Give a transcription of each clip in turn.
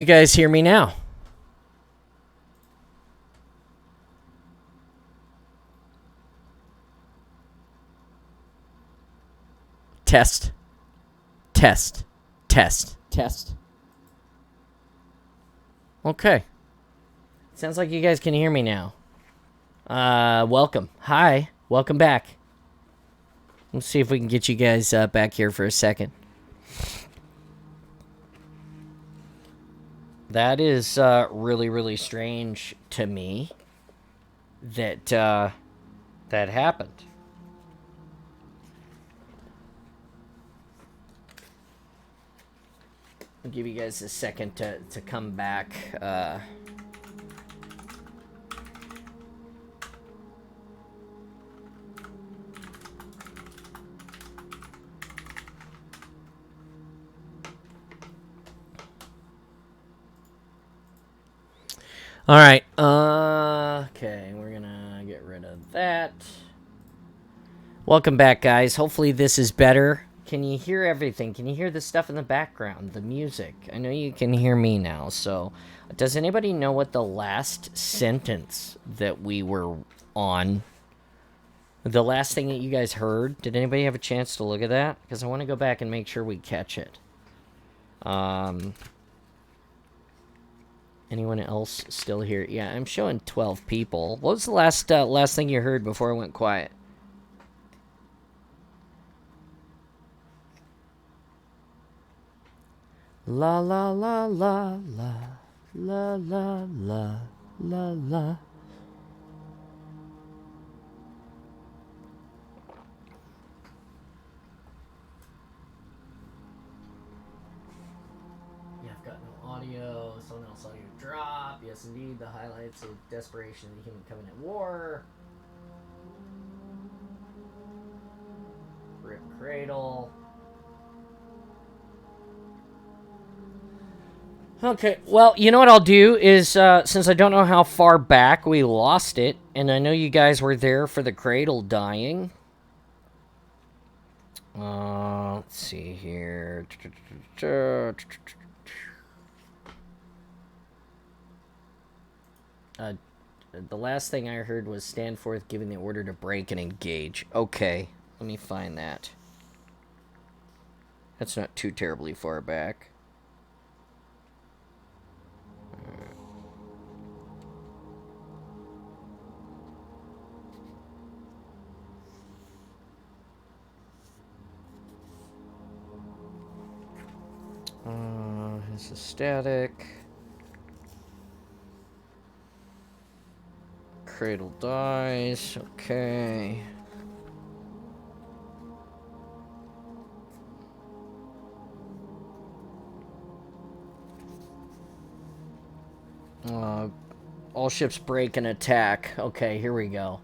You guys hear me now? Test. Test. Test. Test. Okay. Sounds like you guys can hear me now. Welcome. Hi. Welcome back. Let's see if we can get you guys back here for a second. That is really, really strange to me that that happened. I'll give you guys a second to come back. All right. Okay, we're gonna get rid of that. Welcome back, guys. Hopefully this is better. Can you hear everything? Can you hear the stuff in the background, the music? I know you can hear me now, so does anybody know what the last sentence that we were on, the last thing that you guys heard, did anybody have a chance to look at that? Because I want to go back and make sure we catch it. Anyone else still here? Yeah, I'm showing 12 people. What was the last thing you heard before I went quiet? La la la la la la la la la la. Yeah, I've got no audio. Someone else audio drop. Yes, indeed. The highlights of desperation in the Human Covenant War. Rip Cradle. Okay, well, you know what I'll do is, since I don't know how far back we lost it, and I know you guys were there for the cradle dying. Let's see here. The last thing I heard was stand forth giving the order to break and engage. Okay, let me find that. That's not too terribly far back. This is static. Cradle dies. Okay. All ships break and attack. Okay, here we go.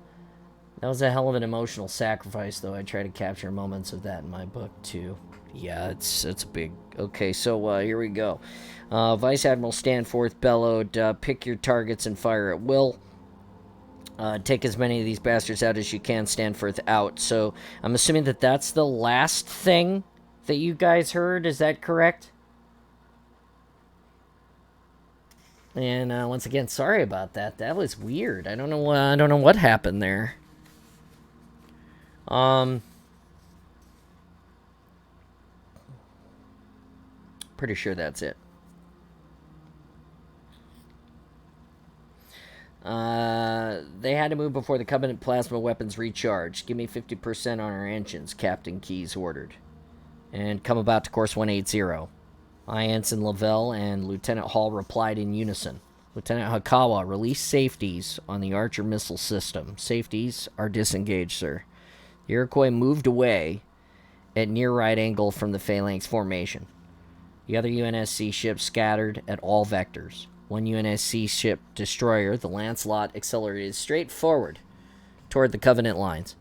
That was a hell of an emotional sacrifice, though. I try to capture moments of that in my book, too. Yeah, it's big. Okay, so here we go. Vice Admiral Stanforth bellowed, pick your targets and fire at will. Take as many of these bastards out as you can. Stanforth out. So I'm assuming that that's the last thing that you guys heard. Is that correct? And once again, sorry about that. That was weird. I don't know what happened there. Pretty sure that's it. They had to move before the Covenant plasma weapons recharged. Give me 50% on our engines, Captain Keyes ordered. And come about to course 180. I, Ensign Lavelle, and Lieutenant Hall replied in unison. Lieutenant Hakawa, release safeties on the Archer missile system. Safeties are disengaged, sir. The Iroquois moved away at near right angle from the phalanx formation. The other UNSC ships scattered at all vectors. One UNSC ship destroyer, the Lancelot, accelerated straight forward toward the Covenant lines.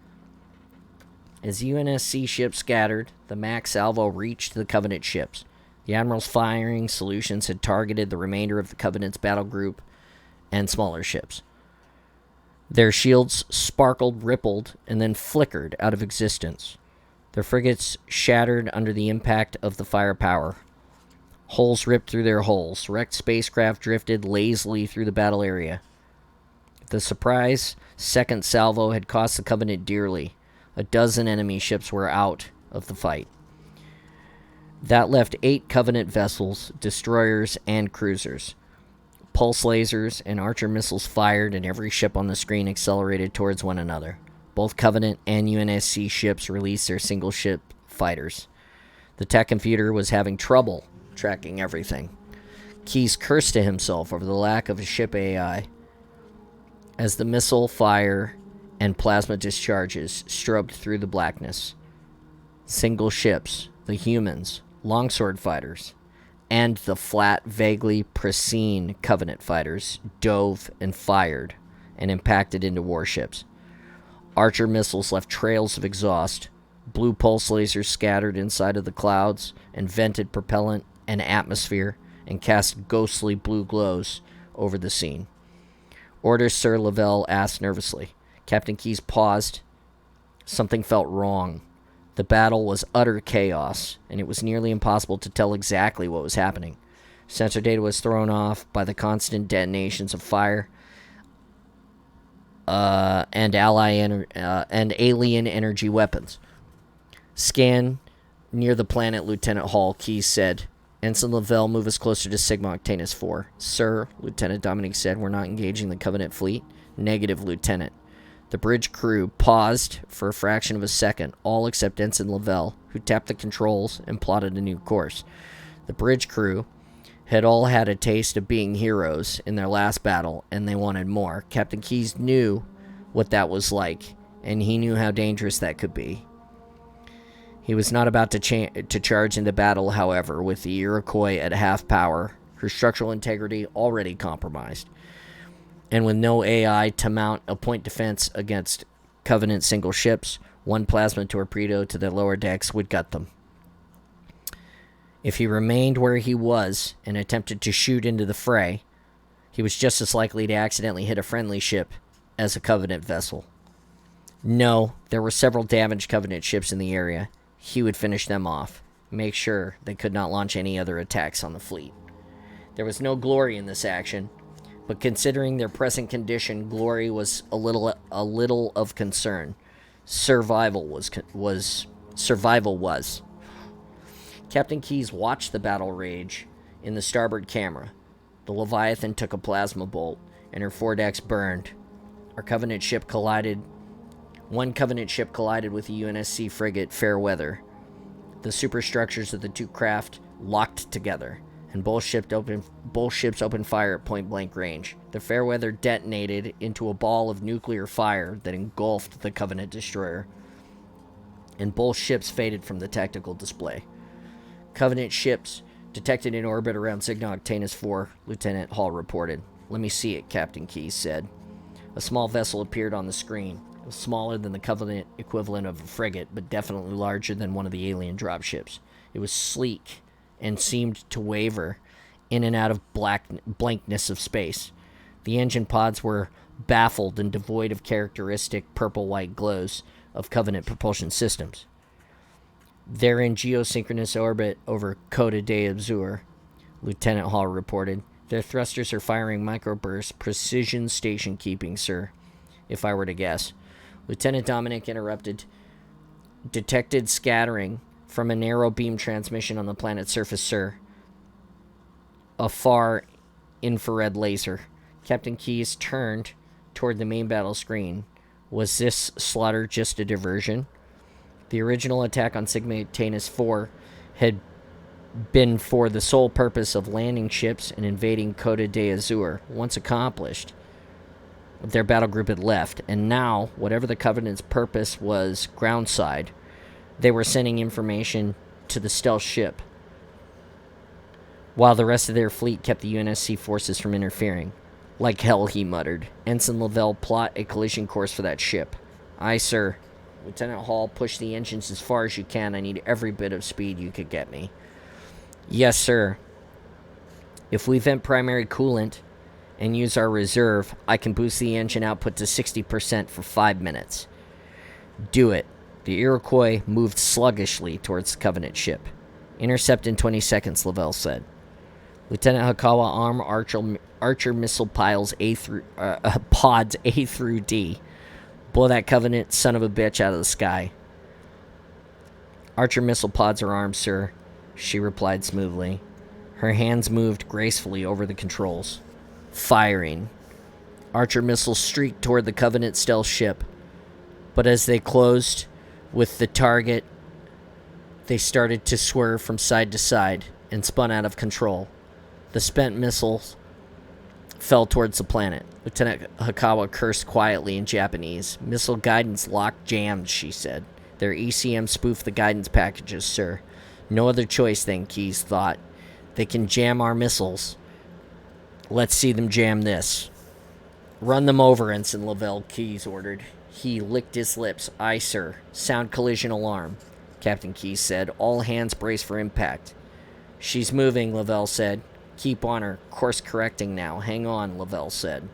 As UNSC ships scattered, the MAC salvo reached the Covenant ships. The Admiral's firing solutions had targeted the remainder of the Covenant's battle group and smaller ships. Their shields sparkled, rippled, and then flickered out of existence. Their frigates shattered under the impact of the firepower. Holes ripped through their hulls. Wrecked spacecraft drifted lazily through the battle area. The surprise second salvo had cost the Covenant dearly. A dozen enemy ships were out of the fight. That left 8 Covenant vessels, destroyers, and cruisers. Pulse lasers and Archer missiles fired, and every ship on the screen accelerated towards one another. Both Covenant and UNSC ships released their single-ship fighters. The tech computer was having trouble tracking everything. Keyes cursed to himself over the lack of a ship AI as the missile fire and plasma discharges strobed through the blackness. Single ships, the humans, longsword fighters, and the flat, vaguely pristine Covenant fighters dove and fired and impacted into warships. Archer missiles left trails of exhaust. Blue pulse lasers scattered inside of the clouds and vented propellant and atmosphere and cast ghostly blue glows over the scene. Orders, Sir, Lavelle asked nervously. Captain Keyes paused. Something felt wrong. The battle was utter chaos, and it was nearly impossible to tell exactly what was happening. Sensor data was thrown off by the constant detonations of fire and alien energy weapons. Scan near the planet, Lieutenant Hall, Keyes said. Ensign Lavelle, move us closer to Sigma Octanus 4. Sir, Lieutenant Dominic said, we're not engaging the Covenant fleet. Negative, Lieutenant. The bridge crew paused for a fraction of a second, all except Ensign Lavelle, who tapped the controls and plotted a new course. The bridge crew had all had a taste of being heroes in their last battle, and they wanted more. Captain Keyes knew what that was like, and he knew how dangerous that could be. He was not about to charge into battle, however, with the Iroquois at half power, her structural integrity already compromised, and with no AI to mount a point defense against Covenant single ships. One plasma torpedo to their lower decks would gut them. If he remained where he was and attempted to shoot into the fray, he was just as likely to accidentally hit a friendly ship as a Covenant vessel. No, there were several damaged Covenant ships in the area. He would finish them off, make sure they could not launch any other attacks on the fleet. There was no glory in this action, but considering their present condition, glory was a little of concern. Survival was. Captain Keyes watched the battle rage in the starboard camera. The Leviathan took a plasma bolt, and her foredecks burned. One Covenant ship collided with the UNSC frigate Fairweather. The superstructures of the two craft locked together, and both ships opened fire at point-blank range. The Fairweather detonated into a ball of nuclear fire that engulfed the Covenant destroyer, and both ships faded from the tactical display. Covenant ships detected in orbit around Sigma Octanus 4, Lieutenant Hall reported. Let me see it, Captain Keyes said. A small vessel appeared on the screen. It was smaller than the Covenant equivalent of a frigate, but definitely larger than one of the alien dropships. It was sleek and seemed to waver in and out of blankness of space. The engine pods were baffled and devoid of characteristic purple-white glows of Covenant propulsion systems. They're in geosynchronous orbit over Coda de Azur, Lieutenant Hall reported. Their thrusters are firing microbursts, precision station keeping, sir, if I were to guess. Lieutenant Dominic interrupted. Detected scattering from a narrow beam transmission on the planet's surface, sir. A far infrared laser. Captain Keyes turned toward the main battle screen. Was this slaughter just a diversion? The original attack on Sigma Octanus 4 had been for the sole purpose of landing ships and invading Coda de Azur. Once accomplished, their battle group had left, and now, whatever the Covenant's purpose was groundside, they were sending information to the stealth ship, while the rest of their fleet kept the UNSC forces from interfering. Like hell, he muttered. Ensign Lavelle, plot a collision course for that ship. Aye, sir. Lieutenant Hall, push the engines as far as you can. I need every bit of speed you could get me. Yes, sir. If we vent primary coolant and use our reserve, I can boost the engine output to 60% for 5 minutes. Do it. The Iroquois moved sluggishly towards the Covenant ship. Intercept in 20 seconds, Lavelle said. Lieutenant Hakawa arm archer missile pods A through D. Blow that Covenant son of a bitch out of the sky. Archer missile pods are armed, sir, she replied smoothly. Her hands moved gracefully over the controls. Firing. Archer missiles streaked toward the Covenant stealth ship, but as they closed with the target, they started to swerve from side to side and spun out of control. The spent missiles fell towards the planet. Lieutenant Hakawa cursed quietly in Japanese. Missile guidance lock jammed, she said. Their ECM spoofed the guidance packages, sir. No other choice then, Keyes thought. They can jam our missiles. Let's see them jam this. Run them over, Ensign Lavelle, Keyes ordered. He licked his lips. Aye, sir. Sound collision alarm, Captain Keyes said. All hands brace for impact. She's moving, Lavelle said. Keep on her. Course correcting now. Hang on, Lavelle said.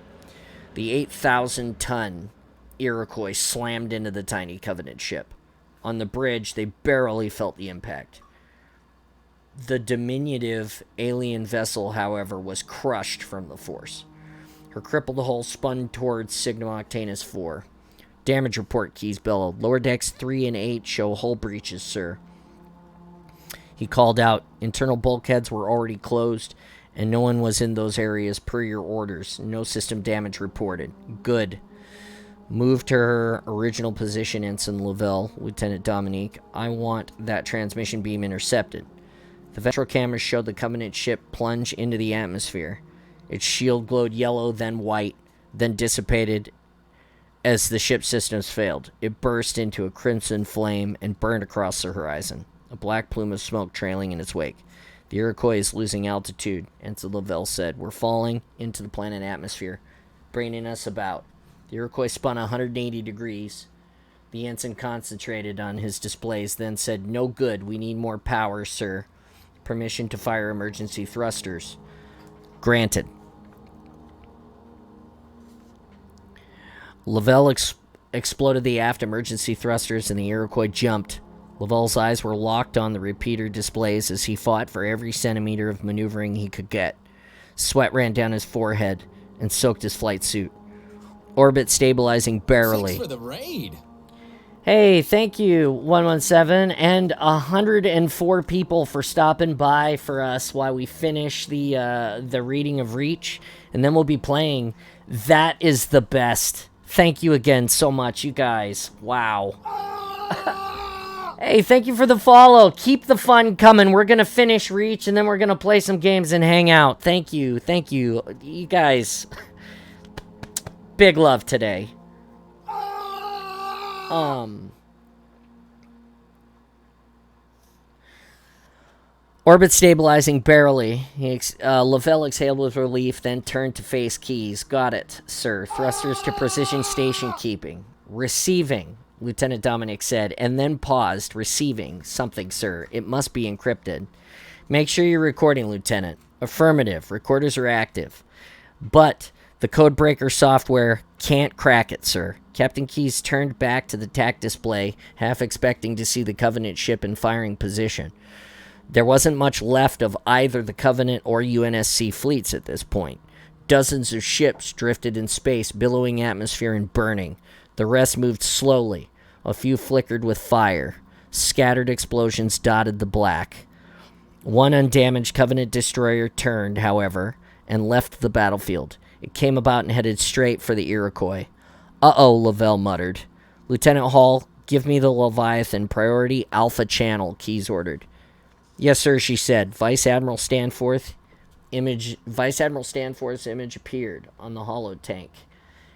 The 8,000-ton Iroquois slammed into the tiny Covenant ship. On the bridge, they barely felt the impact. The diminutive alien vessel, however, was crushed from the force. Her crippled hull spun towards Signum Octanus 4. Damage report, Keyes bellowed. Lower decks 3 and 8 show hull breaches, sir. He called out. Internal bulkheads were already closed, and no one was in those areas per your orders. No system damage reported. Good. Move to her original position, Ensign Lavelle, Lieutenant Dominique. I want that transmission beam intercepted. The ventral cameras showed the Covenant ship plunge into the atmosphere. Its shield glowed yellow, then white, then dissipated as the ship's systems failed. It burst into a crimson flame and burned across the horizon, a black plume of smoke trailing in its wake. The Iroquois is losing altitude, Ensign Lavelle said. We're falling into the planet atmosphere, bringing us about. The Iroquois spun 180 degrees. The ensign concentrated on his displays, then said, No good. We need more power, sir. Permission to fire emergency thrusters. Granted. Lavelle exploded the aft emergency thrusters, and the Iroquois jumped. Lavelle's eyes were locked on the repeater displays as he fought for every centimeter of maneuvering he could get. Sweat ran down his forehead and soaked his flight suit. Orbit stabilizing barely. Thanks for the raid. Hey, thank you, 117, and 104 people for stopping by for us while we finish the reading of Reach, and then we'll be playing. That is the best. Thank you again so much, you guys. Wow. Hey, thank you for the follow. Keep the fun coming. We're going to finish Reach, and then we're going to play some games and hang out. Thank you. Thank you. You guys, big love today. Orbit stabilizing barely. Lavelle exhaled with relief, then turned to face Keyes. Got it, sir. Thrusters to precision station keeping. Receiving, Lieutenant Dominic said, and then paused. Receiving. Something, sir. It must be encrypted. Make sure you're recording, Lieutenant. Affirmative. Recorders are active. But the codebreaker software can't crack it, sir. Captain Keyes turned back to the TAC display, half expecting to see the Covenant ship in firing position. There wasn't much left of either the Covenant or UNSC fleets at this point. Dozens of ships drifted in space, billowing atmosphere and burning. The rest moved slowly. A few flickered with fire. Scattered explosions dotted the black. One undamaged Covenant destroyer turned, however, and left the battlefield. It came about and headed straight for the Iroquois. Uh-oh, Lavelle muttered. Lieutenant Hall, give me the Leviathan, priority Alpha channel, Keyes ordered. Yes, sir, she said. Vice Admiral Stanforth's image appeared on the hollow tank.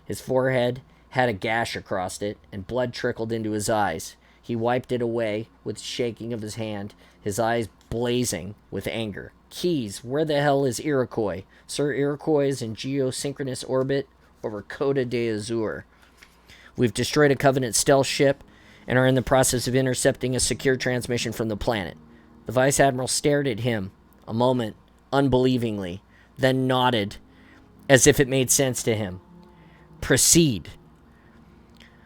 His forehead had a gash across it, and blood trickled into his eyes. He wiped it away with the shaking of his hand, his eyes blazing with anger. Keyes, where the hell is Iroquois? Sir, Iroquois is in geosynchronous orbit over Coda de Azur. We've destroyed a Covenant stealth ship and are in the process of intercepting a secure transmission from the planet. The Vice Admiral stared at him a moment, unbelievingly, then nodded, as if it made sense to him. Proceed.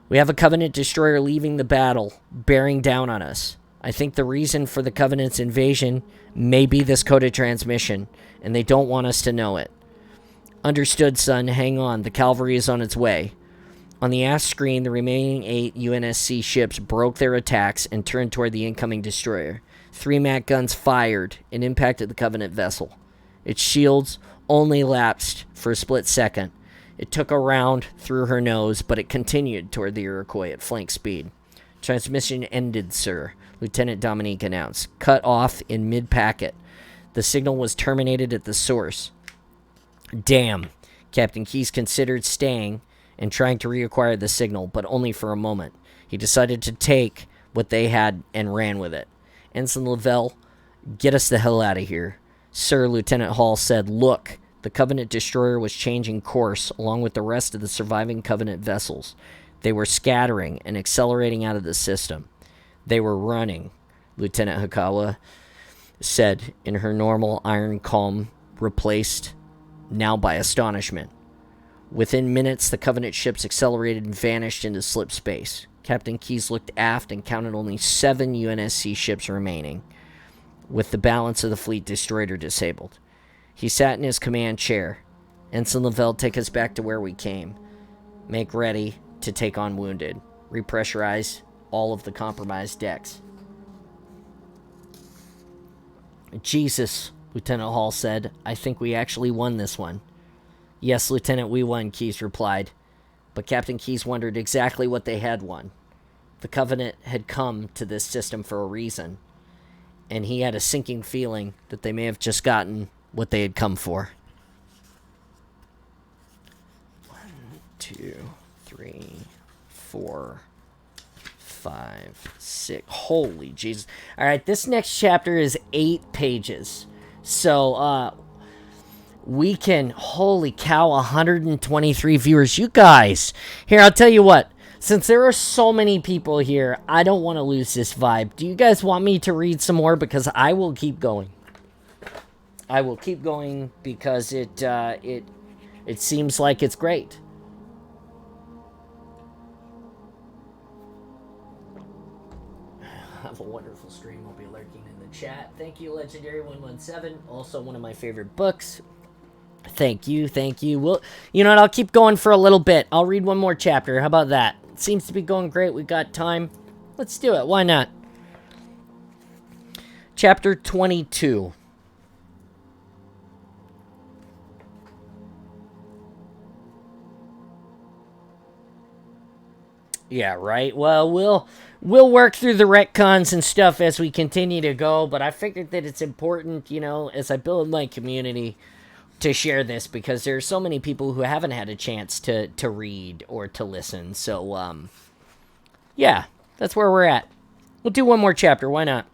We have a Covenant destroyer leaving the battle, bearing down on us. I think the reason for the Covenant's invasion may be this coded transmission, and they don't want us to know it. Understood, son. Hang on. The cavalry is on its way. On the aft screen, the remaining 8 UNSC ships broke their attacks and turned toward the incoming destroyer. 3 MAC guns fired and impacted the Covenant vessel. Its shields only lapsed for a split second. It took a round through her nose, but it continued toward the Iroquois at flank speed. Transmission ended, sir, Lieutenant Dominique announced. Cut off in mid-packet. The signal was terminated at the source. Damn. Captain Keyes considered staying and trying to reacquire the signal, but only for a moment. He decided to take what they had and ran with it. Ensign Lavelle, get us the hell out of here. Sir, Lieutenant Hall said, look, the Covenant destroyer was changing course along with the rest of the surviving Covenant vessels. They were scattering and accelerating out of the system. They were running, Lieutenant Hikawa said in her normal iron calm, replaced now by astonishment. Within minutes, the Covenant ships accelerated and vanished into slip space. Captain Keyes looked aft and counted only 7 UNSC ships remaining, with the balance of the fleet destroyed or disabled. He sat in his command chair. Ensign Lavelle, take us back to where we came. Make ready to take on wounded. Repressurize all of the compromised decks. Jesus, Lieutenant Hall said. I think we actually won this one. Yes, Lieutenant, we won, Keyes replied. But Captain Keyes wondered exactly what they had won. The Covenant had come to this system for a reason, and he had a sinking feeling that they may have just gotten what they had come for. 1, 2, 3, 4, 5, 6. Holy Jesus. All right, this next chapter is 8 pages. So, we can, holy cow, 123 viewers. You guys, here, I'll tell you what. Since there are so many people here, I don't want to lose this vibe. Do you guys want me to read some more? Because I will keep going. I will keep going because it seems like it's great. Have a wonderful stream. I'll be lurking in the chat. Thank you, Legendary117. Also one of my favorite books. Thank you, thank you. Well, you know what? I'll keep going for a little bit. I'll read one more chapter. How about that? It seems to be going great. We got time. Let's do it. Why not? Chapter 22. Yeah, right. Well, we'll work through the retcons and stuff as we continue to go, but I figured that it's important, you know, as I build my community, to share this because there are so many people who haven't had a chance to read or to listen. So, yeah, that's where we're at. We'll do one more chapter. Why not?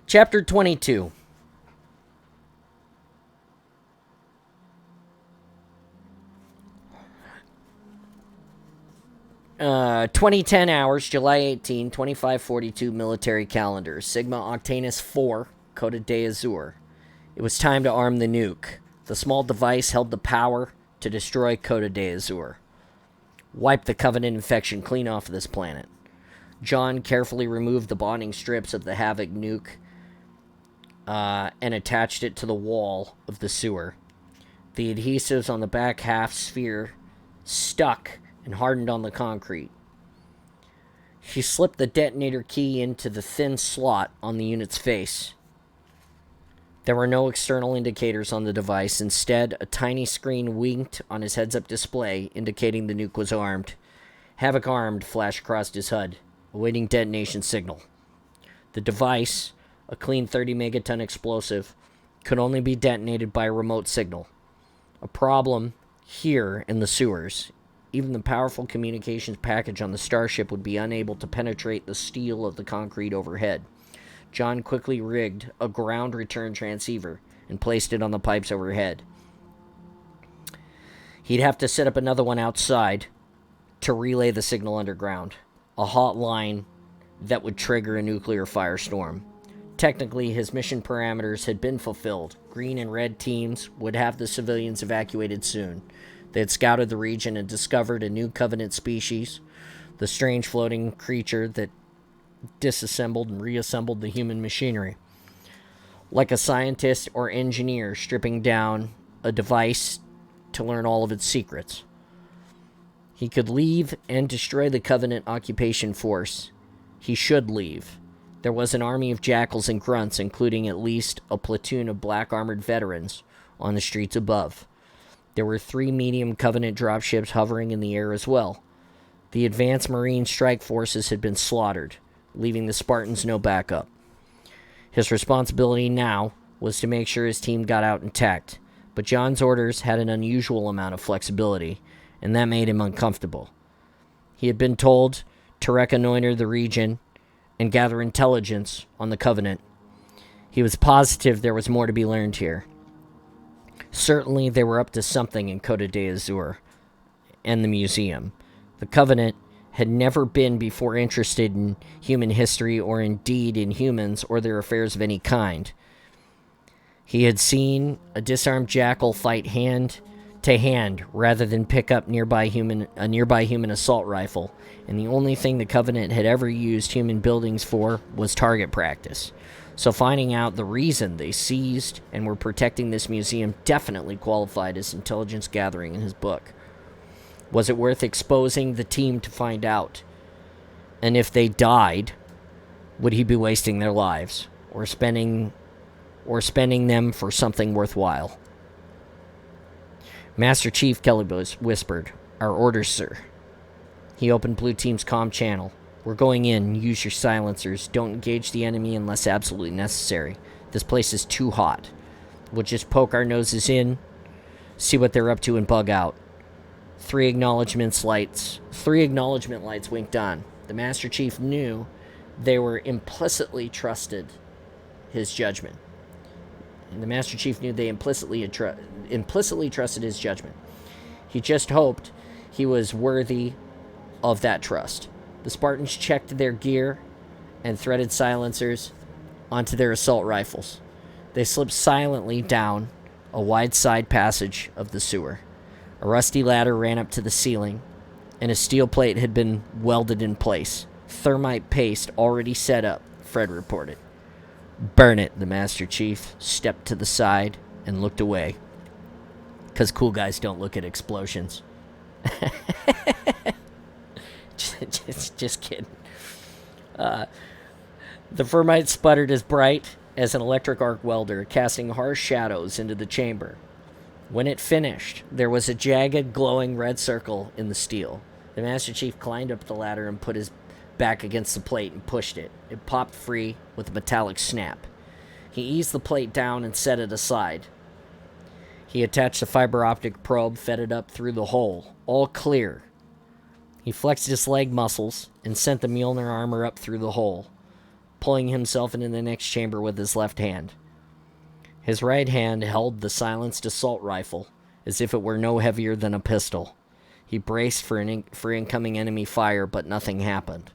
Chapter 22. 2010 hours, July 18, 2542 military calendar. Sigma Octanus 4, coded De Azur. It was time to arm the nuke. The small device held the power to destroy Coda de Azur. Wipe the Covenant infection clean off of this planet. John carefully removed the bonding strips of the Havoc nuke and attached it to the wall of the sewer. The adhesives on the back half sphere stuck and hardened on the concrete. She slipped the detonator key into the thin slot on the unit's face. There were no external indicators on the device. Instead, a tiny screen winked on his heads-up display, indicating the nuke was armed. Havoc armed flashed across his HUD, awaiting detonation signal. The device, a clean 30-megaton explosive, could only be detonated by a remote signal. A problem here in the sewers. Even the powerful communications package on the starship would be unable to penetrate the steel of the concrete overhead. John quickly rigged a ground return transceiver and placed it on the pipes overhead. He'd have to set up another one outside to relay the signal underground. A hotline that would trigger a nuclear firestorm. Technically, his mission parameters had been fulfilled. Green and red teams would have the civilians evacuated soon. They had scouted the region and discovered a new Covenant species, the strange floating creature that disassembled and reassembled the human machinery. Like a scientist or engineer stripping down a device to learn all of its secrets. He could leave and destroy the Covenant occupation force. He should leave. There was an army of jackals and grunts, including at least a platoon of black-armored veterans, on the streets above. There were 3 medium Covenant dropships hovering in the air as well. The advanced Marine strike forces had been slaughtered, leaving the Spartans no backup. His responsibility now was to make sure his team got out intact, but John's orders had an unusual amount of flexibility, and that made him uncomfortable. He had been told to reconnoiter the region and gather intelligence on the Covenant. He was positive there was more to be learned here. Certainly they were up to something in Coda de Azur and the museum. The Covenant had never been before interested in human history or indeed in humans or their affairs of any kind. He had seen a disarmed jackal fight hand to hand rather than pick up a nearby human assault rifle, and the only thing the Covenant had ever used human buildings for was target practice. So finding out the reason they seized and were protecting this museum definitely qualified as intelligence gathering in his book. Was it worth exposing the team to find out? And if they died, would he be wasting their lives or spending them for something worthwhile? Master Chief, Kelly whispered. Our orders, sir. He opened Blue Team's comm channel. We're going in. Use your silencers. Don't engage the enemy unless absolutely necessary. This place is too hot. We'll just poke our noses in, see what they're up to, and bug out. 3 acknowledgement lights winked on. The Master Chief knew they were implicitly trusted his judgment. And the Master Chief knew they implicitly trusted his judgment. He just hoped he was worthy of that trust. The Spartans checked their gear and threaded silencers onto their assault rifles. They slipped silently down a wide side passage of the sewer. A rusty ladder ran up to the ceiling, and a steel plate had been welded in place. Thermite paste already set up, Fred reported. Burn it, the Master Chief stepped to the side and looked away. 'Cause cool guys don't look at explosions. just kidding. The thermite sputtered as bright as an electric arc welder, casting harsh shadows into the chamber. When it finished, there was a jagged, glowing red circle in the steel. The Master Chief climbed up the ladder and put his back against the plate and pushed it. It popped free with a metallic snap. He eased the plate down and set it aside. He attached a fiber optic probe, fed it up through the hole. All clear. He flexed his leg muscles and sent the Mjolnir armor up through the hole, pulling himself into the next chamber with his left hand. His right hand held the silenced assault rifle as if it were no heavier than a pistol. He braced for incoming enemy fire, but nothing happened.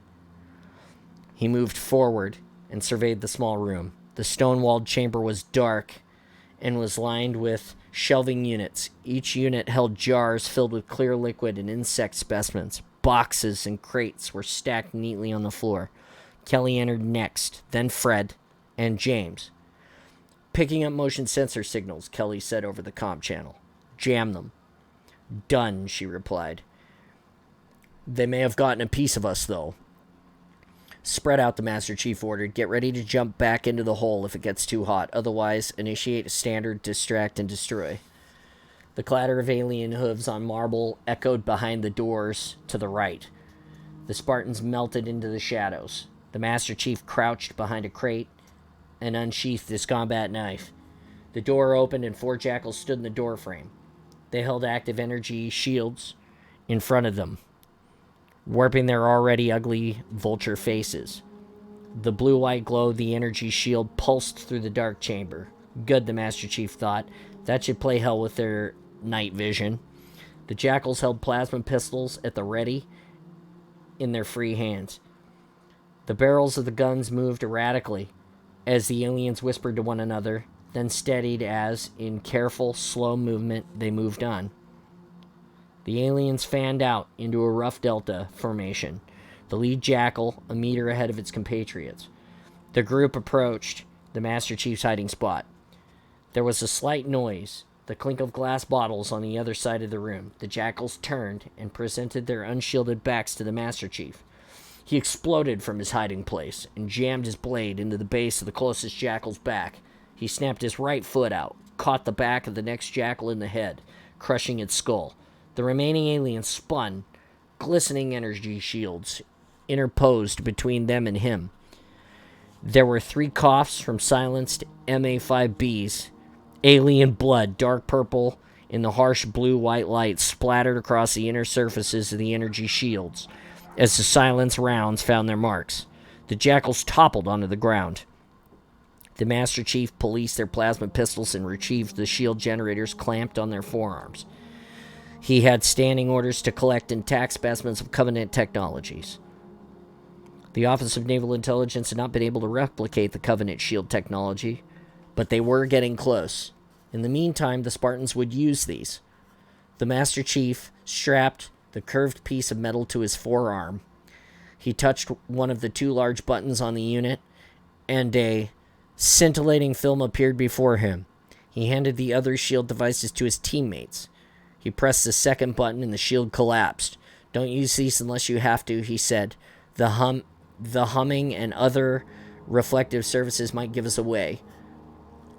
He moved forward and surveyed the small room. The stone-walled chamber was dark and was lined with shelving units. Each unit held jars filled with clear liquid and insect specimens. Boxes and crates were stacked neatly on the floor. Kelly entered next, then Fred, and James. Picking up motion sensor signals, Kelly said over the comm channel. Jam them. Done, she replied. They may have gotten a piece of us, though. Spread out, the Master Chief ordered. Get ready to jump back into the hole if it gets too hot. Otherwise, initiate a standard distract and destroy. The clatter of alien hooves on marble echoed behind the doors to the right. The Spartans melted into the shadows. The Master Chief crouched behind a crate and unsheathed his combat knife. The door opened and 4 jackals stood in the doorframe. They held active energy shields in front of them, warping their already ugly vulture faces. The blue-white glow of the energy shield pulsed through the dark chamber. Good, the Master Chief thought. That should play hell with their night vision. The jackals held plasma pistols at the ready in their free hands. The barrels of the guns moved erratically as the aliens whispered to one another, then steadied as, in careful, slow movement, they moved on. The aliens fanned out into a rough delta formation, the lead jackal a meter ahead of its compatriots. The group approached the Master Chief's hiding spot. There was a slight noise, the clink of glass bottles on the other side of the room. The jackals turned and presented their unshielded backs to the Master Chief. He exploded from his hiding place and jammed his blade into the base of the closest jackal's back. He snapped his right foot out, caught the back of the next jackal in the head, crushing its skull. The remaining aliens spun, glistening energy shields interposed between them and him. There were 3 coughs from silenced MA-5Bs. Alien blood, dark purple in the harsh blue-white light, splattered across the inner surfaces of the energy shields as the silenced rounds found their marks. The jackals toppled onto the ground. The Master Chief policed their plasma pistols and retrieved the shield generators clamped on their forearms. He had standing orders to collect intact specimens of Covenant technologies. The Office of Naval Intelligence had not been able to replicate the Covenant shield technology, but they were getting close. In the meantime, the Spartans would use these. The Master Chief strapped the curved piece of metal to his forearm. He touched one of the 2 large buttons on the unit, and a scintillating film appeared before him. He handed the other shield devices to his teammates. He pressed the second button and the shield collapsed. "Don't use these unless you have to," he said. The humming and other reflective surfaces might give us away,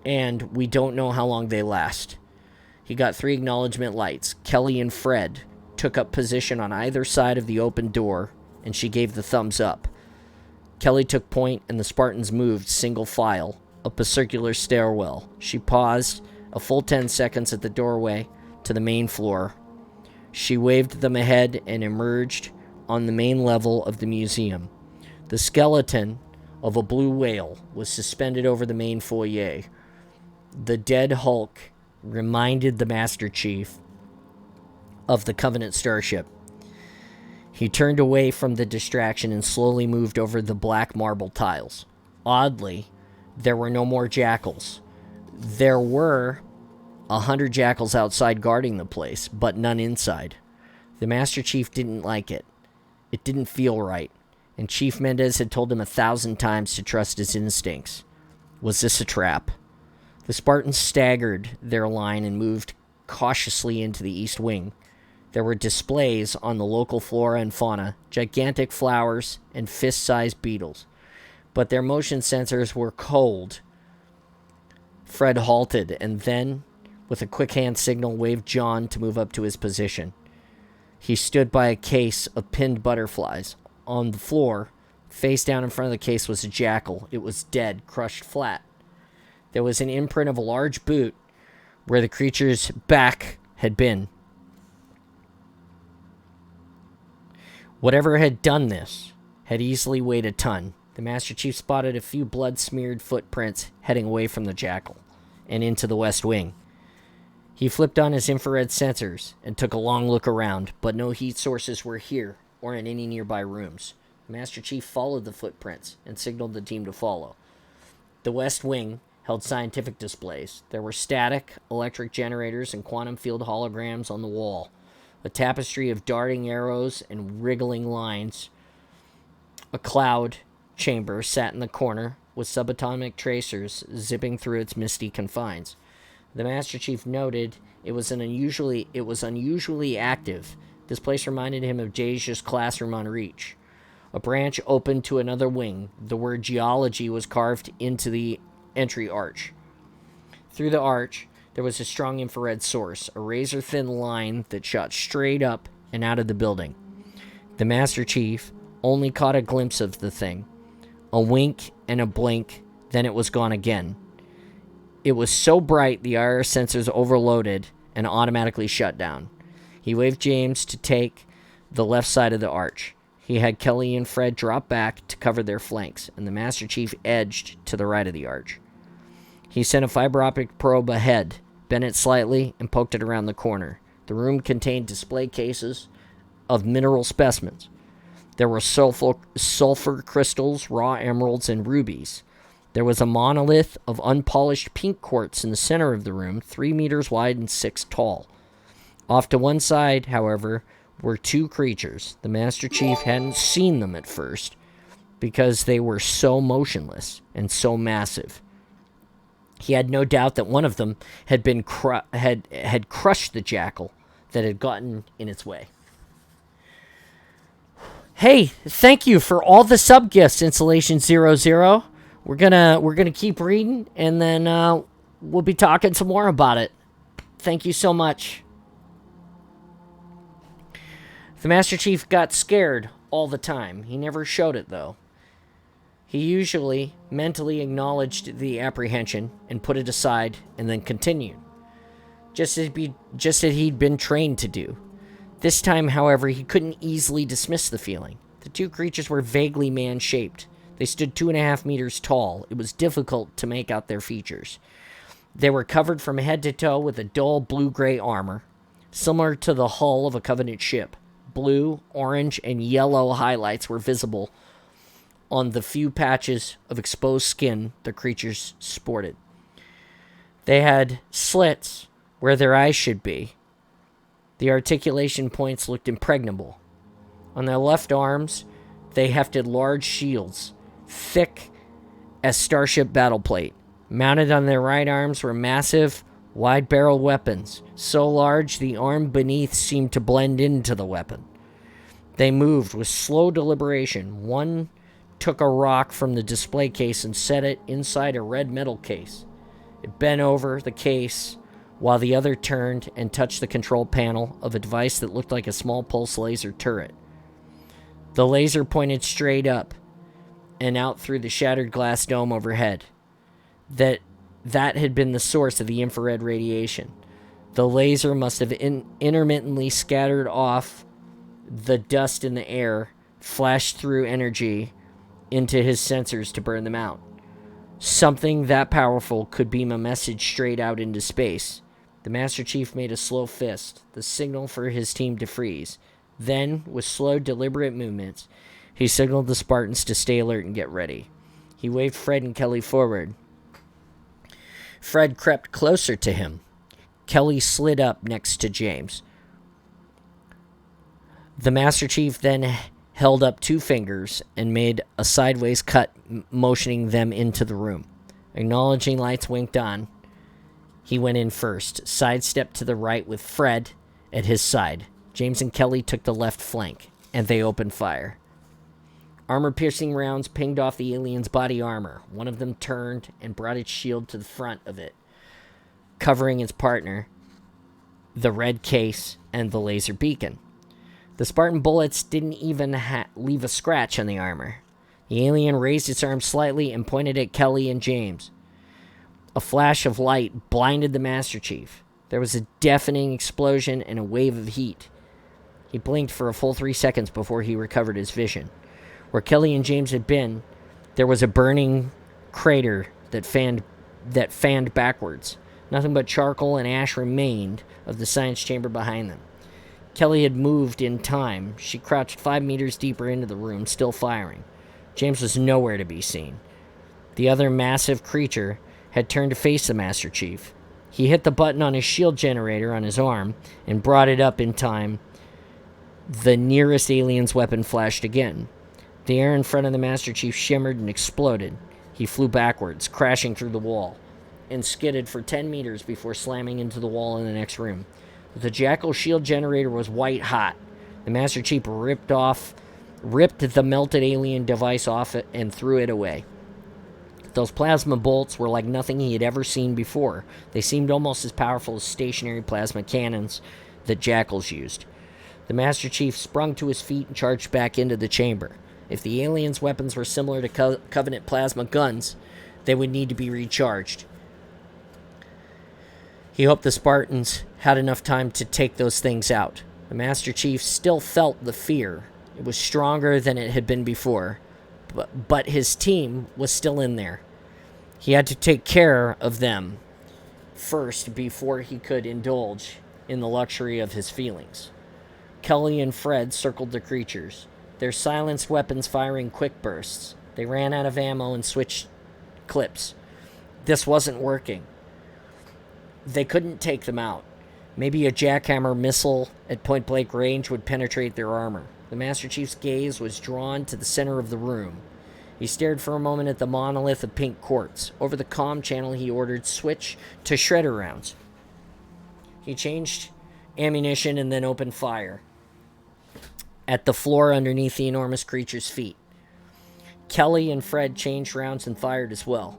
and we don't know how long they last. He got 3 acknowledgement lights. Kelly and Fred took up position on either side of the open door, and she gave the thumbs up. Kelly took point, and the Spartans moved single file up a circular stairwell. She paused a full 10 seconds at the doorway to the main floor. She waved them ahead and emerged on the main level of the museum. The skeleton of a blue whale was suspended over the main foyer. The dead Hulk reminded the Master Chief of the Covenant starship. He turned away from the distraction and slowly moved over the black marble tiles. Oddly, there were no more jackals. There were 100 jackals outside guarding the place, but none inside. The Master Chief didn't like it. It didn't feel right, and Chief Mendez had told him 1,000 times to trust his instincts. Was this a trap? The Spartans staggered their line and moved cautiously into the east wing. There were displays on the local flora and fauna, gigantic flowers and fist-sized beetles. But their motion sensors were cold. Fred halted and then, with a quick hand signal, waved John to move up to his position. He stood by a case of pinned butterflies. On the floor, face down in front of the case, was a jackal. It was dead, crushed flat. There was an imprint of a large boot where the creature's back had been. Whatever had done this had easily weighed a ton. The Master Chief spotted a few blood-smeared footprints heading away from the jackal and into the west wing. He flipped on his infrared sensors and took a long look around, but no heat sources were here or in any nearby rooms. The Master Chief followed the footprints and signaled the team to follow. The west wing held scientific displays. There were static, electric generators, and quantum field holograms on the wall. A tapestry of darting arrows and wriggling lines. A cloud chamber sat in the corner, with subatomic tracers zipping through its misty confines. The Master Chief noted it was unusually active. This place reminded him of Jasia's classroom on Reach. A branch opened to another wing. The word geology was carved into the entry arch. Through the arch, there was a strong infrared source, a razor-thin line that shot straight up and out of the building. The Master Chief only caught a glimpse of the thing. A wink and a blink, then it was gone again. It was so bright the IR sensors overloaded and automatically shut down. He waved James to take the left side of the arch. He had Kelly and Fred drop back to cover their flanks, and the Master Chief edged to the right of the arch. He sent a fiber optic probe ahead, bent it slightly, and poked it around the corner. The room contained display cases of mineral specimens. There were sulfur crystals, raw emeralds, and rubies. There was a monolith of unpolished pink quartz in the center of the room, 3 meters wide and 6 tall. Off to one side, however, were two creatures. The Master Chief hadn't seen them at first because they were so motionless and so massive. He had no doubt that one of them had been had crushed the jackal that had gotten in its way. Hey, thank you for all the sub gifts, Insulation 00. We're gonna keep reading, and then we'll be talking some more about it. Thank you so much. The Master Chief got scared all the time. He never showed it, though. He usually mentally acknowledged the apprehension and put it aside and then continued, just as he'd been trained to do. This time, however, he couldn't easily dismiss the feeling. The two creatures were vaguely man-shaped. They stood 2.5 meters tall. It was difficult to make out their features. They were covered from head to toe with a dull blue-gray armor, similar to the hull of a Covenant ship. Blue, orange, and yellow highlights were visible on the few patches of exposed skin the creatures sported. They had slits where their eyes should be. The articulation points looked impregnable. On their left arms, they hefted large shields, thick as starship battle plate. Mounted on their right arms were massive, wide-barreled weapons, so large the arm beneath seemed to blend into the weapon. They moved with slow deliberation. One took a rock from the display case and set it inside a red metal case. It bent over the case while the other turned and touched the control panel of a device that looked like a small pulse laser turret. The laser pointed straight up and out through the shattered glass dome overhead. That had been the source of the infrared radiation. The laser must have intermittently scattered off the dust in the air, flashed through energy into his sensors to burn them out. Something that powerful could beam a message straight out into space. The Master Chief made a slow fist, the signal for his team to freeze. Then, with slow, deliberate movements, he signaled the Spartans to stay alert and get ready. He waved Fred and Kelly forward. Fred crept closer to him. Kelly slid up next to James. The Master Chief then held up 2 fingers and made a sideways cut, motioning them into the room. Acknowledging lights winked on, he went in first, sidestepped to the right with Fred at his side. James and Kelly took the left flank, and they opened fire. Armor-piercing rounds pinged off the alien's body armor. One of them turned and brought its shield to the front of it, covering its partner, the red case, and the laser beacon. The Spartan bullets didn't even leave a scratch on the armor. The alien raised its arm slightly and pointed at Kelly and James. A flash of light blinded the Master Chief. There was a deafening explosion and a wave of heat. He blinked for a full 3 seconds before he recovered his vision. Where Kelly and James had been, there was a burning crater that fanned backwards. Nothing but charcoal and ash remained of the science chamber behind them. Kelly had moved in time. She crouched 5 meters deeper into the room, still firing. James was nowhere to be seen. The other massive creature had turned to face the Master Chief. He hit the button on his shield generator on his arm and brought it up in time. The nearest alien's weapon flashed again. The air in front of the Master Chief shimmered and exploded. He flew backwards, crashing through the wall, and skidded for 10 meters before slamming into the wall in the next room. The Jackal shield generator was white hot. The Master Chief ripped the melted alien device off it and threw it away. Those plasma bolts were like nothing he had ever seen before. They seemed almost as powerful as stationary plasma cannons that Jackals used. The Master Chief sprung to his feet and charged back into the chamber. If the aliens' weapons were similar to Covenant plasma guns, they would need to be recharged. He hoped the Spartans had enough time to take those things out. The Master Chief still felt the fear. It was stronger than it had been before, but his team was still in there. He had to take care of them first before he could indulge in the luxury of his feelings. Kelly and Fred circled the creatures, their silenced weapons firing quick bursts. They ran out of ammo and switched clips. This wasn't working. They couldn't take them out. Maybe a jackhammer missile at point-blank range would penetrate their armor. The Master Chief's gaze was drawn to the center of the room. He stared for a moment at the monolith of pink quartz. Over the comm channel, he ordered switch to shredder rounds. He changed ammunition and then opened fire at the floor underneath the enormous creature's feet. Kelly and Fred changed rounds and fired as well.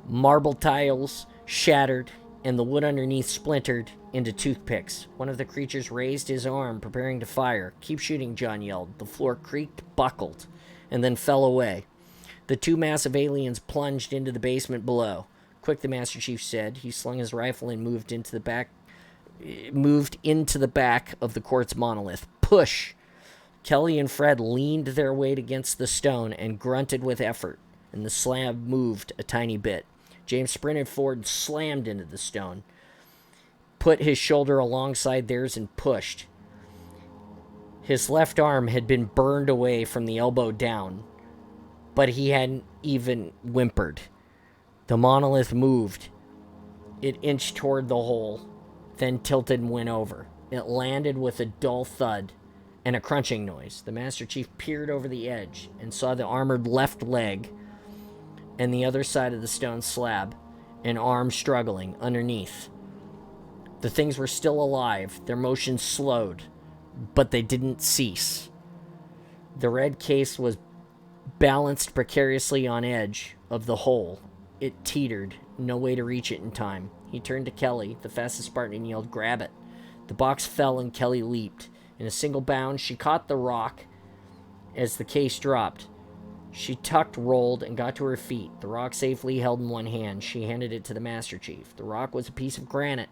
Marble tiles shattered, and the wood underneath splintered into toothpicks. One of the creatures raised his arm, preparing to fire. "Keep shooting," John yelled. The floor creaked, buckled, and then fell away. The two massive aliens plunged into the basement below. "Quick," the Master Chief said. He slung his rifle and moved into the back of the quartz monolith. "Push!" Kelly and Fred leaned their weight against the stone and grunted with effort, and the slab moved a tiny bit. James sprinted forward and slammed into the stone, put his shoulder alongside theirs, and pushed. His left arm had been burned away from the elbow down, but he hadn't even whimpered. The monolith moved. It inched toward the hole, then tilted and went over. It landed with a dull thud and a crunching noise. The Master Chief peered over the edge and saw the armored left leg and the other side of the stone slab, an arm struggling underneath. The things were still alive. Their motion slowed, but they didn't cease. The red case was balanced precariously on edge of the hole. It teetered, no way to reach it in time. He turned to Kelly, the fastest Spartan, and yelled, "Grab it." The box fell and Kelly leaped. In a single bound, she caught the rock as the case dropped. She tucked, rolled, and got to her feet. The rock safely held in one hand. She handed it to the Master Chief. The rock was a piece of granite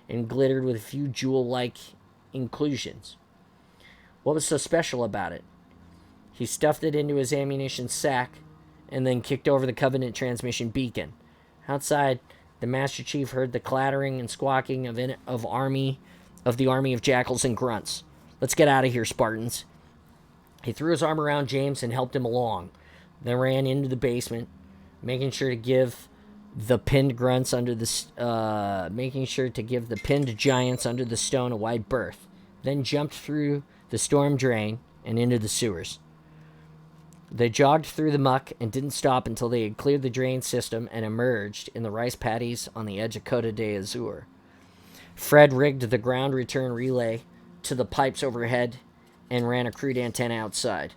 and glittered with a few jewel-like inclusions. What was so special about it? He stuffed it into his ammunition sack and then kicked over the Covenant transmission beacon. Outside, the Master Chief heard the clattering and squawking of the army of jackals and grunts. "Let's get out of here, Spartans." He threw his arm around James and helped him along, then ran into the basement, making sure to give the pinned giants under the stone a wide berth, then jumped through the storm drain and into the sewers. They jogged through the muck and didn't stop until they had cleared the drain system and emerged in the rice paddies on the edge of Cote d'Azur. Fred rigged the ground return relay to the pipes overhead and ran a crude antenna outside.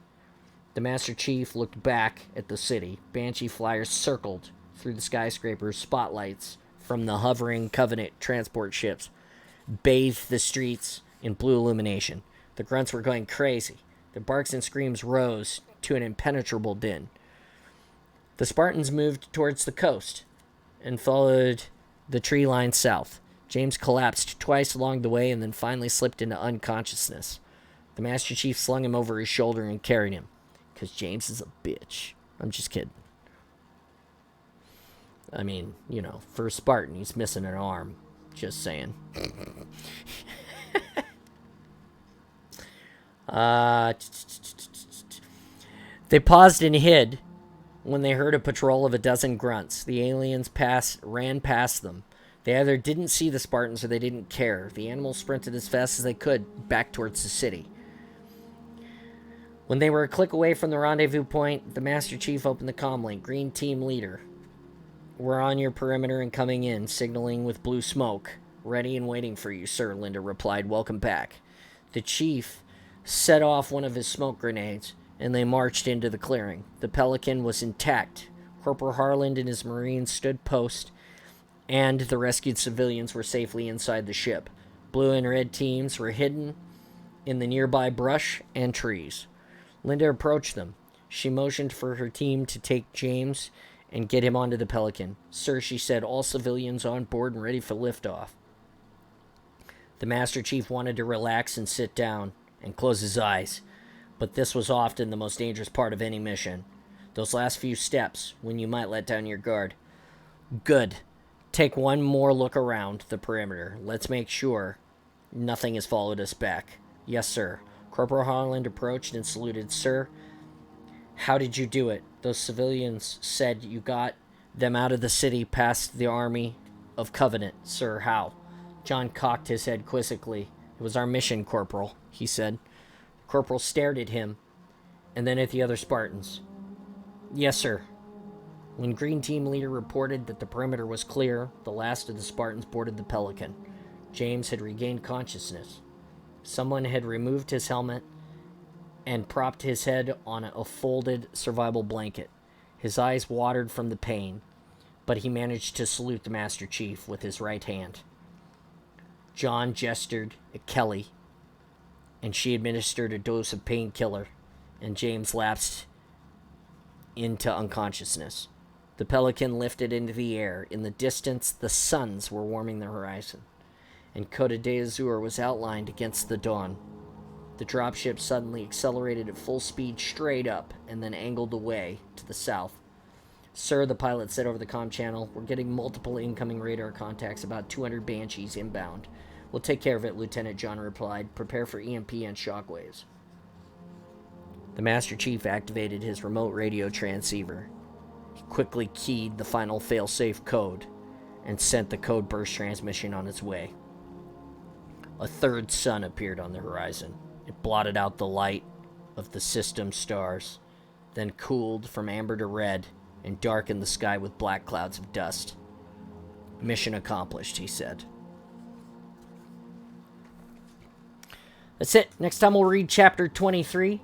The Master Chief looked back at the city. Banshee flyers circled through the skyscrapers. Spotlights from the hovering Covenant transport ships bathed the streets in blue illumination. The grunts were going crazy. Their barks and screams rose to an impenetrable din. The Spartans moved towards the coast and followed the tree line south. James collapsed twice along the way and then finally slipped into unconsciousness. The Master Chief slung him over his shoulder and carried him. Because James is a bitch. I'm just kidding. I mean, for a Spartan, he's missing an arm. Just saying. They paused and hid when they heard a patrol of a dozen grunts. The aliens ran past them. They either didn't see the Spartans or they didn't care. The animals sprinted as fast as they could back towards the city. When they were a click away from the rendezvous point, the Master Chief opened the comm link. "Green team leader, we're on your perimeter and coming in, signaling with blue smoke. Ready and waiting for you, sir," Linda replied. "Welcome back." The chief set off one of his smoke grenades, and they marched into the clearing. The Pelican was intact. Corporal Harland and his Marines stood post, and the rescued civilians were safely inside the ship. Blue and red teams were hidden in the nearby brush and trees. Linda approached them. She motioned for her team to take James and get him onto the Pelican. "Sir," she said, "all civilians on board and ready for liftoff." The Master Chief wanted to relax and sit down and close his eyes, but this was often the most dangerous part of any mission. Those last few steps, when you might let down your guard. "Good. Take one more look around the perimeter. Let's make sure nothing has followed us back." "Yes, sir." Corporal Harland approached and saluted. "Sir, how did you do it? Those civilians said you got them out of the city past the army of Covenant. Sir, how?" John cocked his head quizzically. It was our mission, Corporal, he said. Corporal stared at him, and then at the other Spartans. Yes, sir. When Green Team leader reported that the perimeter was clear, the last of the Spartans boarded the Pelican. James had regained consciousness. Someone had removed his helmet and propped his head on a folded survival blanket. His eyes watered from the pain, but he managed to salute the Master Chief with his right hand. John gestured at Kelly, and she administered a dose of painkiller, and James lapsed into unconsciousness. The Pelican lifted into the air. In the distance, the suns were warming the horizon, and Côte d'Azur was outlined against the dawn. The dropship suddenly accelerated at full speed straight up, and then angled away to the south. Sir, the pilot said over the comm channel, we're getting multiple incoming radar contacts, about 200 Banshees inbound. We'll take care of it, Lieutenant John replied. Prepare for EMP and shockwaves. The Master Chief activated his remote radio transceiver. He quickly keyed the final failsafe code and sent the code burst transmission on its way. A third sun appeared on the horizon. It blotted out the light of the system stars, then cooled from amber to red and darkened the sky with black clouds of dust. Mission accomplished, he said. That's it. Next time we'll read chapter 23.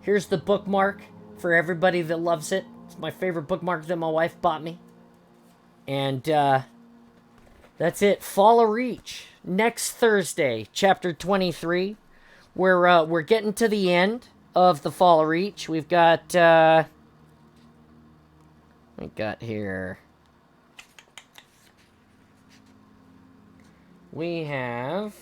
Here's the bookmark for everybody that loves it. It's my favorite bookmark that my wife bought me. And that's it. Fall of Reach. Next Thursday, chapter 23. We're getting to the end of the Fall of Reach. We've got here. We have.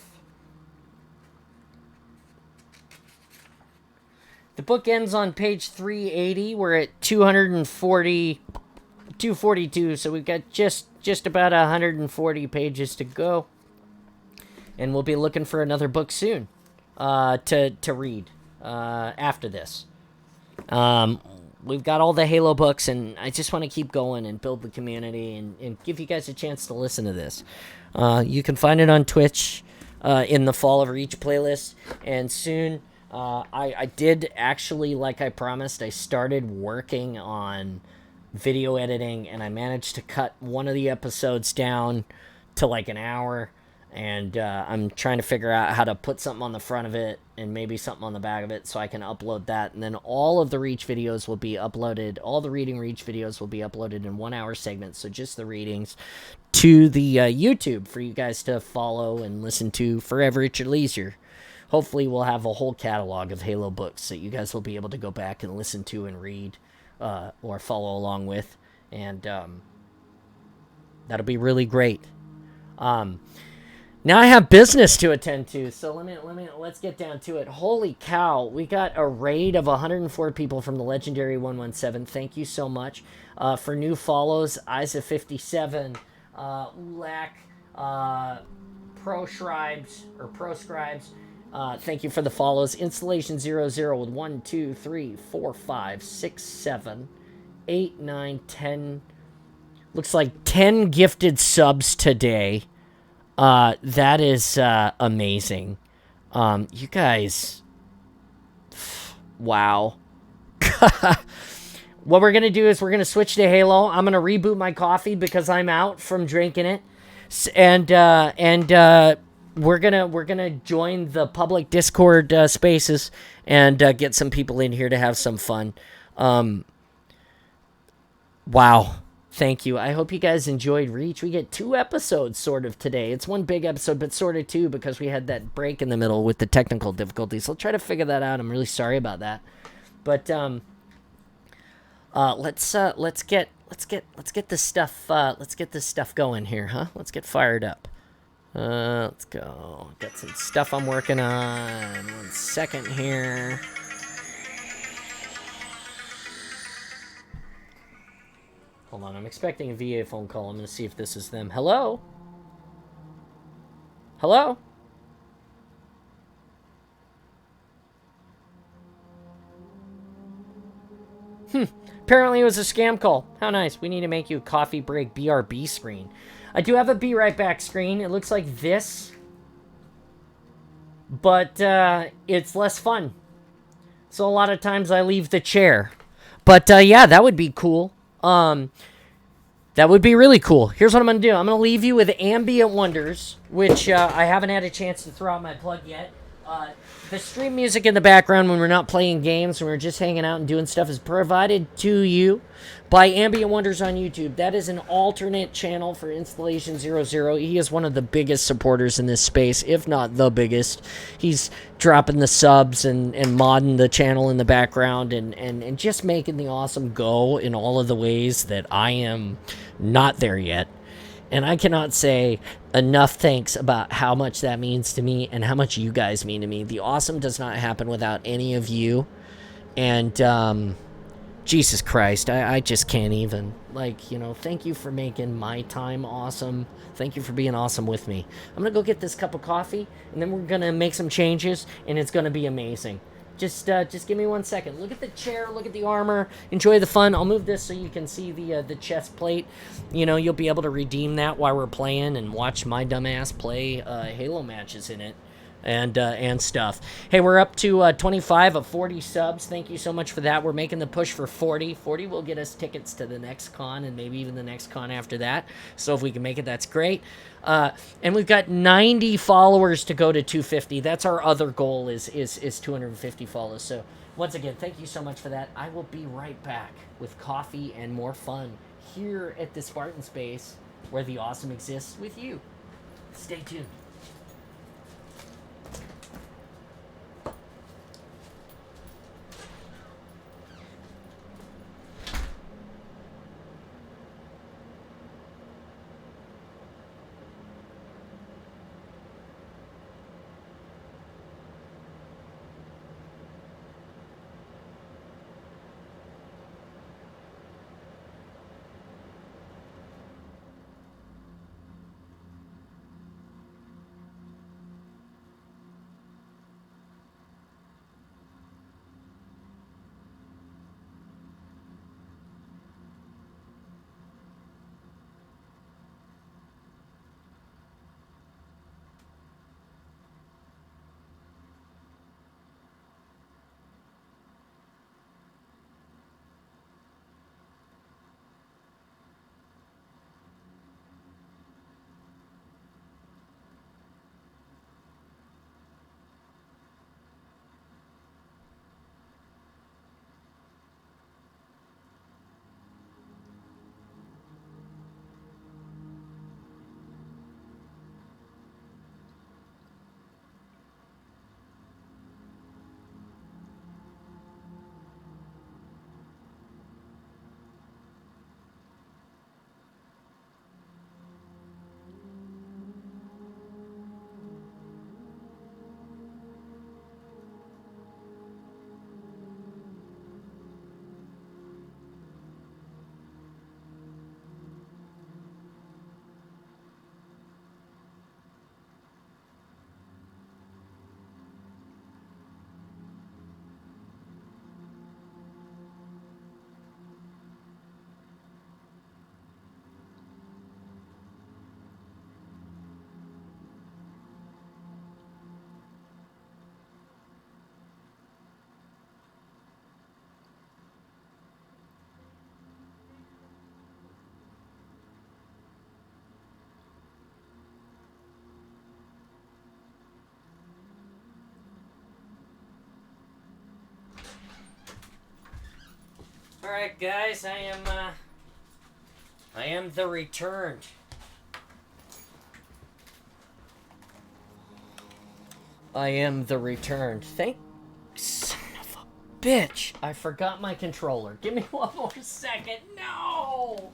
The book ends on page 380. We're at 242, so we've got just about 140 pages to go. And we'll be looking for another book soon to read after this. We've got all the Halo books, and I just want to keep going and build the community and give you guys a chance to listen to this. You can find it on Twitch in the Fall of Reach playlist, and soon... I did actually, like I promised, I started working on video editing, and I managed to cut one of the episodes down to like an hour, and I'm trying to figure out how to put something on the front of it and maybe something on the back of it so I can upload that, and then all of the Reach videos will be uploaded, all the Reading Reach videos will be uploaded in 1 hour segments, so just the readings, to the YouTube for you guys to follow and listen to forever at your leisure. Hopefully we'll have a whole catalog of Halo books that you guys will be able to go back and listen to and read or follow along with. And that'll be really great. Now I have business to attend to, so let's get down to it. Holy cow, we got a raid of 104 people from the legendary 117. Thank you so much. For new follows, Isa57, Ulak, Proscribes, thank you for the follows. Installation 00 with 1, 2, 3, 4, 5, 6, 7, 8, 9, 10. Looks like 10 gifted subs today. That is amazing. You guys. Wow. What we're going to do is we're going to switch to Halo. I'm going to reboot my coffee because I'm out from drinking it. And we're gonna join the public Discord spaces and get some people in here to have some fun. Wow, thank you. I hope you guys enjoyed Reach. We get 2 episodes sort of today. It's one big episode, but sort of 2 because we had that break in the middle with the technical difficulties. I'll try to figure that out. I'm really sorry about that. But let's get this stuff going here, huh? Let's get fired up. Let's go. Got some stuff I'm working on. 1 second here. Hold on, I'm expecting a VA phone call. I'm going to see if this is them. Hello? Hello? Apparently it was a scam call. How nice. We need to make you a coffee break BRB screen. I do have a be right back screen. It looks like this, but it's less fun. So a lot of times I leave the chair. But yeah, that would be cool. That would be really cool. Here's what I'm going to do. I'm going to leave you with Ambient Wonders, which I haven't had a chance to throw out my plug yet. The stream music in the background when we're not playing games, when we're just hanging out and doing stuff, is provided to you by Ambient Wonders on YouTube. That is an alternate channel for Installation 00. He is one of the biggest supporters in this space, if not the biggest. He's dropping the subs and modding the channel in the background and just making the awesome go in all of the ways that I am not there yet. And I cannot say enough thanks about how much that means to me and how much you guys mean to me. The awesome does not happen without any of you. And, Jesus Christ, I just can't even. Like, you know, thank you for making my time awesome. Thank you for being awesome with me. I'm going to go get this cup of coffee, and then we're going to make some changes, and it's going to be amazing. Just give me 1 second. Look at the chair. Look at the armor. Enjoy the fun. I'll move this so you can see the chest plate. You know, you'll be able to redeem that while we're playing and watch my dumbass play Halo matches in it and stuff. Hey, we're up to 25 of 40 subs. Thank you so much for that. We're making the push for 40. 40 will get us tickets to the next con and maybe even the next con after that. So if we can make it, that's great. And we've got 90 followers to go to 250. That's our other goal is 250 follows. So once again, thank you so much for that. I will be right back with coffee and more fun here at the Spartan space where the awesome exists with you. Stay tuned. Alright, guys, I am the returned. I am the returned. Thank son of a bitch. I forgot my controller. Give me one more second. No!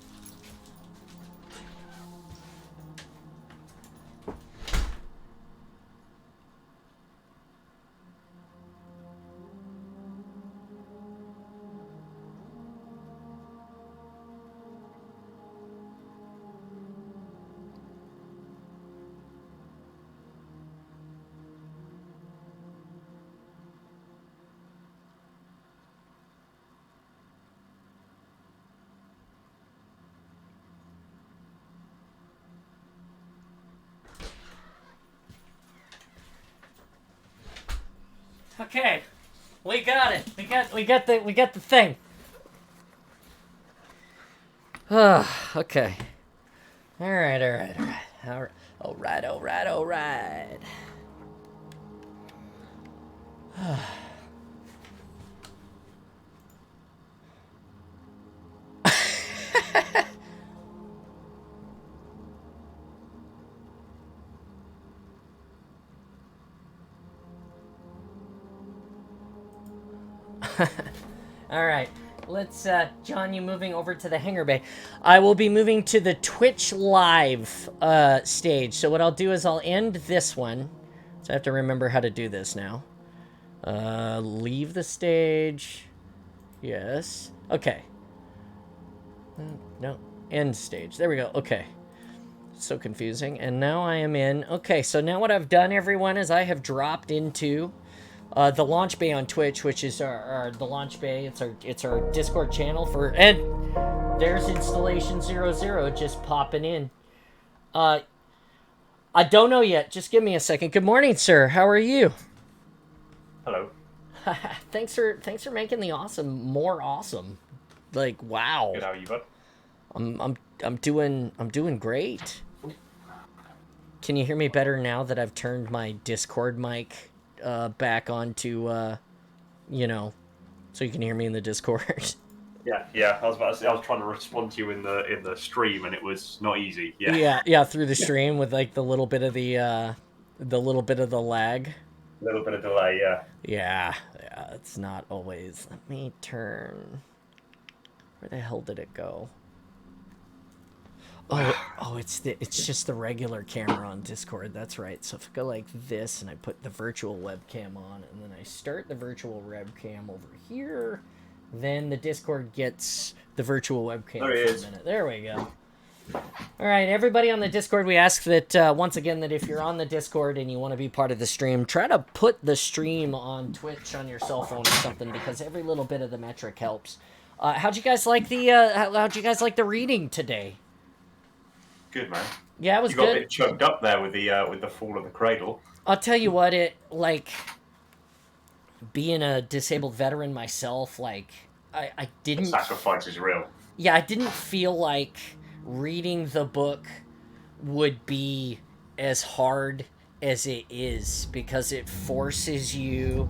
Okay, we got it. We got the thing. Okay. All right. All right. All right. Let's, John, you moving over to the hangar bay. I will be moving to the Twitch Live stage. So what I'll do is I'll end this one. So I have to remember how to do this now. Leave the stage. Yes. Okay. No. End stage. There we go. Okay. So confusing. And now I am in. Okay, so now what I've done, everyone, is I have dropped into the launch bay on Twitch, which is the launch bay. It's our Discord channel for, and there's installation 00 just popping in. I don't know yet. Just give me a second. Good morning, sir. How are you? Hello. Thanks for making the awesome more awesome. Like, wow. Good. How are you, bud? I'm doing great. Can you hear me better now that I've turned my Discord mic back onto so you can hear me in the Discord? Yeah. I was about to say, I was trying to respond to you in the stream, and it was not easy. Yeah. Yeah, through the stream with like the little bit of the lag. A little bit of delay. Yeah. Yeah, it's not always. Let me turn. Where the hell did it go? Oh, it's just the regular camera on Discord. That's right. So if I go like this and I put the virtual webcam on, and then I start the virtual webcam over here, then the Discord gets the virtual webcam for a minute. There we go. All right, everybody on the Discord, we ask that, once again, that if you're on the Discord and you want to be part of the stream, try to put the stream on Twitch on your cell phone or something, because every little bit of the metric helps. How'd you guys like the reading today? Good, man. Yeah, it was good. You got a bit choked up there with the fall of the cradle. I'll tell you what, being a disabled veteran myself, I didn't... The sacrifice is real. Yeah, I didn't feel like reading the book would be as hard as it is, because it forces you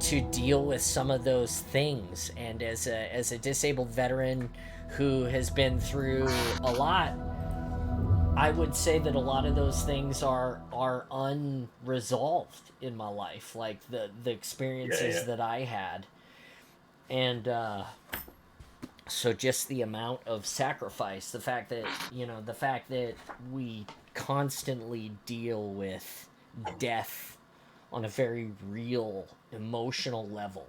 to deal with some of those things. And as a disabled veteran who has been through a lot, I would say that a lot of those things are unresolved in my life, like the experiences that I had. And so just the amount of sacrifice, the fact that we constantly deal with death on a very real emotional level,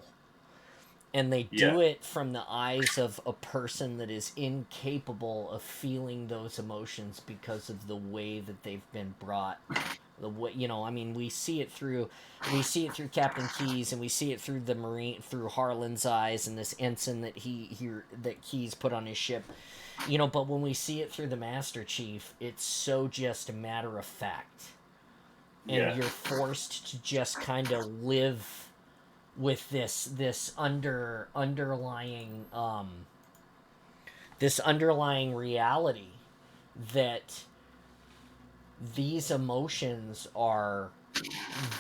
and they do it from the eyes of a person that is incapable of feeling those emotions because of the way that they've been brought. The way, we see it through Captain Keyes, and we see it through through Harlan's eyes, and this ensign that that Keyes put on his ship. But when we see it through the Master Chief, it's so just a matter of fact, and you're forced to just kind of live with this underlying reality that these emotions are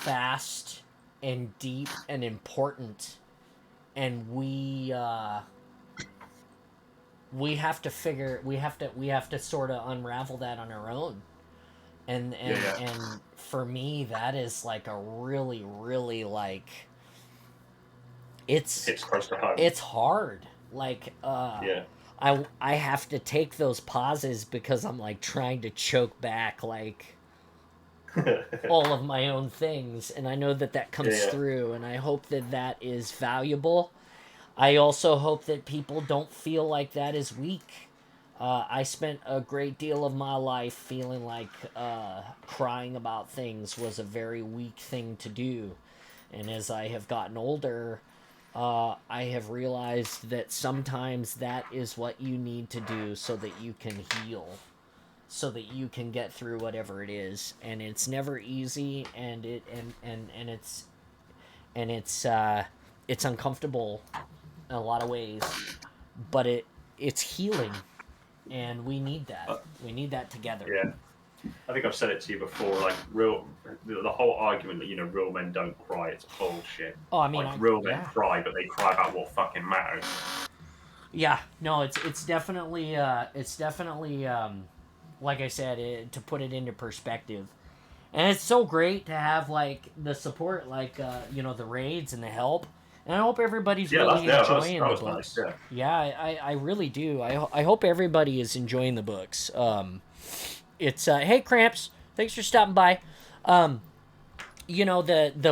vast and deep and important, and we have to sort of unravel that on our own. And for me, that is like a really, really it's close to home. It's hard. I have to take those pauses because I'm trying to choke back all of my own things, and I know that comes through, and I hope that is valuable. I also hope that people don't feel like that is weak. I spent a great deal of my life feeling like crying about things was a very weak thing to do, and as I have gotten older, I have realized that sometimes that is what you need to do so that you can heal, so that you can get through whatever it is. And it's never easy, and and it's uncomfortable in a lot of ways, but it's healing, and we need that. We need that together. Yeah. I think I've said it to you before. Like the whole argument that real men don't cry, it's bullshit. Oh, I mean, like real men yeah. cry, but they cry about what fucking matters. Yeah, no, it's definitely like I said, to put it into perspective, and it's so great to have like the support, like the raids and the help, and I hope everybody's really enjoying the books. Nice, yeah, I really do. I hope everybody is enjoying the books. It's hey Cramps, thanks for stopping by. The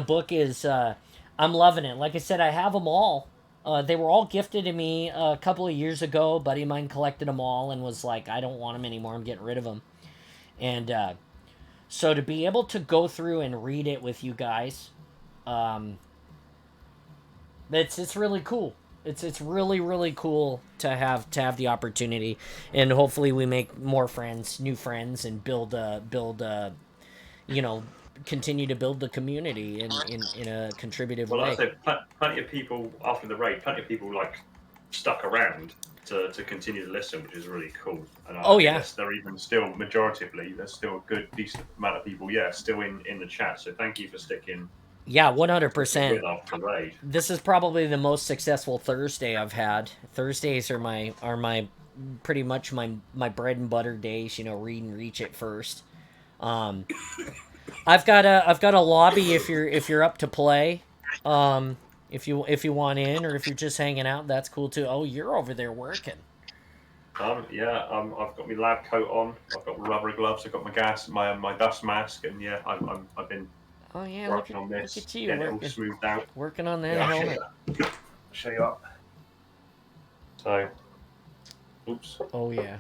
book is I'm loving it. Like I said, I have them all. They were all gifted to me a couple of years ago. A buddy of mine collected them all and was like, I don't want them anymore. I'm getting rid of them. And so to be able to go through and read it with you guys, it's really cool. It's really really cool to have the opportunity, and hopefully we make more friends, new friends, and continue to build the community in a contributive way. Well, like I said, plenty of people after the raid, plenty of people like stuck around to continue to listen, which is really cool. And they're even still majoritively, there's still a good decent amount of people, still in the chat. So thank you for sticking. Yeah, 100%. After the raid. This is probably the most successful Thursday I've had. Thursdays are my pretty much my bread and butter days. Read and reach it first. I've got a lobby if you're up to play. If you want in, or if you're just hanging out, that's cool too. Oh, you're over there working. I've got my lab coat on. I've got rubber gloves. I've got my dust mask, and I've been working on this. Look at you, getting it all smoothed out. Working on that helmet. I'll show you up. So, oops. Oh yeah.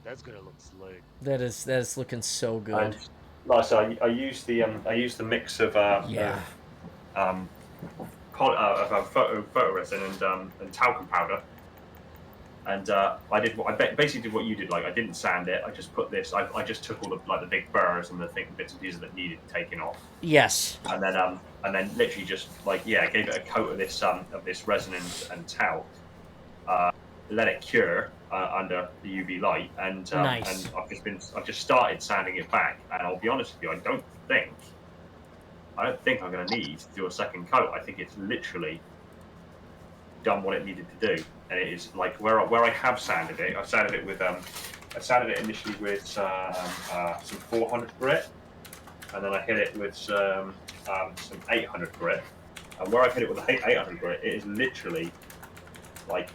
That's gonna look slick. That is looking so good. And, like I said, I used the mix of photo resin and talcum powder, and I basically did what you did. Like, I didn't sand it. I just put this. I just took all the big burrs and the bits and pieces that needed taking off. Yes. And then literally just gave it a coat of this resin and talc. Let it cure under the UV light, and nice. And I've just started sanding it back. And I'll be honest with you, I don't think I'm going to need to do a second coat. I think it's literally done what it needed to do, and it is like where I have sanded it. I sanded it initially with some 400 grit, and then I hit it with some 800 grit. And where I hit it with the 800 grit, it is literally like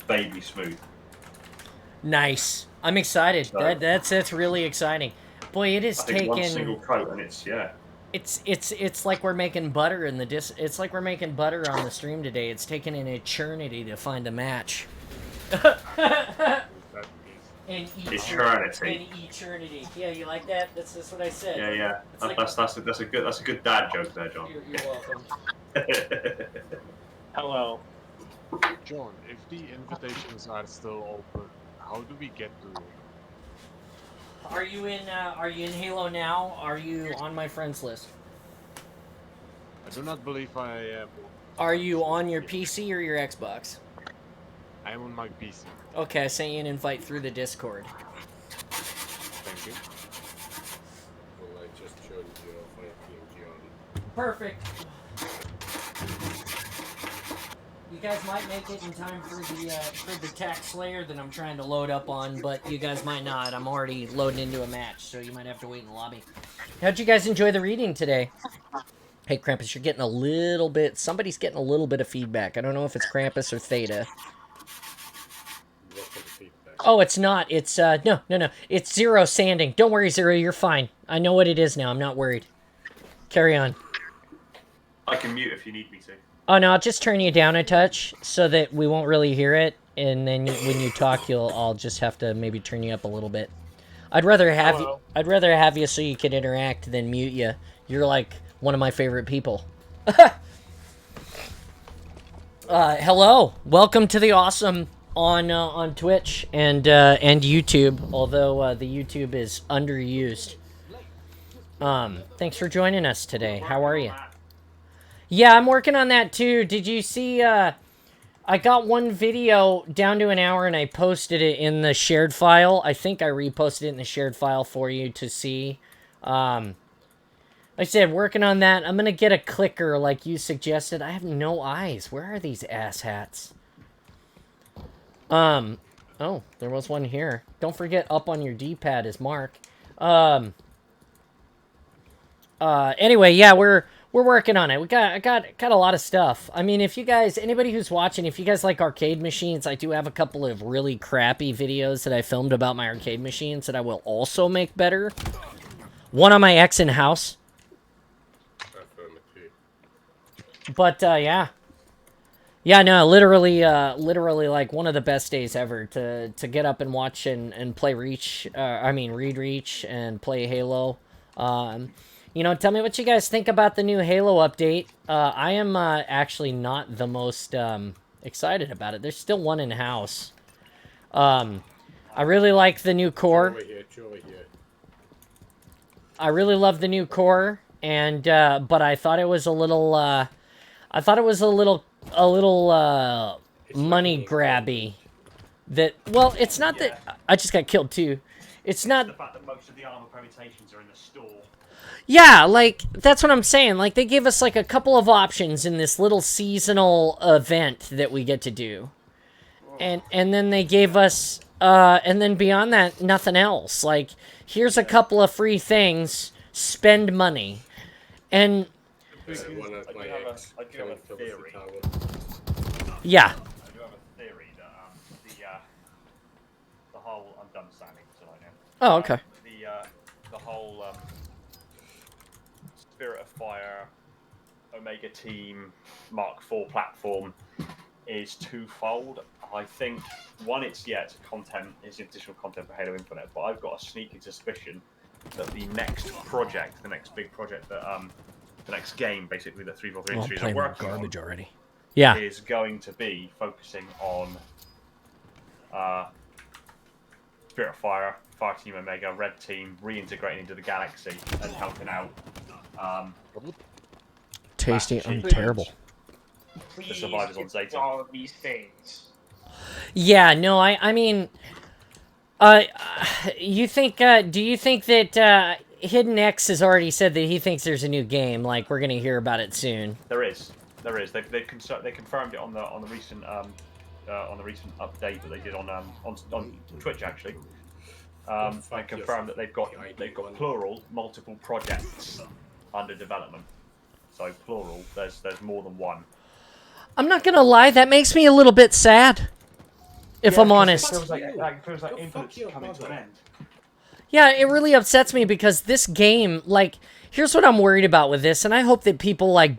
baby smooth. Nice. I'm excited. So, that's really exciting. Boy, it is taking one single coat, and it's like we're making butter in the it's like we're making butter on the stream today. It's taken an eternity to find a match. An eternity. Yeah, you like that? That's what I said. Yeah. That's a good dad joke there, John. You're welcome. Hello. John, if the invitations are still open, how do we get to it? Are you in Halo now? Are you on my friends list? I do not believe I am. Are you on your PC or your Xbox? I am on my PC. Okay, I sent you an invite through the Discord. Thank you. Well, I just showed you my PNG on. Perfect. You guys might make it in time for the Tax Slayer that I'm trying to load up on, but you guys might not. I'm already loading into a match, so you might have to wait in the lobby. How'd you guys enjoy the reading today? Hey, Krampus, you're getting a little bit... Somebody's getting a little bit of feedback. I don't know if it's Krampus or Theta. Oh, it's not. It's, no. It's Zero sanding. Don't worry, Zero, you're fine. I know what it is now. I'm not worried. Carry on. I can mute if you need me to. Oh, no, I'll just turn you down a touch so that we won't really hear it, and then when you talk, I'll just have to maybe turn you up a little bit. I'd rather have you so you can interact than mute you. You're like one of my favorite people. Hello, welcome to the awesome on Twitch and YouTube. Although the YouTube is underused. Thanks for joining us today. How are you? Yeah, I'm working on that too. Did you see, I got one video down to an hour and I posted it in the shared file. I think I reposted it in the shared file for you to see. Like I said, working on that. I'm going to get a clicker like you suggested. I have no eyes. Where are these asshats? Oh, there was one here. Don't forget up on your D-pad is Mark. Anyway, yeah, we're working on it. I got a lot of stuff. I mean, if you guys, anybody who's watching, if you guys like arcade machines, I do have a couple of really crappy videos that I filmed about my arcade machines that I will also make better. One on my ex in house. But yeah. Yeah, no, literally like one of the best days ever to get up and watch and play Reach. Read Reach and play Halo. You know, tell me what you guys think about the new Halo update. I am actually not the most excited about it. There's still one in house. I really like the new core. I really love the new core, and but I thought it was a little. Money grabby. That, well, it's not that I just got killed too. It's not the fact that most of the armor permutations are in the store. Yeah, like, that's what I'm saying. Like, they gave us, like, a couple of options in this little seasonal event that we get to do. And then they gave us, and then beyond that, nothing else. Like, here's a couple of free things, spend money. And... I do have a theory. Yeah. I do have a theory that, the whole... I'm done standing, so I know. Oh, okay. The whole, Spirit of Fire, Omega Team, Mark IV platform is twofold. I think, one, it's content, it's additional content for Halo Infinite, but I've got a sneaking suspicion that the next project, the next big project that, the next game, basically, that 343 Industries are working on, already. Yeah. is going to be focusing on Spirit of Fire, Fireteam Omega, Red Team, reintegrating into the galaxy and helping out. Tasty, I'm Chief. terrible. The survivors on Zeta. All of these things. Yeah, no, I mean, you think, do you think that, Hidden X has already said that he thinks there's a new game, like, we're gonna hear about it soon? There is. They confirmed it on the recent update that they did on Twitch, actually. They confirmed that they've got plural, multiple projects under development. So plural, there's more than one. I'm not gonna lie, that makes me a little bit sad. If I'm honest. It feels like Infinite's coming to an end. Yeah, it really upsets me because this game, like, here's what I'm worried about with this, and I hope that people like,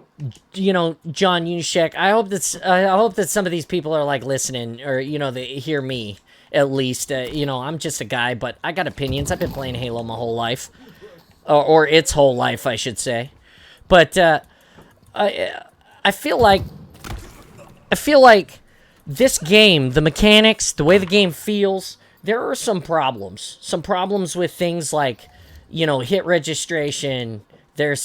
you know, John Unishek, I hope that some of these people are like listening, or, you know, they hear me at least. You know, I'm just a guy, but I got opinions. I've been playing Halo my whole life, or its whole life, I should say. But I feel like this game, the mechanics, the way the game feels, there are some problems. Some problems with things like, you know, hit registration. There are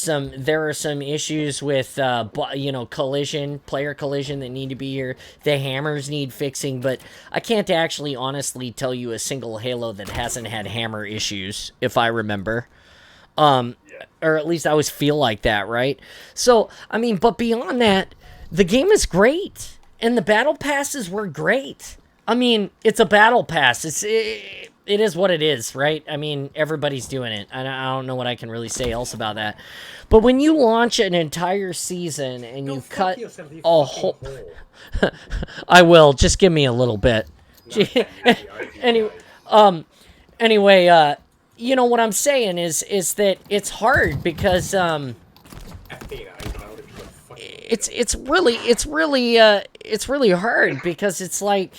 some issues with, you know, player collision that need to be here. The hammers need fixing, but I can't actually honestly tell you a single Halo that hasn't had hammer issues, if I remember. Or at least I always feel like that, right? So, I mean, but beyond that, the game is great. And the battle passes were great. I mean, it's a battle pass. It is what it is, right? I mean, everybody's doing it. I don't know what I can really say else about that. But when you launch an entire season and you cut a whole... I will. Just give me a little bit. Anyway, you know what I'm saying is that it's hard because it's really hard because it's like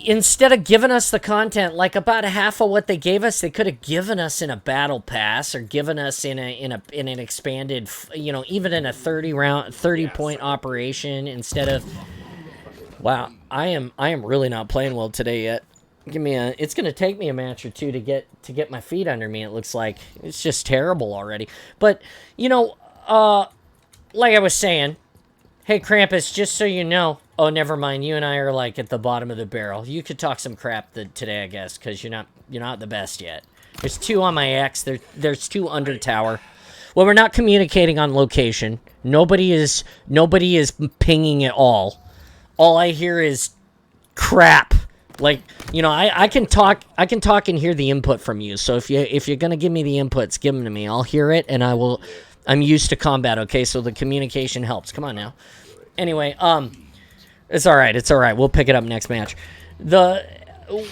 instead of giving us the content, like about half of what they gave us, they could have given us in a battle pass or given us in an expanded, you know, even in a 30 point operation instead of. Wow, I am really not playing well today yet. It's gonna take me a match or two to get my feet under me. It looks like it's just terrible already. But you know, like I was saying, hey, Krampus, just so you know. Oh, never mind. You and I are like at the bottom of the barrel. You could talk some crap today, I guess, because you're not the best yet. There's 2 on my X. There's 2 under tower. Well, we're not communicating on location. Nobody is pinging at all. All I hear is crap. Like, you know, I can talk and hear the input from you. So if you're gonna give me the inputs, give them to me. I'll hear it, and I will. I'm used to combat. Okay, so the communication helps. Come on now. Anyway, it's all right. It's all right. We'll pick it up next match.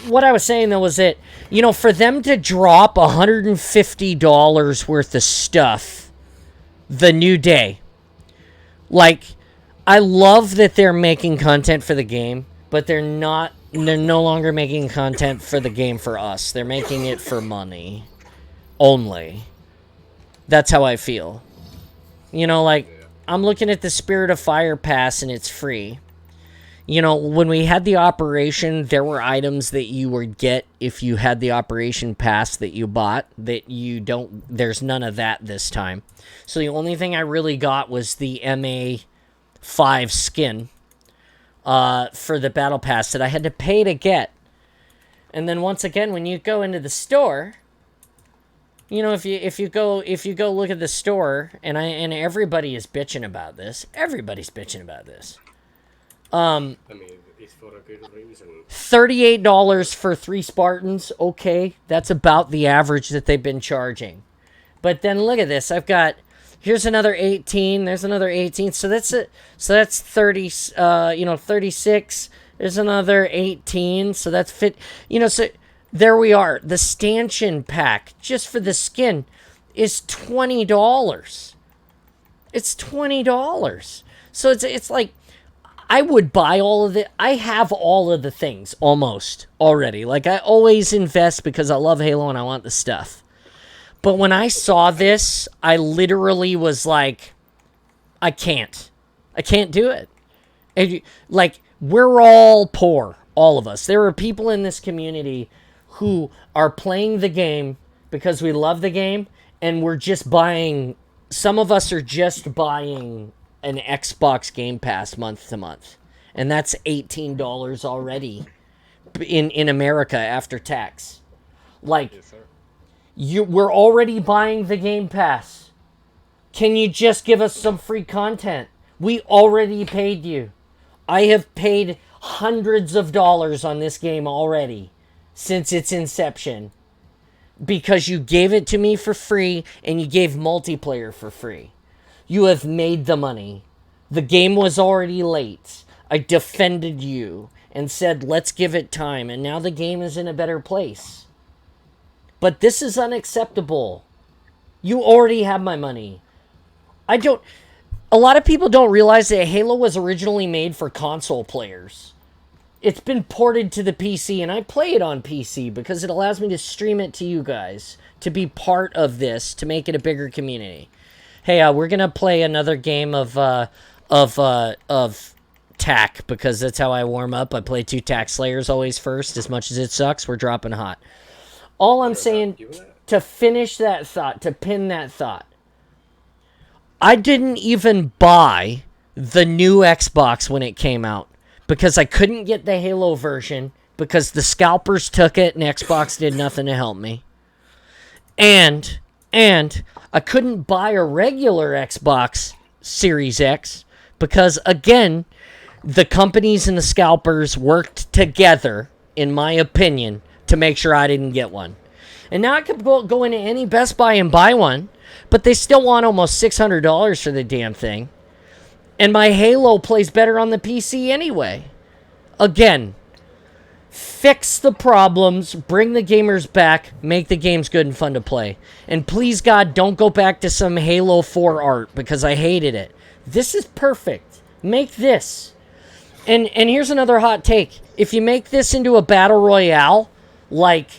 What I was saying though was that, you know, for them to drop $150 worth of stuff the new day, like, I love that they're making content for the game, but they're no longer making content for the game for us. They're making it for money only. That's how I feel. You know, like, I'm looking at the Spirit of Fire pass and it's free. You know, when we had the operation, there were items that you would get if you had the operation pass that you bought that you don't. There's none of that this time. So the only thing I really got was the MA5 skin for the battle pass that I had to pay to get. And then once again, when you go into the store, you know, if you go look at the store, and everybody is bitching about this. Everybody's bitching about this. I mean, it's for a good reason. $38 for 3 Spartans. Okay, that's about the average that they've been charging. But then look at this. I've got, here's another 18. There's another 18. So that's 30. 36. There's another 18. So that's fit. You know, so there we are. The stanchion pack just for the skin is $20. It's $20. So it's like, I would buy all of it. I have all of the things almost already. Like, I always invest because I love Halo and I want the stuff. But when I saw this, I literally was like, I can't do it. And, like, we're all poor, all of us. There are people in this community who are playing the game because we love the game, and we're just buying. Some of us are just buying an Xbox Game Pass month to month, and that's $18 already in America after tax. Like, Yes, sir. we're already buying the Game Pass. Can you just give us some free content? We already paid you. I have paid hundreds of dollars on this game already since its inception because you gave it to me for free and you gave multiplayer for free. You have made the money. The game was already late. I defended you and said, let's give it time. And now the game is in a better place. But this is unacceptable. You already have my money. A lot of people don't realize that Halo was originally made for console players. It's been ported to the PC, and I play it on PC because it allows me to stream it to you guys, to be part of this, to make it a bigger community. Hey, we're gonna play another game of TAC because that's how I warm up. I play 2 TAC Slayers always first. As much as it sucks, we're dropping hot. All I'm saying, to finish that thought, to pin that thought, I didn't even buy the new Xbox when it came out because I couldn't get the Halo version because the scalpers took it and Xbox did nothing to help me. And I couldn't buy a regular Xbox Series X because, again, the companies and the scalpers worked together, in my opinion, to make sure I didn't get one. And now I could go into any Best Buy and buy one, but they still want almost $600 for the damn thing. And my Halo plays better on the PC anyway. Again, fix the problems, bring the gamers back, make the games good and fun to play. And please, God, don't go back to some Halo 4 art because I hated it. This is perfect. Make this. And here's another hot take. If you make this into a battle royale, like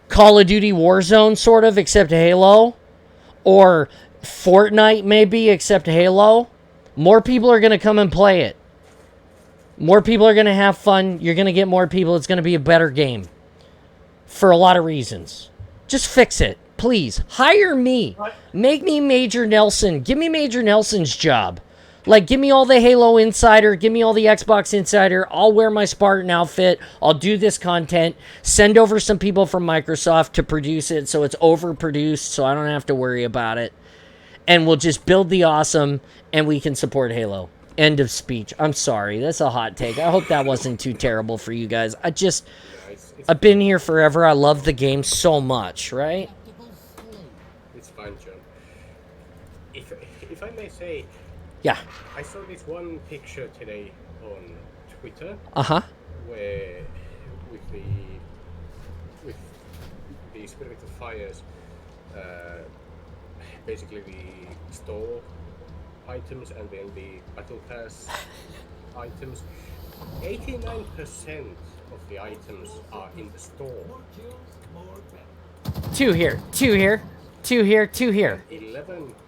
Call of Duty Warzone, sort of, except Halo, or Fortnite, maybe, except Halo, more people are going to come and play it. More people are going to have fun. You're going to get more people. It's going to be a better game. For a lot of reasons. Just fix it. Please, hire me. Make me Major Nelson. Give me Major Nelson's job. Like, give me all the Halo Insider. Give me all the Xbox Insider. I'll wear my Spartan outfit. I'll do this content. Send over some people from Microsoft to produce it so it's overproduced so I don't have to worry about it. And we'll just build the awesome and we can support Halo. End of speech. I'm sorry. That's a hot take. I hope that wasn't too terrible for you guys. I've been here forever. I love the game so much, right? It's fine, John. If I may say, Yeah. I saw this one picture today on Twitter. Uh-huh. Where with the Spirit of Fires, basically the store items and then the Battle Pass items. 89% of the items are in the store. 2 here. 2 here. 2 here. 2 here. 11%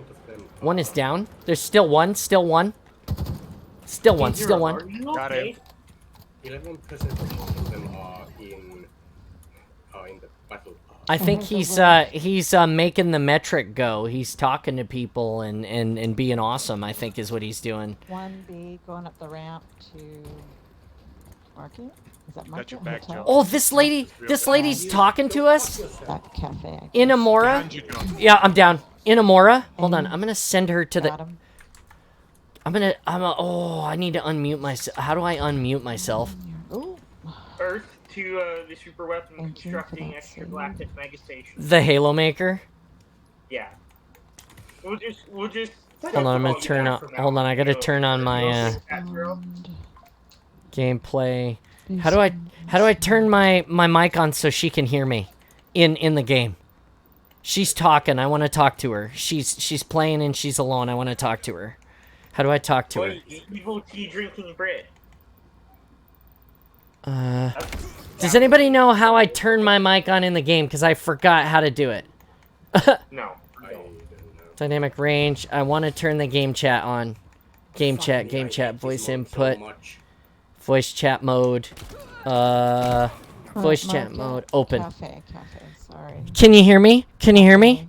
of them. One is down. There's still one. Still one. Still one. Still one. Got it. 11% of them are in the battle pass. I think he's making the metric go. He's talking to people and being awesome, I think is what he's doing. 1B going up the ramp to Market? Is that Market? your back, Hotel? Joe. Oh, this lady's talking to us That cafe. in Amora. Behind you, John. Yeah, I'm down. In Amora. Hold on. I'm going to send her to the Got him. oh, I need to unmute myself. How do I unmute myself? Ooh. Earth to the super weapon Thank you for constructing that extragalactic mega station. The Halo Maker. Yeah. We'll just. Hold on, I'm gonna turn on. Hold on, I gotta turn on my And gameplay. How do I turn my mic on so she can hear me in the game? She's talking. I want to talk to her. She's playing and she's alone. I want to talk to her. How do I talk to her? Evil tea drinking bread. Does anybody know how I turn my mic on in the game? Because I forgot how to do it. No. I don't know. Dynamic range. I want to turn the game chat on. Game chat, voice input, voice chat mode. Voice chat mode open. Cafe. Sorry. Can you hear me? Can you hear me?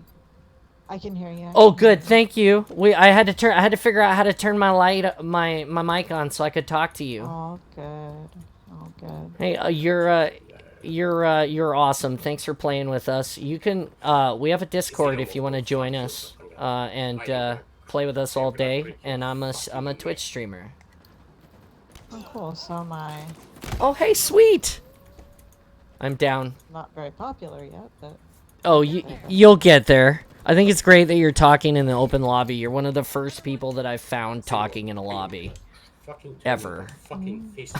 I can hear you. Oh, good. Thank you. I had to figure out how to turn my mic on so I could talk to you. All good. Hey, you're awesome. Thanks for playing with us. You can we have a Discord if you want to join us and play with us all day. And I'm a Twitch streamer. Oh, cool. So am I. Oh, hey, sweet. I'm down. Not very popular yet, but Oh, you'll get there. I think it's great that you're talking in the open lobby. You're one of the first people that I've found talking in a lobby. Fucking Ever. Fucking fist.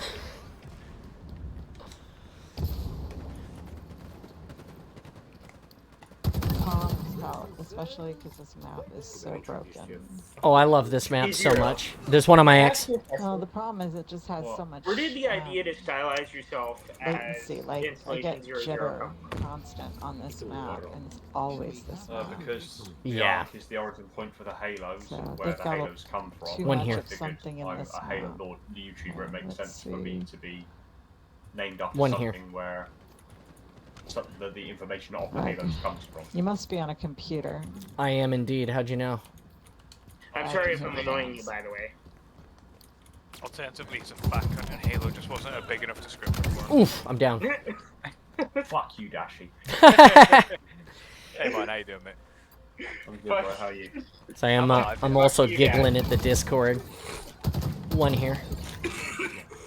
Tom's out, especially because this map is so broken. Oh, I love this map so much. There's one on my X. Well, the problem is it just has so much. Where did the idea to stylize yourself as latency? Like I get Installation 00 jitter come from? constant on this map, and it's always this map. Because the Yeah. Ark is the origin point for the Halos So and where they've the got Halos come from. too One much here. of something in I'm this a Halo map. Lord YouTuber. It makes Let's sense for me see. to be named after One something here. where the information of the Right. Halos comes from. You must be on a computer. I am indeed. How'd you know? I'm sorry if I'm annoying you, by the way. Alternatively, it's a back and Halo just wasn't a big enough descriptor for him. Oof, I'm down. Fuck you, Dashy. Hey man, how you doing, mate? I'm good, bro. How are you? So I'm also giggling at the Discord. One here.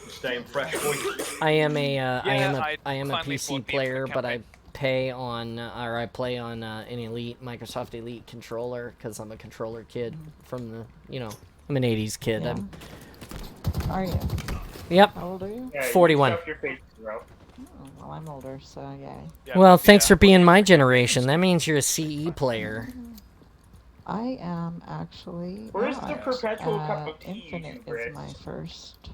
Staying fresh, boy. I am a I finally PC bought the player, Infinite but I campaign. play on I play on an Elite Microsoft Elite controller because I'm a controller kid from the I'm an '80s kid. Yeah. Are you? Yep. How old are you? Yeah, 41. Stuff your face, bro. Oh, well, I'm older, so yay. Yeah, Well, thanks for yeah, being my generation. That means you're a CE player. I am actually. Where's the not. perpetual cup of tea, Infinite you is Brits? my first.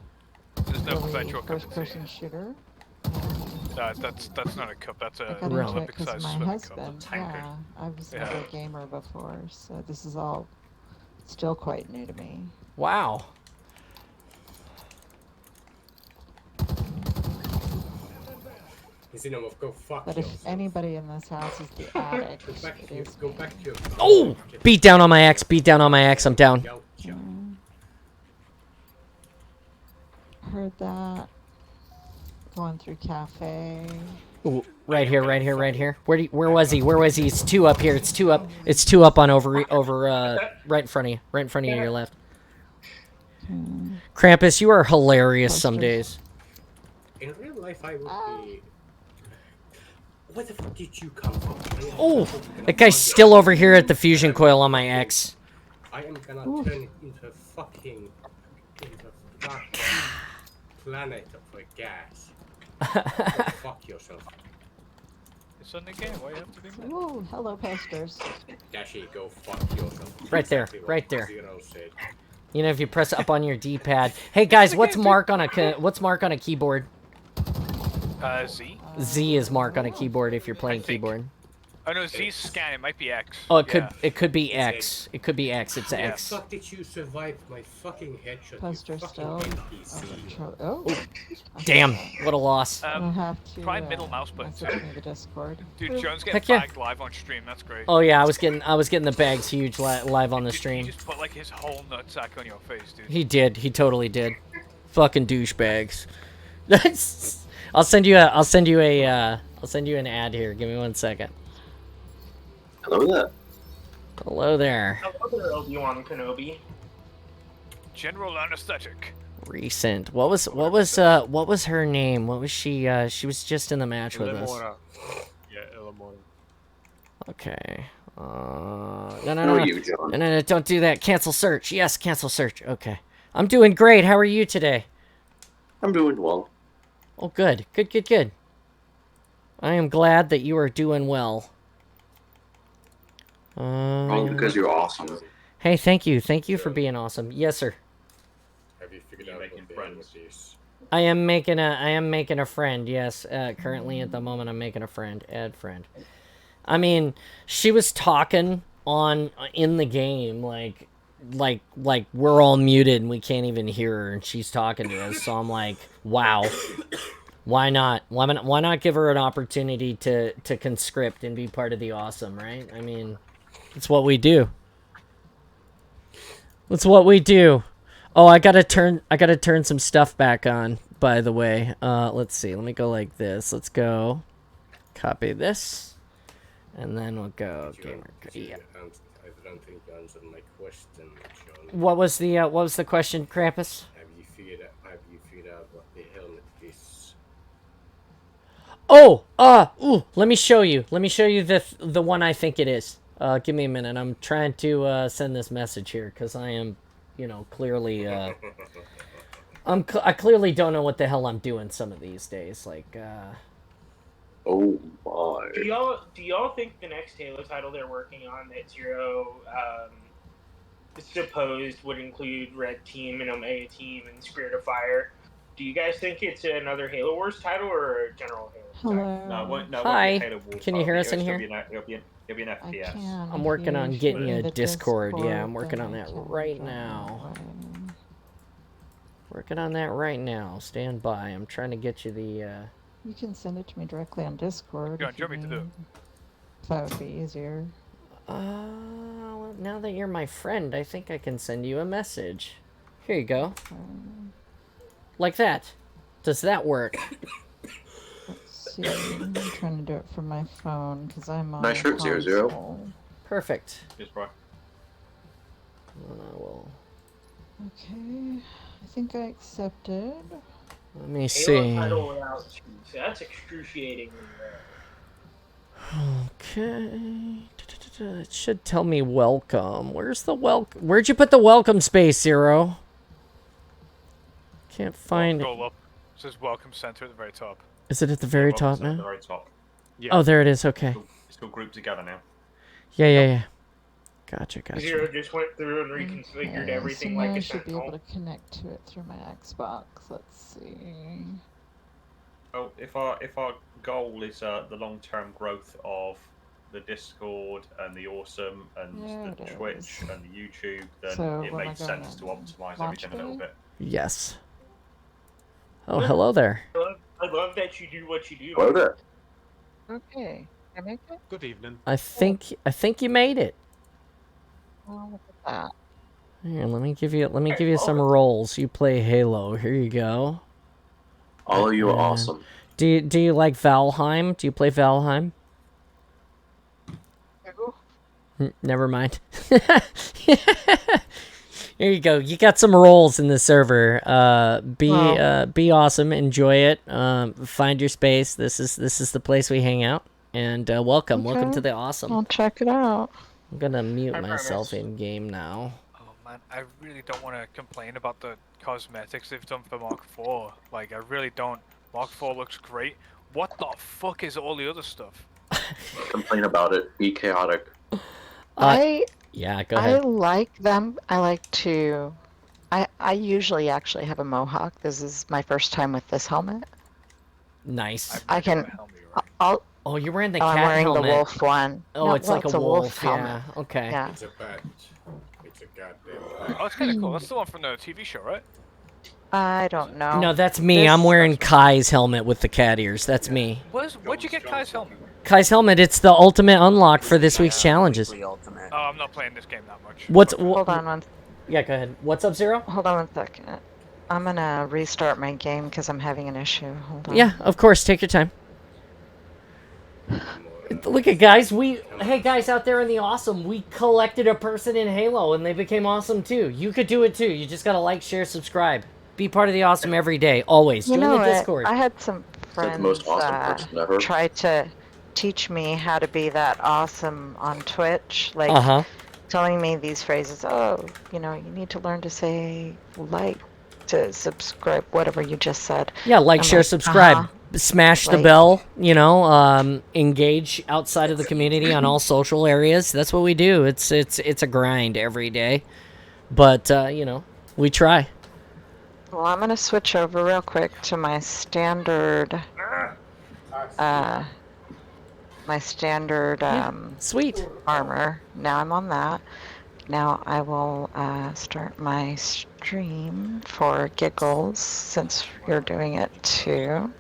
There's no really perpetual cup of first-person tea. shooter. that's not a cup. That's I a got into it Olympic-sized because my swimming cup. husband. tankard. Yeah, I was Yeah. never a gamer before, so this is all still quite new to me. Wow. Xenomorph, go fuck But yourself. if anybody in this house is the addict, Go back it to your, is go me. back to your. Oh! Beat down on my axe, beat down on my axe, I'm down. Gotcha. Heard that. Going through cafe. Ooh, right here, right here, right here. Where was he? Where was he? It's 2 up here. It's 2 up. It's 2 up on over right in front of you. Right in front of you, your left. Krampus, you are hilarious some days. In real life, I would be. Where the fuck did you come from? Oh, that guy's still over here at the fusion coil on my X. I am gonna turn it into a fucking planet of gas. Go fuck yourself. It's on the game. Why you have to be mad? Ooh, hello posters. Dashy, go fuck yourself. Right there, Exactly what right there. Zero said. You know, if you press up on your D-pad. Hey guys, what's mark on a keyboard? Z? Z is mark on a keyboard if you're playing keyboard. Oh no, Z's scan. It might be X. Oh, it Yeah. could be X. It could be X. It's How X. the fuck did you survive my fucking headshot? Poster you still. fucking NPC? Oh. Damn, what a loss. I'll have to. Try middle mouse button message too. me the Discord. Dude, Jones getting Heck yeah. bagged live on stream. That's great. Oh yeah, I was getting the bags huge live on the Dude, stream. He just put like his whole nutsack on your face, dude. He did. He totally did. Fucking douchebags. I'll send you an ad here. Give me 1 second. Hello there. Hello there. Hello there, Obi-Wan Kenobi. General anesthetic. Recent. What was her name? What was she? She was just in the match with us. Illamora. Yeah, Illamora. Okay. How No, are you, John? no, don't do that. Cancel search. Yes, cancel search. Okay. I'm doing great. How are you today? I'm doing well. Oh, good. Good. I am glad that you are doing well. Only because you're awesome. Hey, thank you. Thank you for being awesome. Yes, sir. Have you figured You're out making what the friends. hell it is? I am making a friend. Yes. Currently at the moment I'm making a friend. Add friend. I mean, she was talking in the game like we're all muted and we can't even hear her and she's talking to us. So I'm like, wow. Why not? Why not give her an opportunity to conscript and be part of the awesome, right? I mean, it's what we do. It's what we do. Oh, I gotta turn some stuff back on, by the way. Let's see. Let me go like this. Let's go. Copy this. And then we'll go gamer. Yeah. I don't think you answered my question, John. What was the question, Krampus? Have you figured out what the hell it is? Oh, ooh, let me show you. Let me show you the one I think it is. Give me a minute. I'm trying to send this message here because I am, clearly I clearly don't know what the hell I'm doing some of these days. Like, Oh my. Do y'all think the next Halo title they're working on that Zero supposed would include Red Team and Omega Team and Spirit of Fire? Do you guys think it's another Halo Wars title or a general Halo title? Hello. No, it won't be Hi. a Halo Wars Can you hear us in here? It'll be an I FPS. can. I'm if working you on shoot getting me you a the Discord. Yeah, I'm Discord, working on then I that can right join now. in. Working on that right now. Stand by. I'm trying to get you the. You can send it to me directly on Discord. Yeah, if do you want me to do it? need. That would be easier. Well, now that you're my friend, I think I can send you a message. Here you go. Like that. Does that work? Let's see. I'm trying to do it from my phone because I'm on Nice shirt, 00. console. Perfect. Yes, bro. And I will. Okay. I think I accepted. Let me Halo see. title without cheese. That's excruciatingly rare. Okay. It should tell me welcome. Where's the welcome? Where'd you put the welcome space, Zero? Can't find it. Scroll up. It says welcome center at the very top. Is it at the very Welcome top to the now? very top. Yeah. Oh, there it is. Okay. It's still grouped together now. Yeah. Gotcha. Zero just went through and reconfigured Okay, everything so like now a I should be able sentinel. to connect to it through my Xbox. Let's see. Well, if our goal is the long-term growth of the Discord and the Awesome and There the it Twitch is. and the YouTube, then So, it what am I makes going sense to in? optimize Launch everything a little bay? bit. Yes. Oh, hello there. I love that you do what you do. Hello there. Okay. I make it? Good evening. I think you made it. Oh, look at that. Here, let me give you some roles. You play Halo. Here you go. All of you are And awesome. Do you like Valheim? Do you play Valheim? Never mind. Here you go. You got some roles in the server. Be awesome. Enjoy it. Find your space. This is the place we hang out. And welcome Okay. to the awesome. I'll check it out. I'm gonna mute I myself promise. in game now. Oh man, I really don't want to complain about the cosmetics they've done for Mark IV. Like, I really don't. Mark IV looks great. What the fuck is all the other stuff? Complain about it. Be chaotic. Yeah, go I ahead. like them. I like to. I usually actually have a mohawk. This is my first time with this helmet. Nice. I can. I'll. Oh, you're wearing the Oh, I'm cat wearing helmet. the wolf one. Oh, No, it's well, like it's a wolf. wolf helmet. Yeah. Okay. Yeah. It's a bat. It's a goddamn Oh, that's kind of cool. That's the one from the TV show, right? I don't know. No, that's me. This- I'm wearing Kai's helmet with the cat ears. That's me. Where'd you get Kai's helmet? Kai's helmet. It's the ultimate unlock for this week's challenges. Oh, I'm not playing this game that much. Hold on one. Yeah, go ahead. What's up, Zero? Hold on 1 second. I'm gonna restart my game because I'm having an issue. Hold on. Yeah, of course. Take your time. Look at guys. Hey guys out there in the awesome. We collected a person in Halo and they became awesome too. You could do it too. You just gotta like, share, subscribe. Be part of the awesome every day. Always. You Join know the what? Discord. I had some Is that friends the most awesome person ever? try to teach me how to be that awesome on Twitch, like Uh-huh. telling me these phrases. Oh, you need to learn to say like, to subscribe, whatever you just said. Yeah, like, I'm share, like, subscribe. uh-huh. Smash the Like- bell, engage outside of the community on all social areas. That's what we do. It's a grind every day. But, we try. Well, I'm gonna switch over real quick to my standard, Sweet. armor. Now I'm on that. Now I will start my stream for giggles since you're doing it too.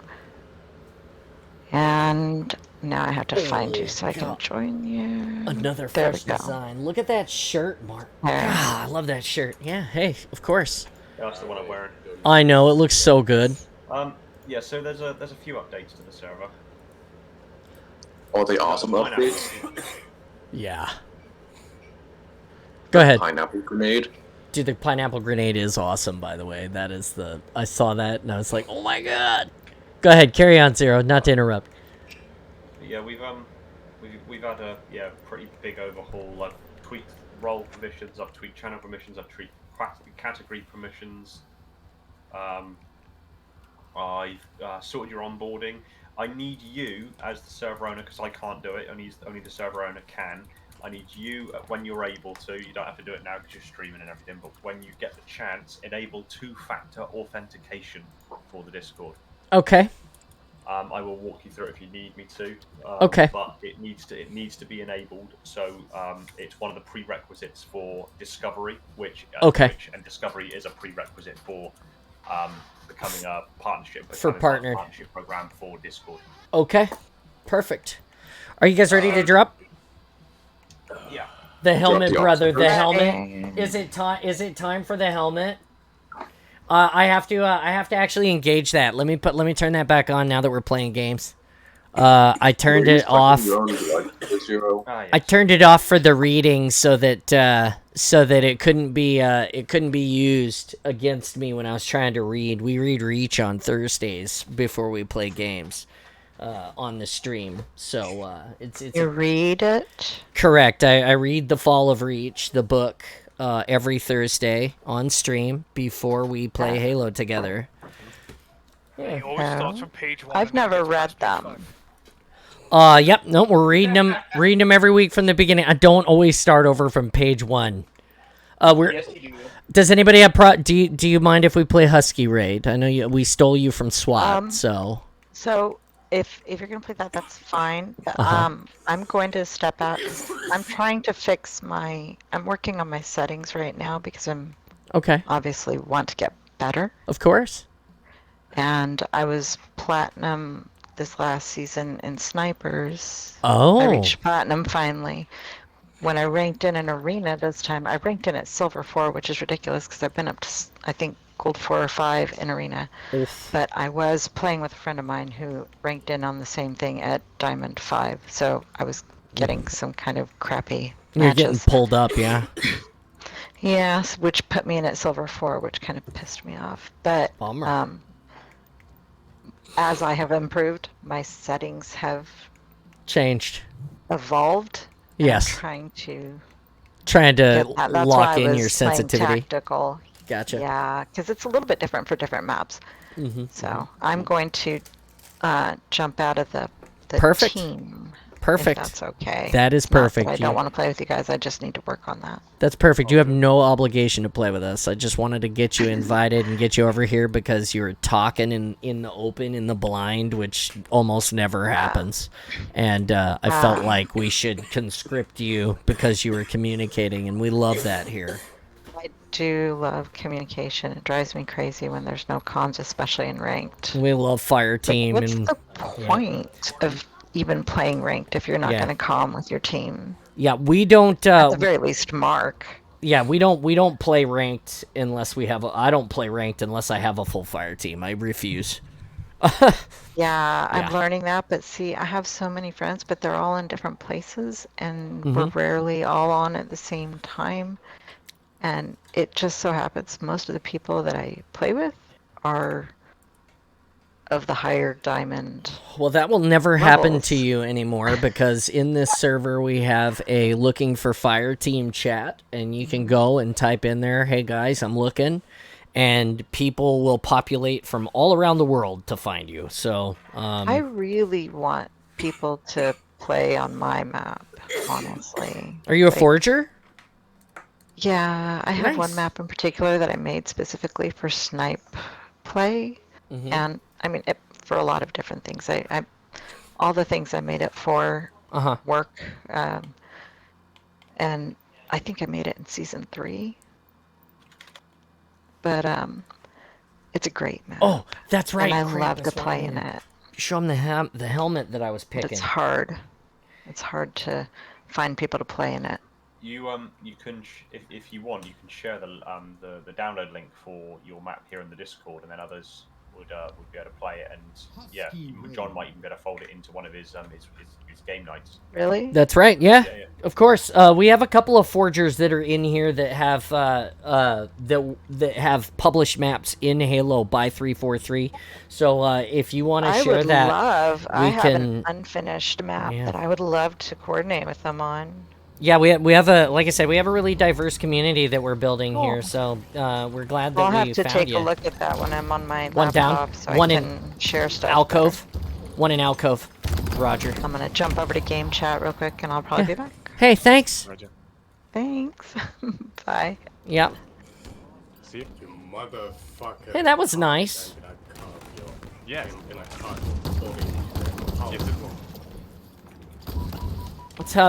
And now I have to find you so I can join you. Another There fresh we go. design. Look at that shirt, Mark. There. Ah, I love that shirt. Yeah, hey, of course. That's the one I'm wearing. I know, it looks so good. Yeah. So there's a few updates to the server. All the awesome Pineapple. updates. Yeah. Go ahead. Pineapple grenade. Dude, the pineapple grenade is awesome, by the way. I saw that and I was like, oh my god. Go ahead, carry on, Zero, not to interrupt. Yeah, we've had a pretty big overhaul. I've tweaked role permissions, I've tweaked channel permissions, I've tweaked category permissions. I've sorted your onboarding. I need you as the server owner because I can't do it. Only the server owner can. I need you when you're able to. You don't have to do it now because you're streaming and everything. But when you get the chance, enable two-factor authentication for the Discord. Okay. I will walk you through it if you need me to. Okay. But it needs to be enabled. So it's one of the prerequisites for Discovery, Okay. and Discovery is a prerequisite for becoming a partnership. For partnered. Partnership program for Discord. Okay. Perfect. Are you guys ready to drop? Yeah. The helmet, the brother. Oscar. The helmet. Is it time for the helmet? I have to actually engage that. Let me turn that back on now that we're playing games. I turned Are you it off. sucking your own blood, Zero? I turned it off for the reading so that it couldn't be used against me when I was trying to read. We read Reach on Thursdays before we play games on the stream. So it's You read it? correct. I read The Fall of Reach, the book, every Thursday on stream before we play Halo together. It always starts from page 1. I've and then never gets read past page them. 5. Yep, no, we're reading them every week from the beginning. I don't always start over from page 1. Yes, you do. Does anybody have do you mind if we play Husky Raid? I know we stole you from SWAT, so. So if you're gonna play that, that's fine. Uh-huh. I'm going to step out. I'm trying to fix I'm working on my settings right now because I'm Okay, obviously want to get better. of course. and I was platinum this last season in snipers. I Oh. reached platinum finally. When I ranked in an arena this time, I ranked in at silver 4, which is ridiculous because I've been up to, I think, gold 4 or 5 in arena. Oof. But I was playing with a friend of mine who ranked in on the same thing at diamond 5, so I was getting some kind of crappy You're getting matches. pulled up, yeah. Yes, which put me in at silver 4, which kind of pissed me off. But Bummer. as I have improved, my settings have Changed. evolved. And Yes. I'm trying to Trying to get that. That's lock why I in was your playing sensitivity. tactical. Gotcha. Yeah, because it's a little bit different for different maps. So I'm going to jump out of the Perfect. team. Perfect. If that's okay. That is It's not perfect. that I You- don't want to play with you guys. I just need to work on that. That's perfect. You have no obligation to play with us. I just wanted to get you invited and get you over here because you were talking in the open, in the blind, which almost never happens. And I felt like we should conscript you because you were communicating, and we love that here. I do love communication. It drives me crazy when there's no comms, especially in ranked. We love fire team. What's and the point of even playing ranked if you're not Yeah. going to comm with your team? Yeah, we don't. At the very least, mark. Yeah, we don't play ranked unless we have. I don't play ranked unless I have a full fire team. I refuse. Yeah, I'm Yeah. learning that, but see, I have so many friends, but they're all in different places, and we're rarely all on at the same time. And it just so happens most of the people that I play with are of the higher diamond. Well, that will never happen Levels. to you anymore because in this server we have a looking for fire team chat, and you can go and type in there, "Hey guys, I'm looking," and people will populate from all around the world to find you. So, I really want people to play on my map, honestly. are you a Like, forger? Yeah, I have one Nice. map in particular that I made specifically for snipe play, and I mean it, for a lot of different things. I all the things I made it for work, and I think I made it in season 3. But it's a great map. Oh, that's right. and I Crap, love to that's why I play in didn't it. Show them the helmet that I was But picking. it's hard. It's hard to find people to play in it. You can if you want, you can share the download link for your map here in the Discord, and then others would be able to play it. And yeah, John might even be able to fold it into one of his game nights. Really? That's right. Yeah, Yeah. of course. We have a couple of forgers that are in here that have that have published maps in Halo by 343. So if you want to I share would that, love. I we have can. an unfinished map Yeah. that I would love to coordinate with them on. Yeah, we have a, like I said, we have a really diverse community that we're building here. Cool. So we're glad that I'll we have to found take you. a look at that when I'm on my One down, laptop, so one I in can share stuff. Alcove, one in Alcove. Roger. I'm gonna jump over to game chat real quick, and I'll probably be back. Hey, thanks. Roger. Thanks. Bye. Yep. See you. You motherfucker. Hey, that was nice. I'm gonna carve your Yeah. I'm gonna carve your body. Yes, it will.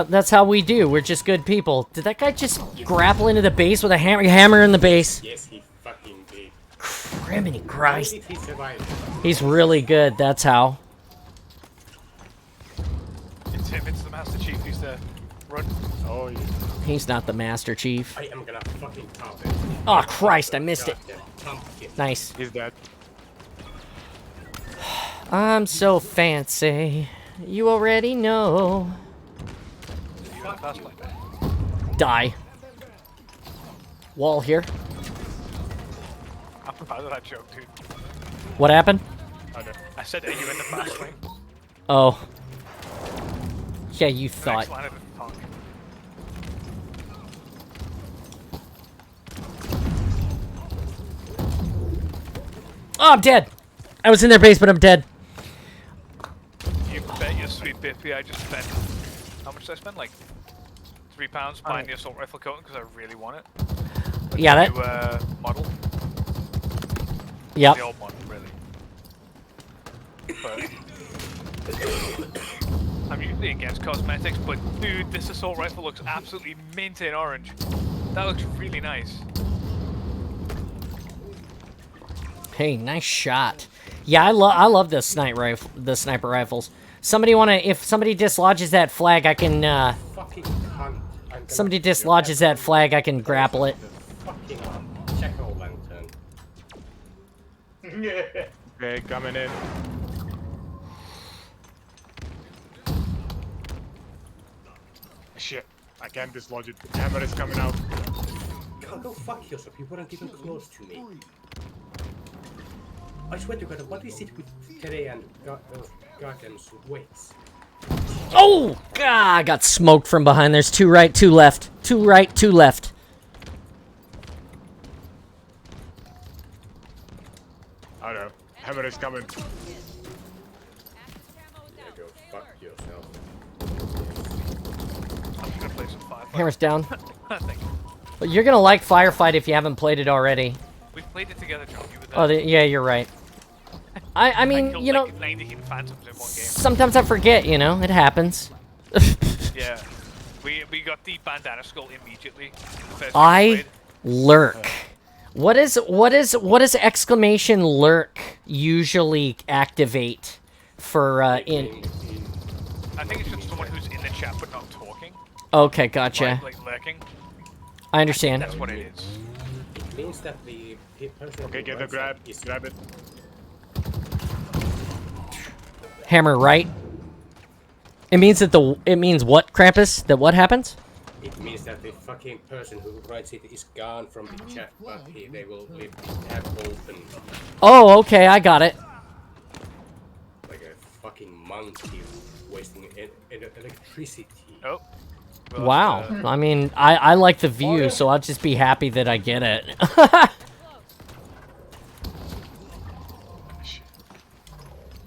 That's how we do. We're just good people. Did that guy just grapple into the base with a hammer in the base? Yes, he fucking did. Criminy How Christ. did he survive? He's really good. That's how. It's him, it's the Master Chief, he's there. Run. Oh, yeah. He's not the Master Chief. I am gonna fucking carve it. Oh, Christ, I missed it. Goddamn pumpkin. Nice. He's dead. I'm so fancy. You already know. You're on the fast lane. Die. Wall here. I'm proud of that joke, dude. What happened? I know. I said, are you in the fast lane? Oh. Yeah, you thought. Next line of the talk. Oh, I'm dead. I was in their base, but I'm dead. You bet your sweet bippy I just spent. How much did I spend? Like £3 buying the assault rifle coating because I really want it. Yeah, that. New model. Yep. The old one, really. But I'm usually against cosmetics, but dude, this assault rifle looks absolutely mint in orange. That looks really nice. Hey, nice shot. Yeah, I love the sniper rifles. Somebody if somebody dislodges that flag, I can Fucking cunt. I'm somebody gonna dislodges that flag, I can grapple it. the fucking jack-o'-lantern. Okay, coming in. Shit, I can't dislodge it. Hammer is coming out. Go fuck yourself, you weren't even close to me. I swear to God, what is it with today and those goddamn weights? Oh, God, I got smoked from behind. There's 2 right, 2 left. 2 right, 2 left. I know. Hammer is coming. Yeah, go fuck yourself. I'm gonna play some Firefight. Hammer's down. Thank you. But you're gonna like Firefight if you haven't played it already. We played it together, John. You were there. Oh, yeah, you're right. I mean, killed, you know, like 19 phantoms in one game. sometimes I forget, you know, it happens. Yeah. We got the bandana skull immediately. The first I lurk. What does exclamation lurk usually activate for in? I think it's just someone who's in the chat but not talking. Okay, gotcha. Like lurking. I understand. That's what it is. It means that the person Okay, who get the runs grab. up is Grab it. Hammer right. It means that it means what, Krampus? That what happens? It means that the fucking person who writes it is gone from the chat, but they will leave the tab open Oh, okay, I got it. like a fucking monkey wasting electricity. Oh. Wow. I mean, I like the view, so I'll just be happy that I get it.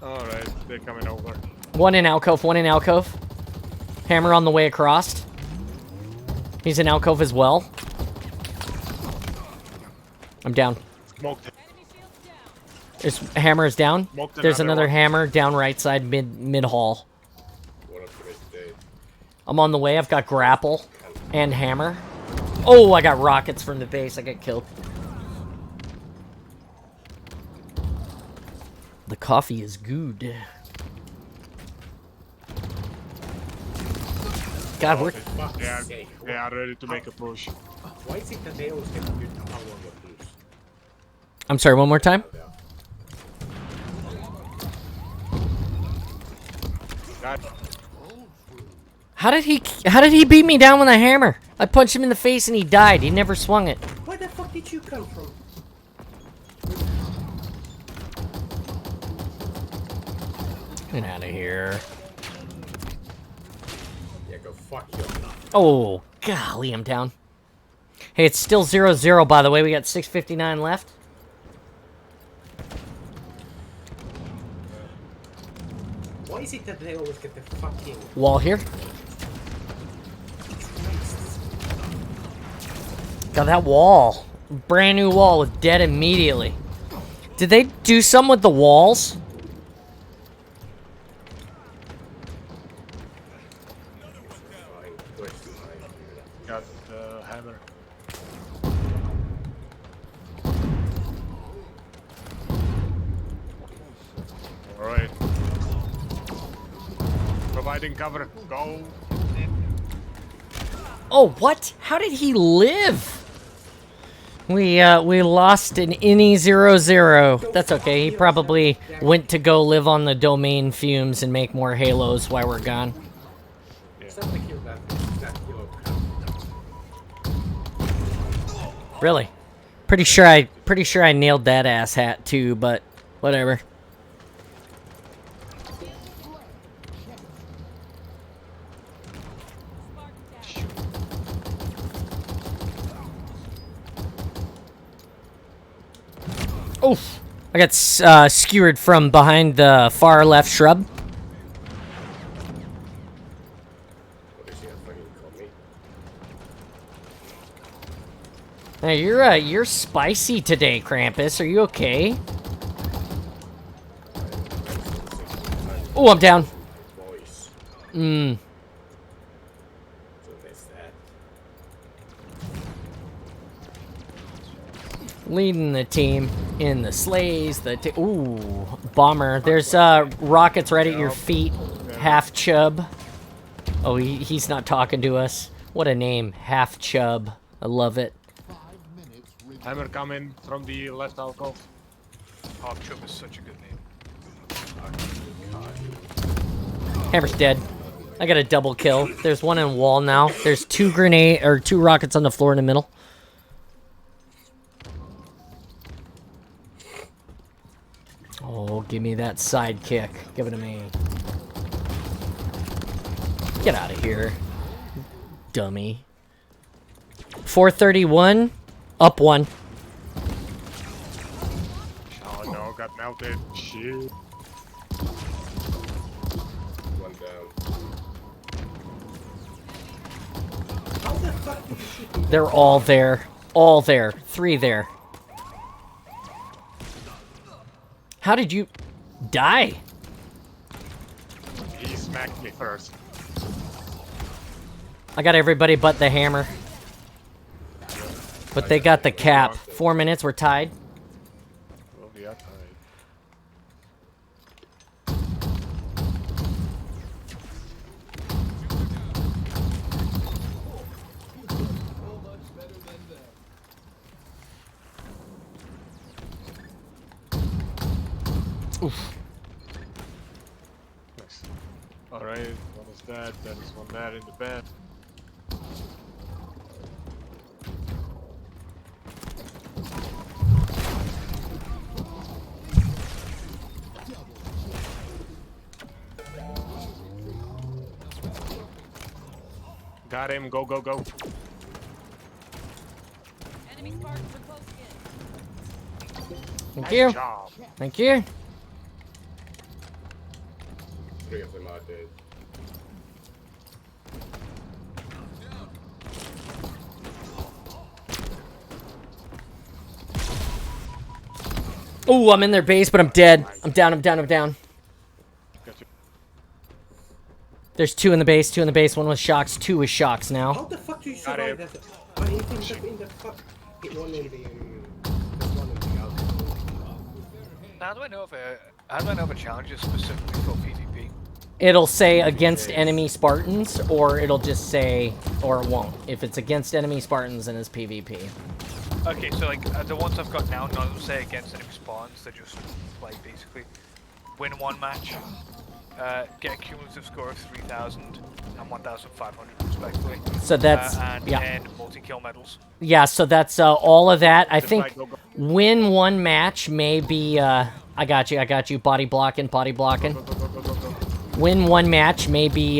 Alright, they're coming over. One in alcove, one in alcove. Hammer on the way across. He's in alcove as well. I'm down. Smoked. Hammer is down. Smoked There's another another one. hammer down right side mid hall. One of them is dead. I'm on the way. I've got grapple and hammer. Oh, I got rockets from the base. I got killed. The coffee is good. God, we're... They are ready to make a push. Why is it that they always get good power weapons? I'm sorry, one more time? God. How did he beat me down with a hammer? I punched him in the face and he died. He never swung it. Where the fuck did you come from? Get out of here. Yeah, go fuck yourself. Oh, golly, I'm down. Hey, it's still 0-0, by the way. We got 6:59 left. Why is it that they always get the fucking... Wall here. Got that wall. Brand new wall was dead immediately. Did they do something with the walls? Got the hammer. Alright. Providing cover. Go. Oh, what? How did he live? We lost an innie 0-0. That's okay. He probably went to go live on the domain fumes and make more halos while we're gone. Really? Pretty sure I nailed that ass hat too, but whatever. Oof. I got skewered from behind the far left shrub. Hey, you're spicy today, Krampus. Are you okay? Oh, I'm down. Leading the team. In the sleighs, ooh, bomber. There's rockets right at your feet. Half chub. Oh, he's not talking to us. What a name, Half Chub. I love it. Hammer coming from the left alcove. Half Chub is such a good name. Hammer's dead. I got a double kill. There's one in wall now. There's two rockets on the floor in the middle. Oh, give me that sidekick. Give it to me. Get out of here, dummy. 431, up one. Oh no, got melted. Shit. One down. How the fuck did you shoot me? They're all there. All there. 3 there. How did you die? He smacked me first. I got everybody but the hammer. But they got the cap. 4 minutes, we're tied. Oh, we are tied. Oof. Nice. Alright, one is dead, that is one there in the bed. Got him, go, go, go. Enemy Spartans are close in. Thank you. Job. Thank you. 3 of them are dead. Ooh, I'm in their base, but I'm dead. I'm down, I'm down, I'm down. Got you. There's 2 in the base, 2 in the base. 1 was shocks, 2 is shocks How now. the fuck do you Got survive him. that? I hit him in the fuck. Hit one in the. There's one in the alcove. How do I know if a challenge is specifically for PvP? It'll say against enemy Spartans, or it'll just say, or it won't. If it's against enemy Spartans, then it's PvP. Okay, so like the ones I've got now, none of them say against enemy spawns. They're just like basically win 1 match, get a cumulative score of 3,000 and 1,500 respectively. So that's, and yeah. 10 multi-kill medals. Yeah, so that's all of that. I Just think like, go, go. win 1 match may be, I got you. Body blocking, body blocking. Go, go, go, go, go, go. Win 1 match may be,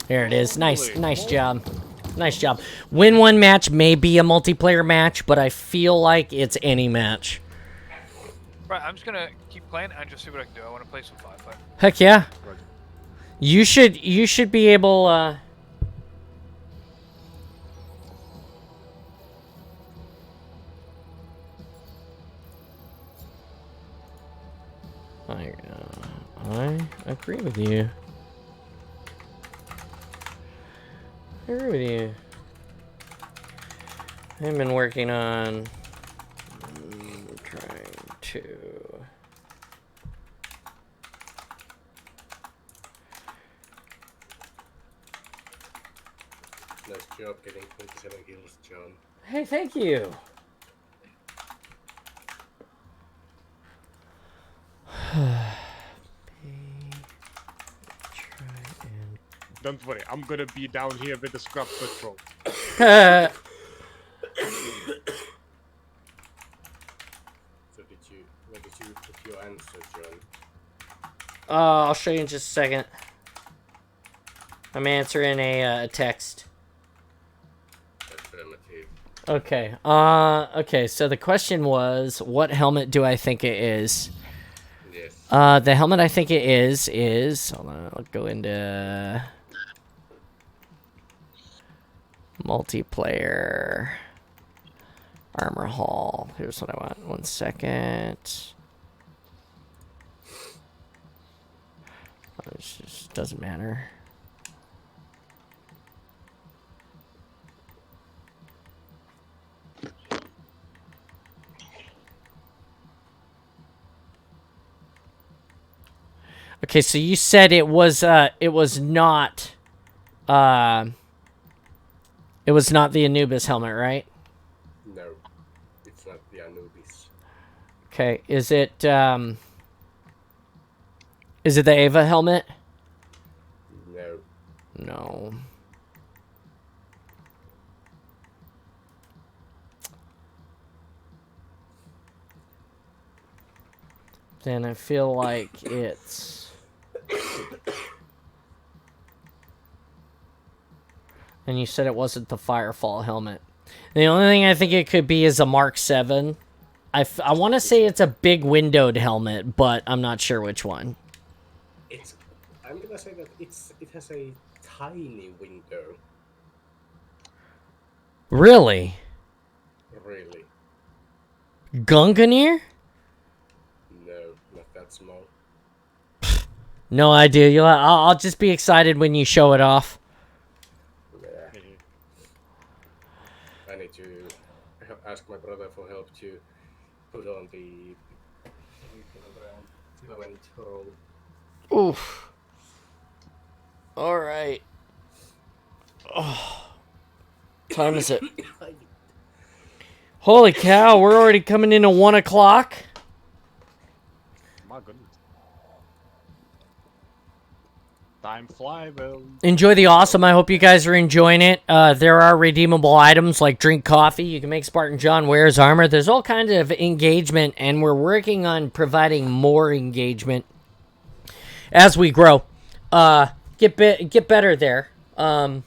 there it is. Nice job. Nice job. Win 1 match may be a multiplayer match, but I feel like it's any match. Right, I'm just gonna keep playing and just see what I can do. I want to play some Firefight. Heck yeah. Right. You should be able, I agree with you. I agree with you. I've been working on trying to. Nice job getting 27 kills, John. Hey, thank you. Don't worry, I'm gonna be down here with the scrub patrol. So where did you put your answer, John? I'll show you in just a second. I'm answering a text. Affirmative. Okay. Okay. So the question was, what helmet do I think it is? Yes. The helmet I think it is. Hold on. I'll go into multiplayer armor hall. Here's what I want. 1 second. It just doesn't matter. Okay, so you said it was not it was not the Anubis helmet, right? No, it's not the Anubis. Okay, is it the Ava helmet? No. No. Then I feel like it's... And you said it wasn't the Firefall helmet. The only thing I think it could be is a Mark 7. I want to say it's a big windowed helmet, but I'm not sure which one. I'm gonna say that it has a tiny window. Really? Really? Gunganir? No, not that small. No idea. I'll just be excited when you show it off. Yeah. I need to ask my brother for help to put on the filament roll. Oof. All right. Oh. Time is it? Holy cow, we're already coming into 1 o'clock. My goodness. Time fly, well. Enjoy the awesome. I hope you guys are enjoying it. There are redeemable items like drink coffee. You can make Spartan John wears armor. There's all kinds of engagement, and we're working on providing more engagement as we grow. Get better there. And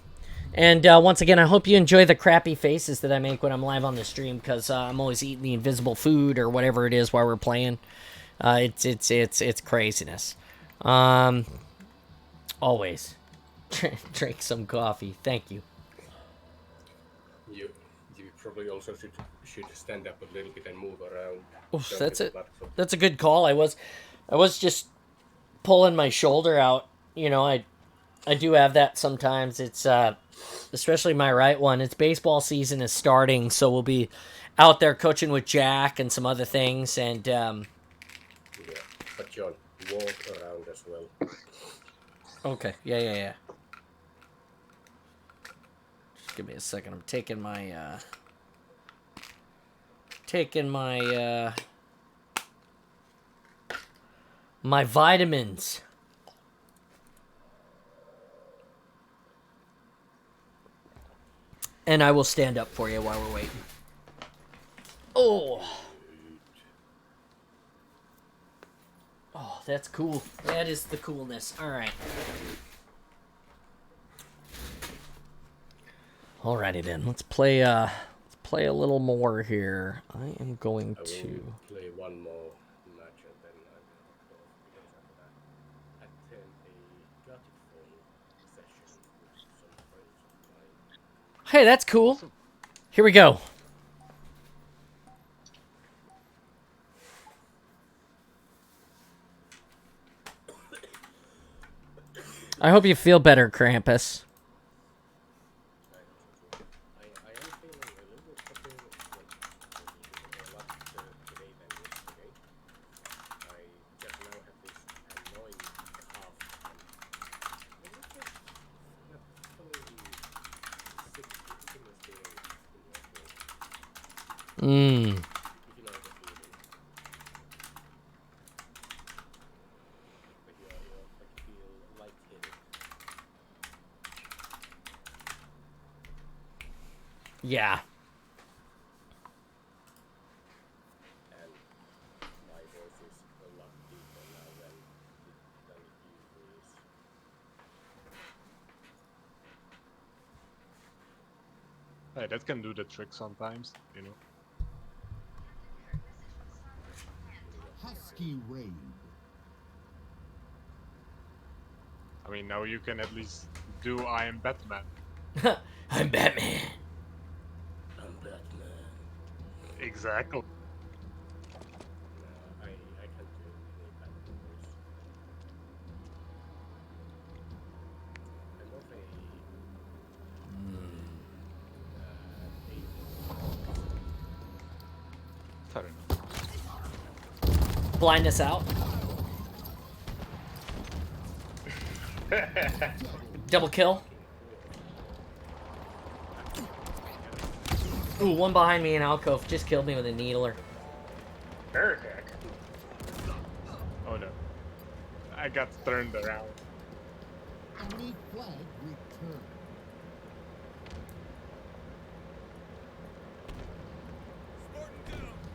once again, I hope you enjoy the crappy faces that I make when I'm live on the stream, because I'm always eating the invisible food or whatever it is while we're playing. It's craziness. Always drink some coffee. Thank you. You probably also should stand up a little bit and move around. Oof, that's a good call. I was just pulling my shoulder out. You know, I do have that sometimes. It's especially my right one. It's baseball season is starting, so we'll be out there coaching with Jack and some other things. And yeah, but John, walk around as well. Okay. Yeah. Just give me a second. I'm taking my my vitamins. And I will stand up for you while we're waiting. Oh, that's cool. That is the coolness. All right. Alrighty then. Let's play a little more here. I am going to play one more match and then I will because after that attend a Gothic phone session with some friends of mine. Hey, that's cool. Here we go. I hope you feel better, Krampus. I am feeling a little bit better a lot today than yesterday. I just now have this annoying cough and it's just not totally sickness feeling in your throat. If you know the feeling. Like you feel lightheaded. Yeah. And my voice is a lot deeper now than it usually is. Hey, that can do the trick sometimes, you know. Husky Raid. I mean, now you can at least do I am Batman. I'm Batman. I'm Batman. Exactly. No, I can't do any Batman voice. I'm of Fair enough. Blind us out. Double kill. Ooh, one behind me in alcove. Just killed me with a needler. Heretic. Oh no. I got turned around. Enemy flag returned.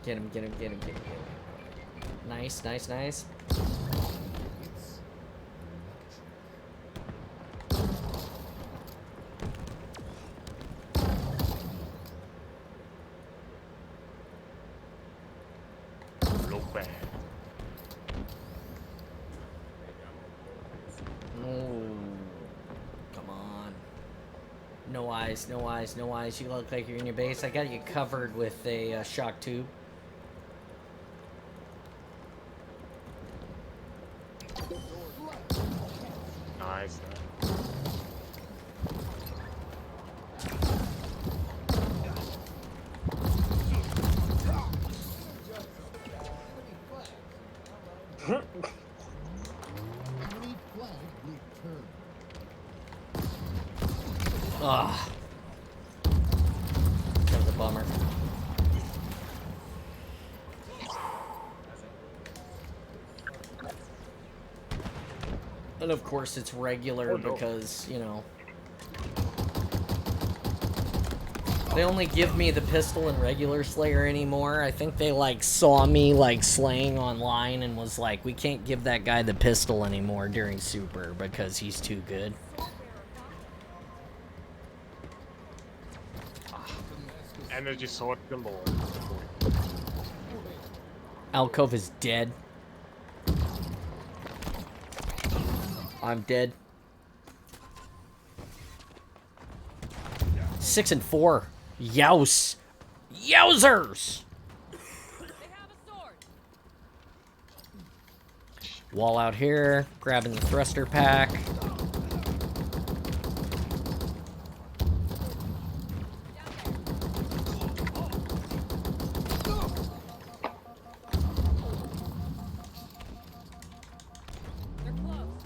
Get him, get him, get him, get him, get him. Nice, nice, nice. Look back. Oh, come on. No eyes, no eyes, no eyes. You look like you're in your base. I got you covered with a shock tube. Nice. Enemy flag returned. Ugh. That was a bummer. And of course it's regular Oh, no. because, you know, they only give me the pistol in regular Slayer anymore. I think they, like, saw me, like, slaying online and was like, we can't give that guy the pistol anymore during Super because he's too good. Energy sword galore. Alcove is dead. I'm dead. 6 and 4. Youse. Yowzers! They have a sword. Wall out here, grabbing the thruster pack. They're close.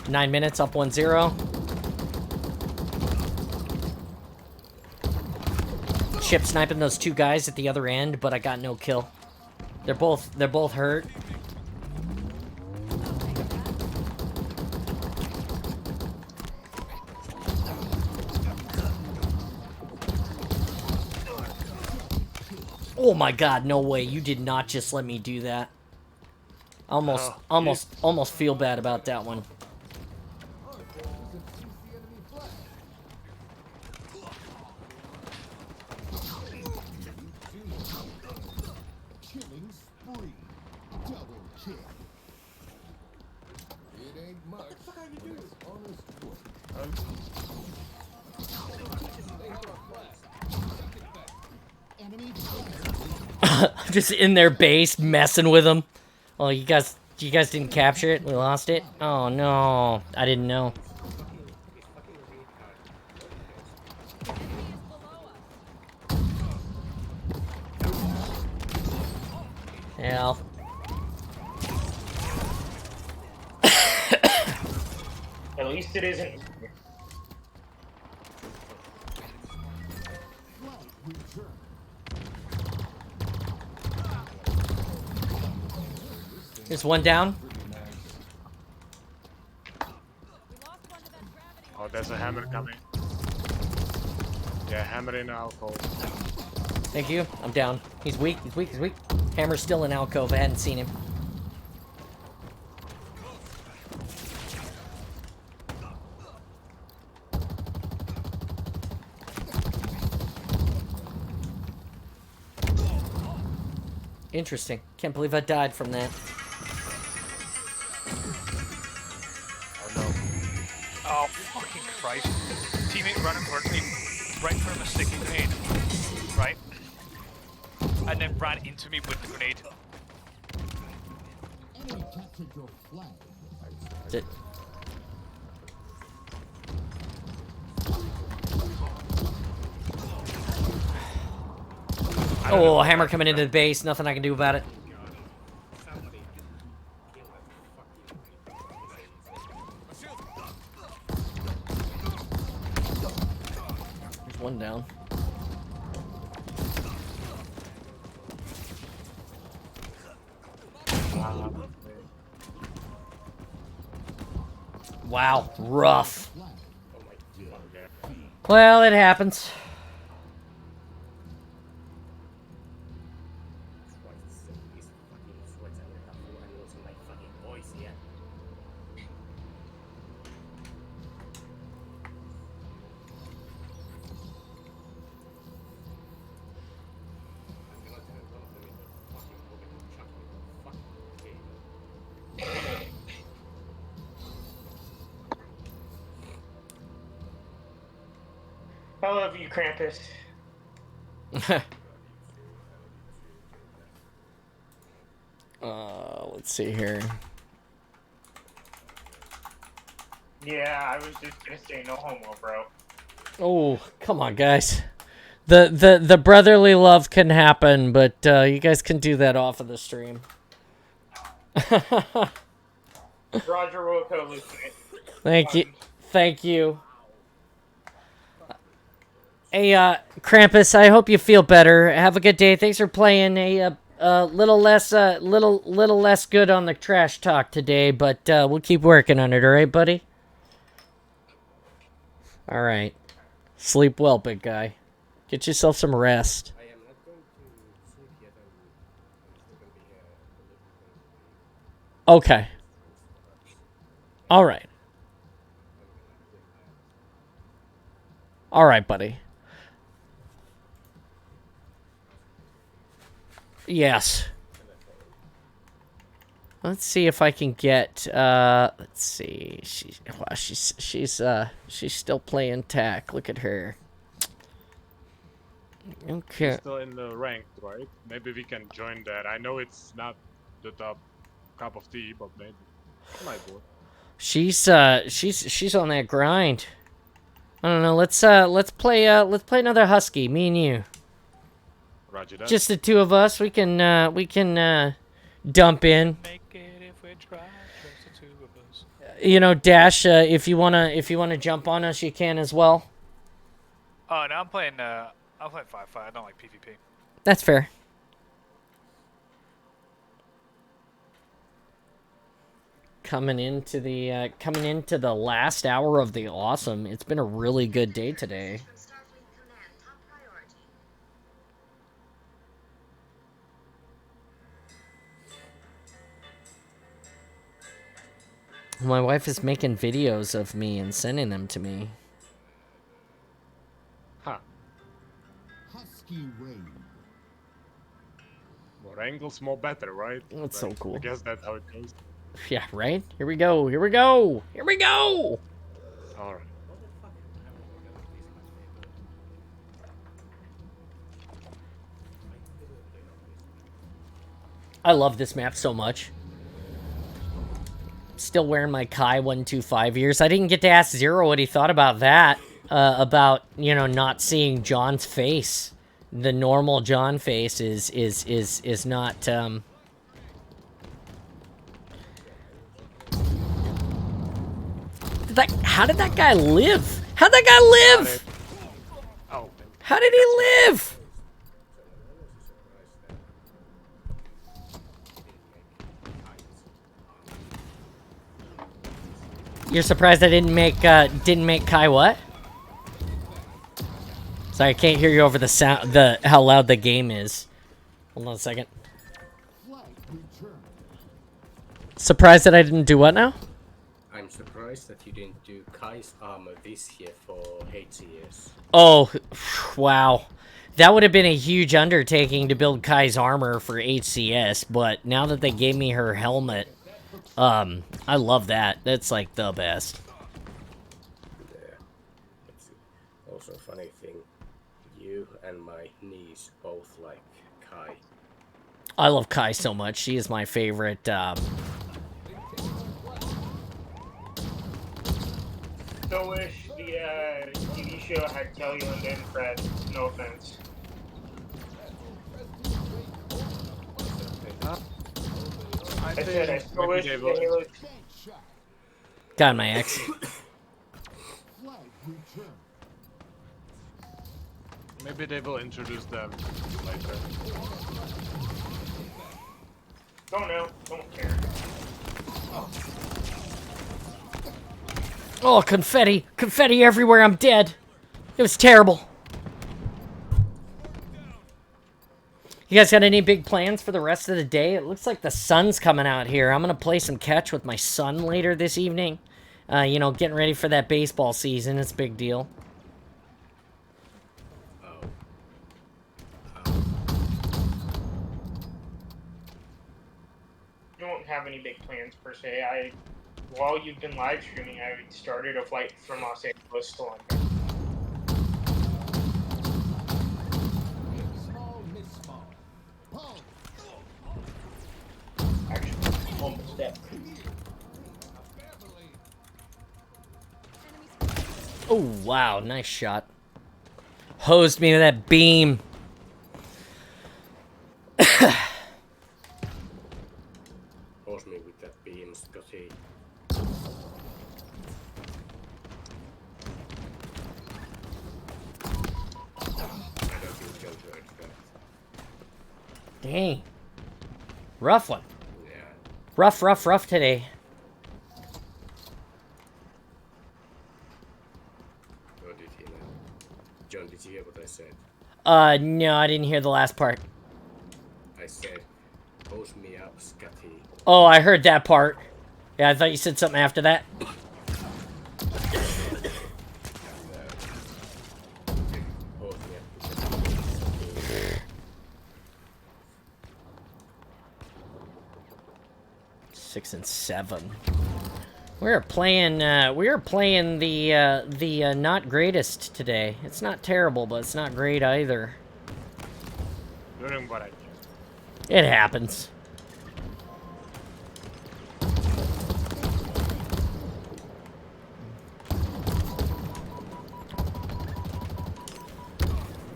9 minutes, up 1-0. Chip sniping those two guys at the other end, but I got no kill. They're both hurt. Oh my god, no way. You did not just let me do that. Almost feel bad about that one. Killing spree. Double kill. It ain't much. What the fuck are you doing? Honest work. They have a flag. Enemy flag. Just in their base, messing with them. Oh, you guys didn't capture it? We lost it? Oh no, I didn't know. Hell. At least it isn't. Flag returned. There's one down. Oh, there's a hammer coming. Yeah, hammer in alcohol. Thank you. I'm down. He's weak. He's weak. He's weak. Hammer's still in alcove. I hadn't seen him. Interesting. Can't believe I died from that. Oh no. Oh, fucking Christ. Teammate running towards me, right from a sticky grenade, right? And then ran into me with the grenade. Enemy captured your flag. Did- Oh, hammer coming into the base. Nothing I can do about it. one down. Wow, rough. Oh my god. Well, it happens. Christ, these fucking sweats I would have to and losing my fucking voice here. I'm gonna turn one of them into a fucking puppet and chuck him into a fucking cave. I love you, Krampus. Let's see here. Yeah, I was just gonna say no homo, bro. Oh, come on, guys. The brotherly love can happen, but you guys can do that off of the stream. Roger Wilco, Lieutenant. Thank you. Thank you. Hey, Krampus, I hope you feel better. Have a good day. Thanks for playing. A little less good on the trash talk today, but we'll keep working on it. All right, buddy. All right. Sleep well, big guy. Get yourself some rest. I am not going to sleep yet. I'm still gonna be here. Okay. All right. All right, buddy. Yes. Let's see if I can get. Let's see. She's still playing tech. Look at her. Okay. Still in the ranked, right? Maybe we can join that. I know it's not the top cup of tea, but maybe she might do it. She's on that grind. I don't know. Let's play another Husky. Me and you. Roger that. Just the two of us. We can dump in. Make it if we try, just the two of us. You know, Dash. If you wanna jump on us, you can as well. Oh, no, I'm playing 5-5. I don't like PvP. That's fair. Coming into the last hour of the awesome. It's been a really good day today. My wife is making videos of me and sending them to me. Huh. Husky raid. More angles, more better, right? That's so cool. I guess that's how it goes. Yeah, right? Here we go. Here we go. Here we go. All right. I love this map so much. Still wearing my Kai 125 years. I didn't get to ask Zero what he thought about that. About, you know, not seeing John's face. The normal John face is not how did that guy live? How'd that guy live? Oh. How did he live? You're surprised I didn't make Kai what? Sorry, I can't hear you over the sound, how loud the game is. Hold on a second. Surprised that I didn't do what now? I'm surprised that you didn't do Kai's armor this year for HCS. Oh, wow. That would have been a huge undertaking to build Kai's armor for HCS, but now that they gave me her helmet, I love that. That's like the best. Yeah. It's also a funny thing. You and my niece both like Kai. I love Kai so much. She is my favorite. So wish the TV show had Kelly Linda and Fred. No offense. I said I still wish the Halo. God, my ex. Maybe they will introduce them later. Don't know. Don't care. Oh, confetti! Confetti everywhere, I'm dead! It was terrible. You guys got any big plans for the rest of the day? It looks like the sun's coming out here. I'm gonna play some catch with my son later this evening. You know, getting ready for that baseball season. It's a big deal. Don't have any big plans per se. While you've been live streaming, I started a flight from Los Angeles to London. Small misfall. Pull. Actually, almost dead. Oh, wow. Nice shot. Hosed me with that beam. Hose me with that beam, Scotty. I don't think you'll do it first. Dang. Rough one. Yeah. Rough today. Or did he know? John, did you hear what I said? No, I didn't hear the last part. I said, hose me up, Scotty. Oh, I heard that part. Yeah, I thought you said something after that. Hose me up, Scotty. 6 and 7. We are playing the not greatest today. It's not terrible, but it's not great either. Doing what I can. It happens.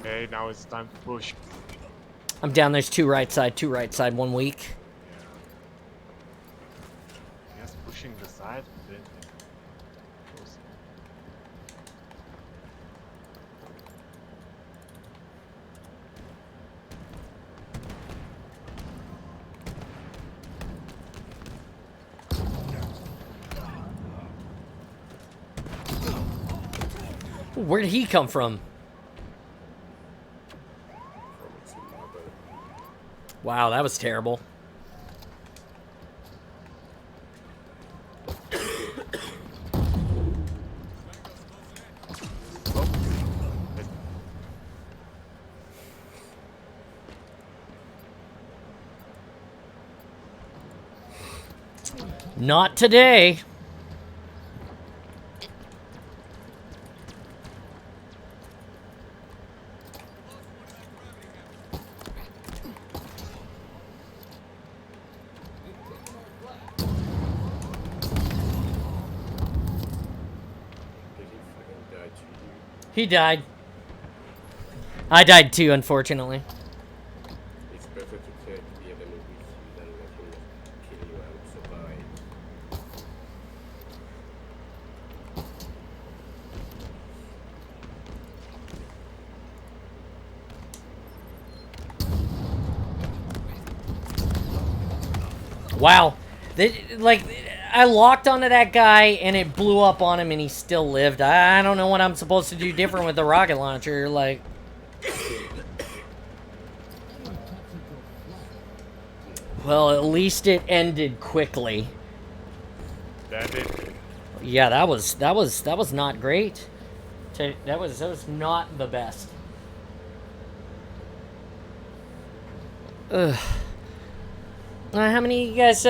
Okay, now it's time to push. I'm down. There's two right side, 1 week. Yes, pushing the side. Then close. Where did he come from? Wow, that was terrible. Not today. He died. I died too, unfortunately. It's better to take the enemy with you than let him kill you and survive. Wow. I locked onto that guy and it blew up on him and he still lived. I don't know what I'm supposed to do different with the rocket launcher. Like, well, at least it ended quickly. That did. Yeah, that was not great. That was not the best. Ugh. How many of you guys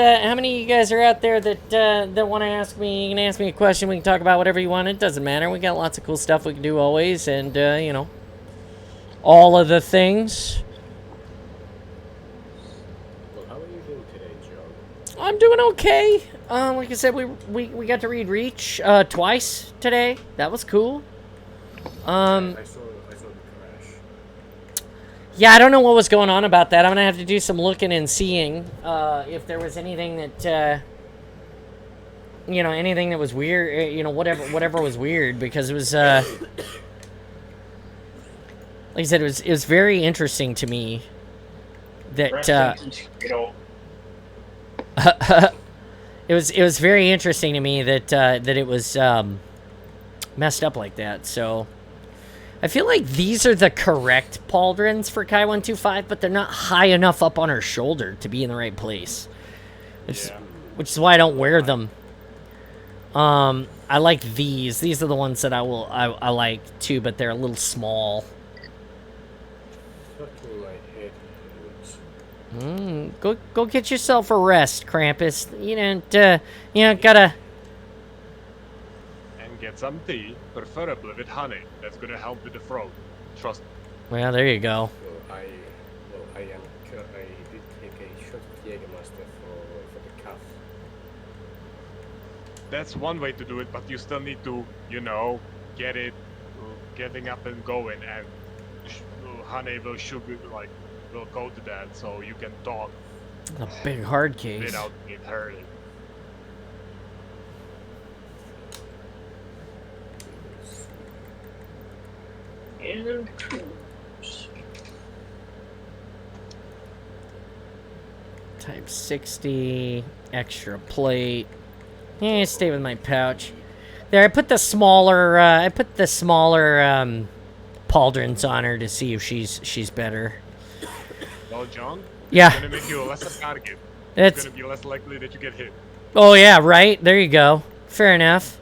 are out there that want to ask me? You can ask me a question. We can talk about whatever you want. It doesn't matter. We got lots of cool stuff we can do always, and you know, all of the things. Well, how are you doing today, John? I'm doing okay. Like I said, we got to read Reach twice today. That was cool. I saw the crash. Yeah, I don't know what was going on about that. I'm gonna have to do some looking and seeing if there was anything that you know, anything that was weird. You know, whatever was weird, because it was like I said, it was very interesting to me that Rest in peace, Cradle. it was very interesting to me that that it was messed up like that. So I feel like these are the correct pauldrons for Kai 125, but they're not high enough up on her shoulder to be in the right place, which is why I don't wear them. I like these. These are the ones that I like too, but they're a little small. Fucking my head hurts. Go get yourself a rest, Krampus. You know, gotta. And get some tea, preferably with honey. That's gonna help with the throat. Trust me. Well, there you go. I did take a shot of Jägermeister for the cough. That's one way to do it, but you still need to, get it getting up and going, and honey will go to that, so you can talk A big hard case. without it hurting. And Type 60, extra plate. Yeah, stay with my pouch. There, I put the smaller, pauldrons on her to see if she's better. Well, John, Yeah. it's gonna make you a lesser target. It's It's gonna be less likely that you get hit. Oh yeah, right. There you go. Fair enough.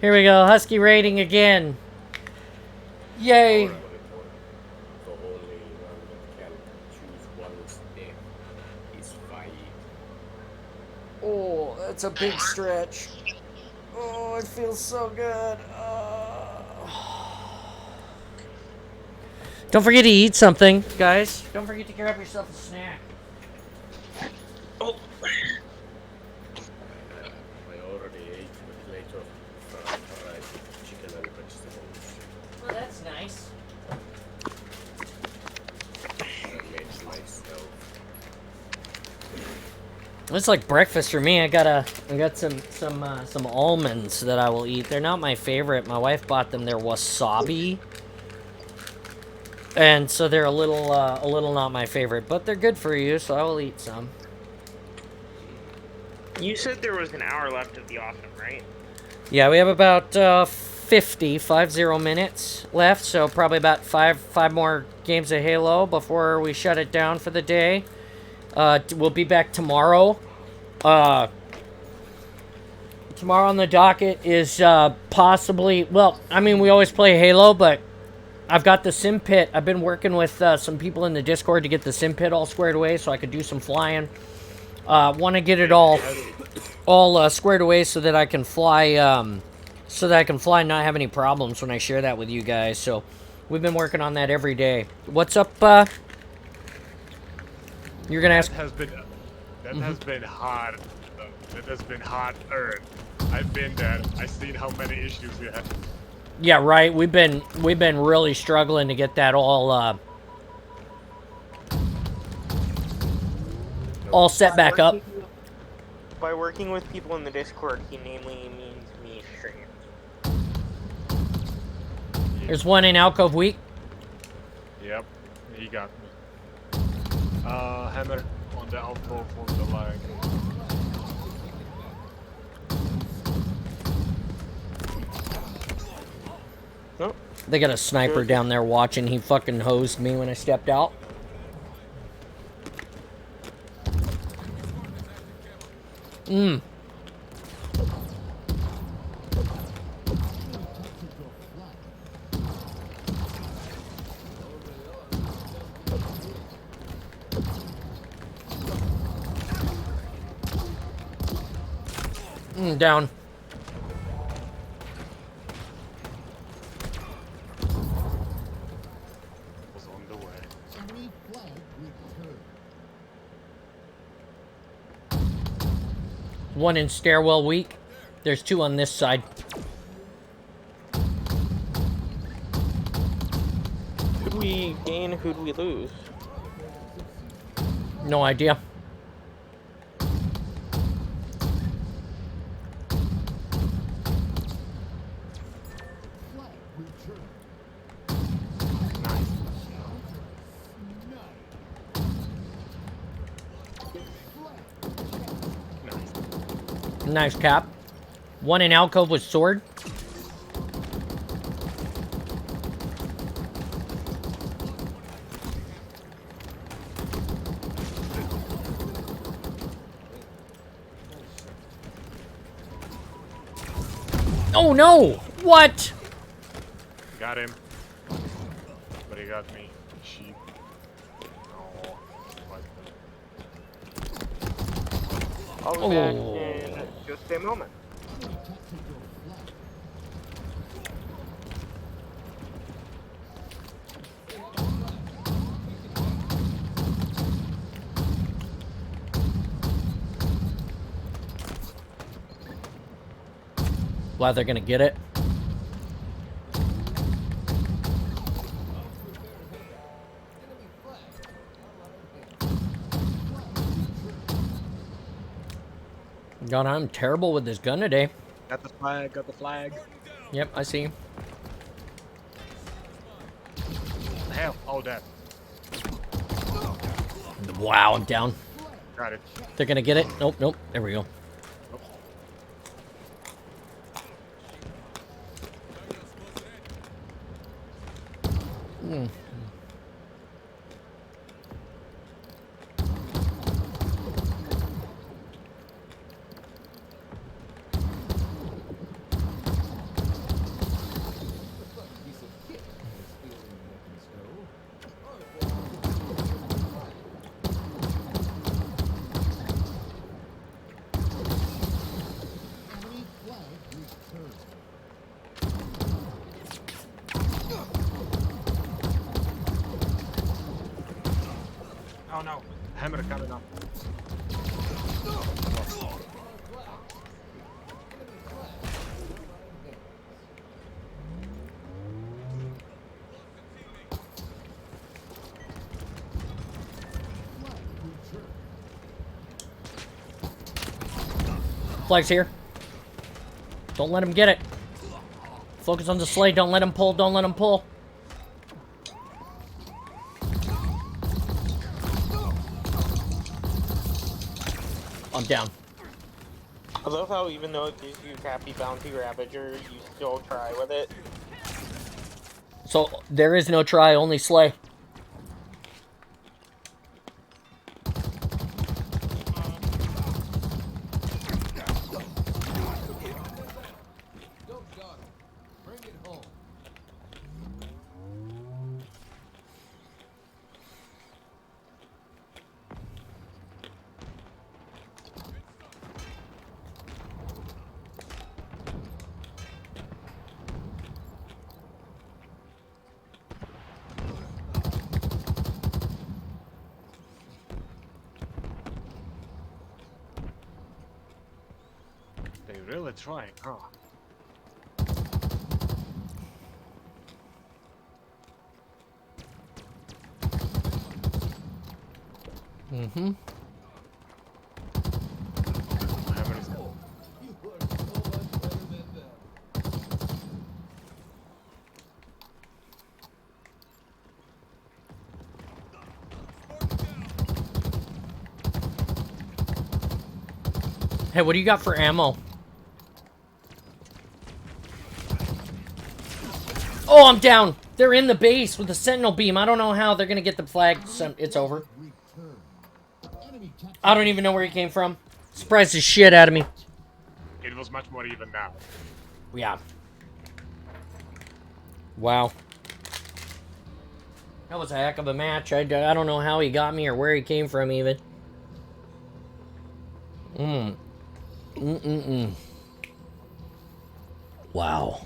Here we go. Husky rating again. Yay. The only one that can choose one's death is fight. Oh, that's a big stretch. Oh, it feels so good. Don't forget to eat something, guys. Don't forget to grab yourself a snack. I already ate a plate of fried chicken and vegetables. Well, that's nice. I made myself. It's like breakfast for me. I got some almonds that I will eat. They're not my favorite. My wife bought them. They're wasabi, and so they're a little not my favorite, but they're good for you. So I will eat some. you said there was an hour left of the autumn, right? Yeah, we have about 50 minutes left, so probably about five more games of Halo before we shut it down for the day. We'll be back tomorrow. Tomorrow on the docket is possibly, well, I mean, we always play Halo, but I've got the sim pit. I've been working with some people in the Discord to get the sim pit all squared away so I could do some flying. Want to get it all squared away so that I can fly, and not have any problems when I share that with you guys. So we've been working on that every day. What's up? You're gonna ask? That has been hard. That has been hard earned. I've been there. I've seen how many issues you have. Yeah, right. We've been really struggling to get that all set back up. By working with people in the Discord, he namely means me stream. There's one in Alcove Week. Yep, he got me. Hammer on the alcove on the leg. Oh, They got a sniper down there watching. He fucking hosed me when I stepped out. Down. Was on the way. Enemy flag returned. One in Stairwell Week. There's two on this side. who'd we gain? Who'd we lose? No idea. Flag returned. Nice. Nice, Cap. One in alcove with sword. Oh no! What? Got him. But he got me. Sheep. Oh, quite bad. I'll be back in just a moment. Glad they're gonna get it. God, I'm terrible with this gun today. Got the flag, got the flag. Yep, I see. Hell, oh that. Wow, I'm down. Got it. They're gonna get it. Nope, nope. There we go. Mm. Enemy flag returned. Oh no. Hammer coming up. Flag's here. Don't let him get it. Focus on the sleigh. Don't let him pull. Don't let him pull. I'm down. I love how even though it gives you crappy bounty ravager, you still try with it. So there is no try, only slay. Bring it home. They really trying, huh? Mm-hmm. Hammer is You are so much better than them. Hey, what do you got for ammo? Oh, I'm down. They're in the base with the sentinel beam. I don't know how they're gonna get the flag. It's over. Return. Enemy tactical I don't even know where he came from. Surprised the shit out of me. It was much more even now. Yeah. Wow. That was a heck of a match. I don't know how he got me or where he came from even. Wow.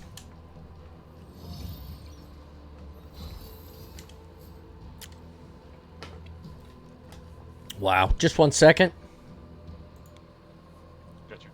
Wow. Just 1 second. Gotcha.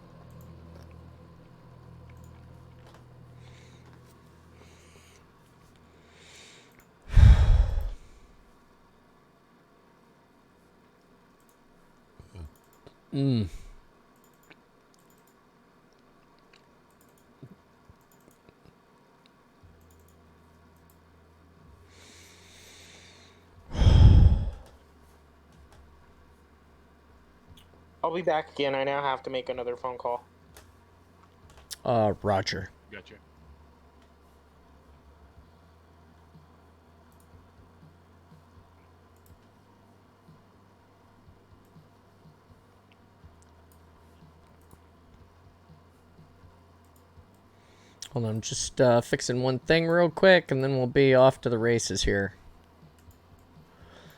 I'll be back again. I now have to make another phone call. Roger. Gotcha. Hold on, I'm just fixing one thing real quick, and then we'll be off to the races here.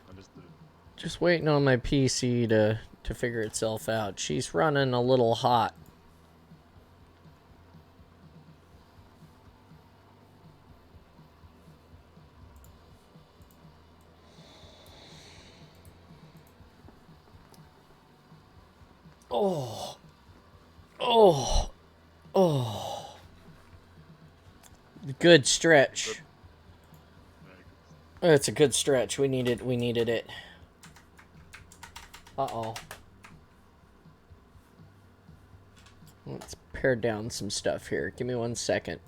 Understood. Just waiting on my PC to figure itself out. She's running a little hot. Oh. Oh. Oh. Good stretch. Good. Very good. It's a good stretch. We needed it. Uh-oh. Let's pare down some stuff here. Give me 1 second.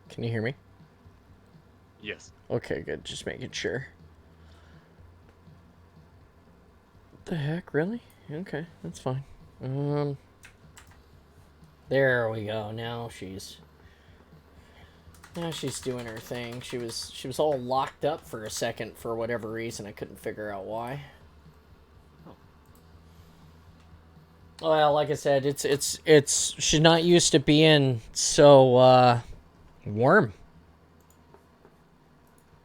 Can you hear me? Yes. Okay, good. Just making sure. What the heck? Really? Okay, that's fine. There we go. Now she's doing her thing. She was all locked up for a second for whatever reason. I couldn't figure out why. Well, like I said, it's she's not used to being so warm.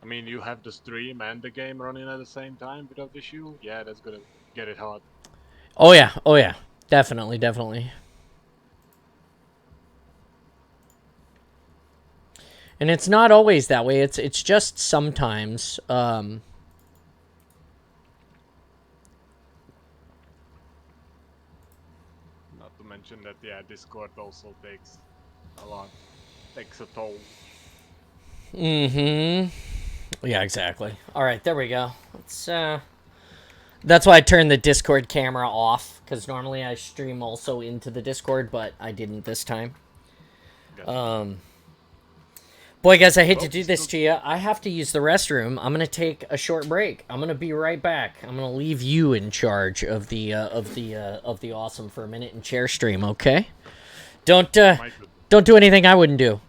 I mean, you have the stream and the game running at the same time without issue. Yeah, that's gonna get it hard. Oh yeah, definitely. And it's not always that way. It's just sometimes. Not to mention that, yeah, Discord also takes a toll. Mm-hmm. Yeah, exactly. All right, there we go. That's why I turned the Discord camera off, because normally I stream also into the Discord, but I didn't this time. Gotcha. Boy, guys, I hate to do this to you. I have to use the restroom. I'm gonna take a short break. I'm gonna be right back. I'm gonna leave you in charge of the awesome for a minute and chair stream. Okay? Don't do anything I wouldn't do.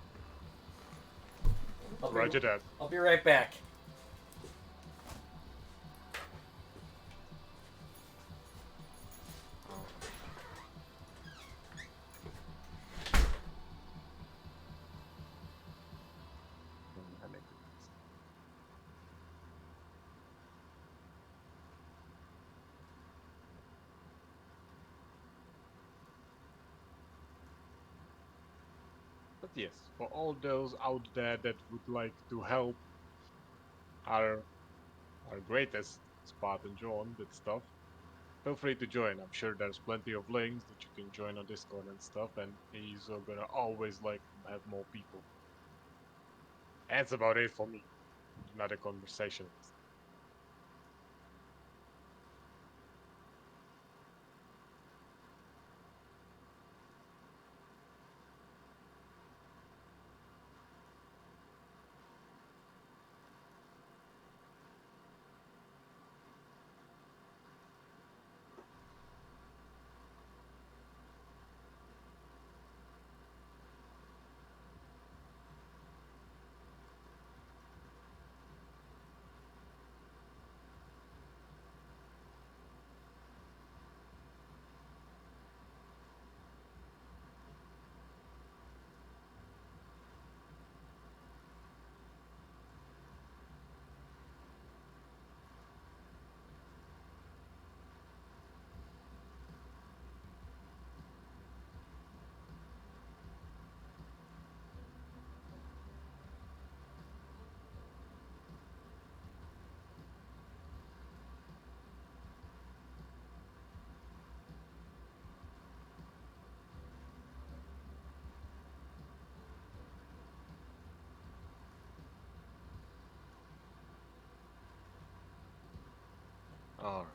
Roger that. I'll be right back. But yes, for all those out there that would like to help our greatest Spartan John with stuff, feel free to join. I'm sure there's plenty of links that you can join on Discord and stuff, and he's gonna always like to have more people. That's about it for me. Not a conversationalist. Alright.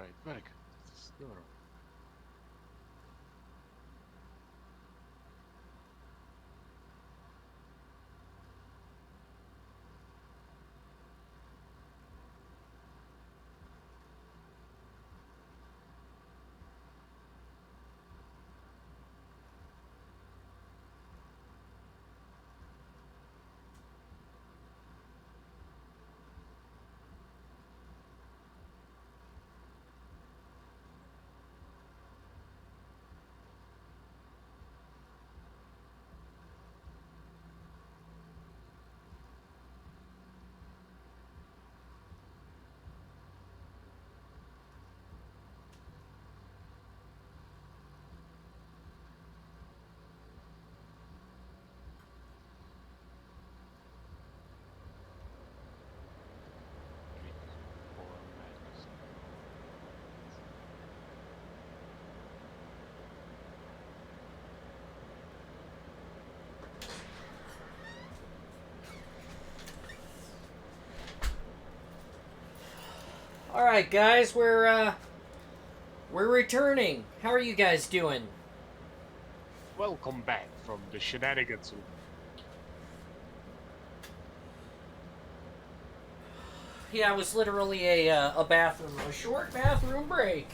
Alright, very good. This is thorough. All right, guys, we're returning. How are you guys doing? Welcome back from the shenanigans room. Yeah, it was literally a short bathroom break,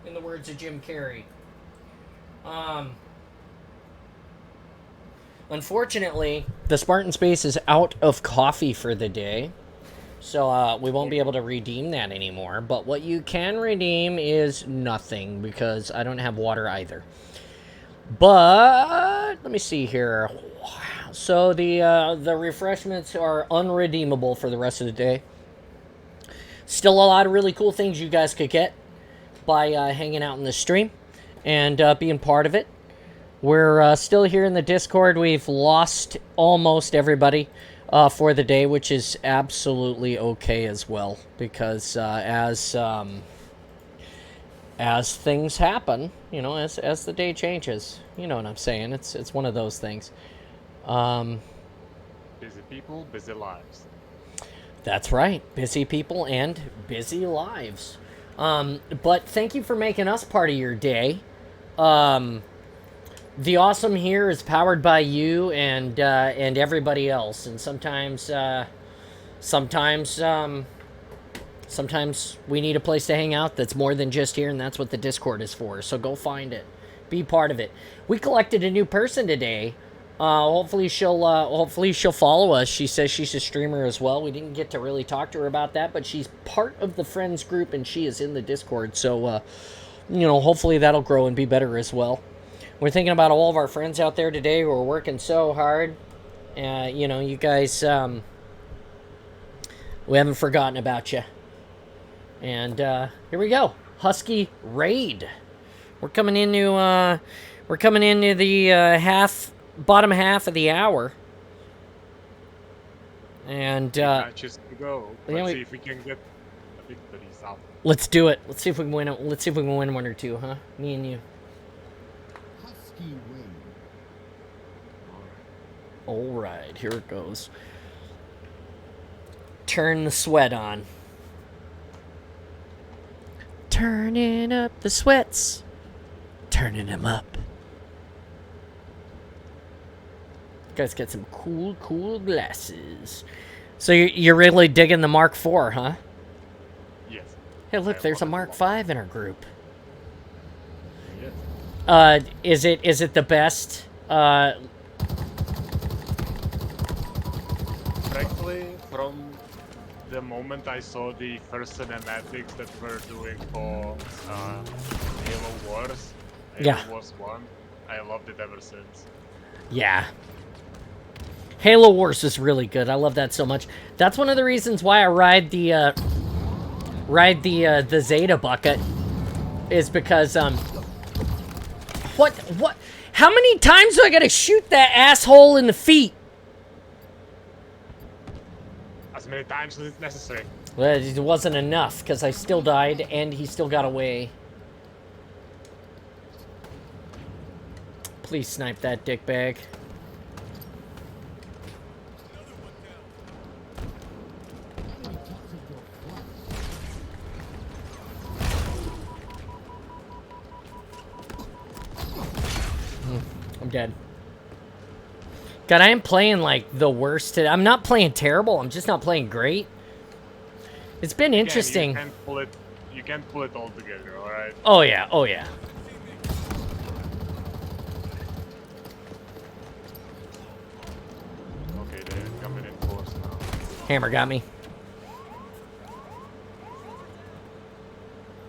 in the words of Jim Carrey. Unfortunately, the Spartan Space is out of coffee for the day, so we won't be able to redeem that anymore. But what you can redeem is nothing, because I don't have water either. But let me see here. So the refreshments are unredeemable for the rest of the day. Still a lot of really cool things you guys could get by hanging out in the stream and being part of it. We're still here in the Discord. We've lost almost everybody for the day, which is absolutely okay as well, because as things happen, you know, as the day changes, you know what I'm saying. It's one of those things. Busy people, busy lives. That's right. Busy people and busy lives. But thank you for making us part of your day. The awesome here is powered by you and everybody else. And sometimes we need a place to hang out that's more than just here, and that's what the Discord is for. So go find it. Be part of it. We collected a new person today. Hopefully she'll follow us. She says she's a streamer as well. We didn't get to really talk to her about that, but she's part of the friends group and she is in the Discord. So, you know, hopefully that'll grow and be better as well. We're thinking about all of our friends out there today who are working so hard. You know, you guys, we haven't forgotten about you. And here we go. Husky Raid. We're coming into the bottom half of the hour. And matches to go. yeah, Let's see if we can get a victory out. Let's do it. Let's see if we can win. Let's see if we can win one or two, huh? Me and you. Husky win. All right, here it goes. Turn the sweat on. Turning up the sweats. Turning them up. You guys get some cool glasses. So you're really digging the Mark IV, huh? Yes. Hey, look, there's a Mark V in our group. Yes. Is it the best? Frankly, from the moment I saw the first cinematics that we're doing for Halo Wars, Halo Wars 1, I loved it ever since. Yeah. Halo Wars is really good. I love that so much. That's one of the reasons why I ride the Zeta bucket, is because what how many times do I gotta shoot that asshole in the feet? As many times as it's necessary. Well, it wasn't enough, because I still died and he still got away. Please snipe that dickbag. dead. God, I am playing like the worst today. I'm not playing terrible. I'm just not playing great. It's been interesting. Again, you can't pull it all together, alright? Oh yeah, oh yeah. Okay, they're coming in force now. Hammer got me.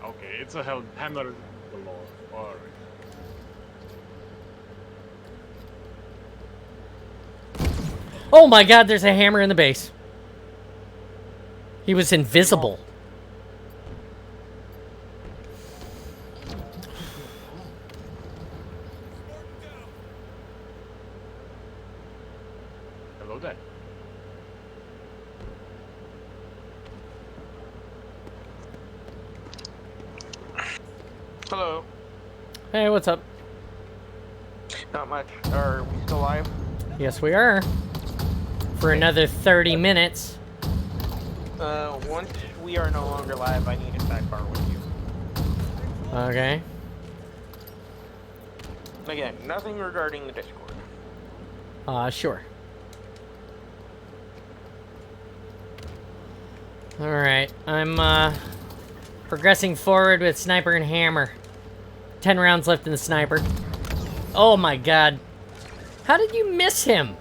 Okay, it's a hammer galore. Alright. Oh my god, there's a hammer in the base. He was invisible. Hello there. Hello. Hey, what's up? Not much. Are we still live? Yes, we are. For another 30 minutes. Once we are no longer live, I need a sidebar with you. Okay. Again, nothing regarding the Discord. Sure. Alright, I'm, progressing forward with sniper and hammer. 10 rounds left in the sniper. Oh my god. How did you miss him?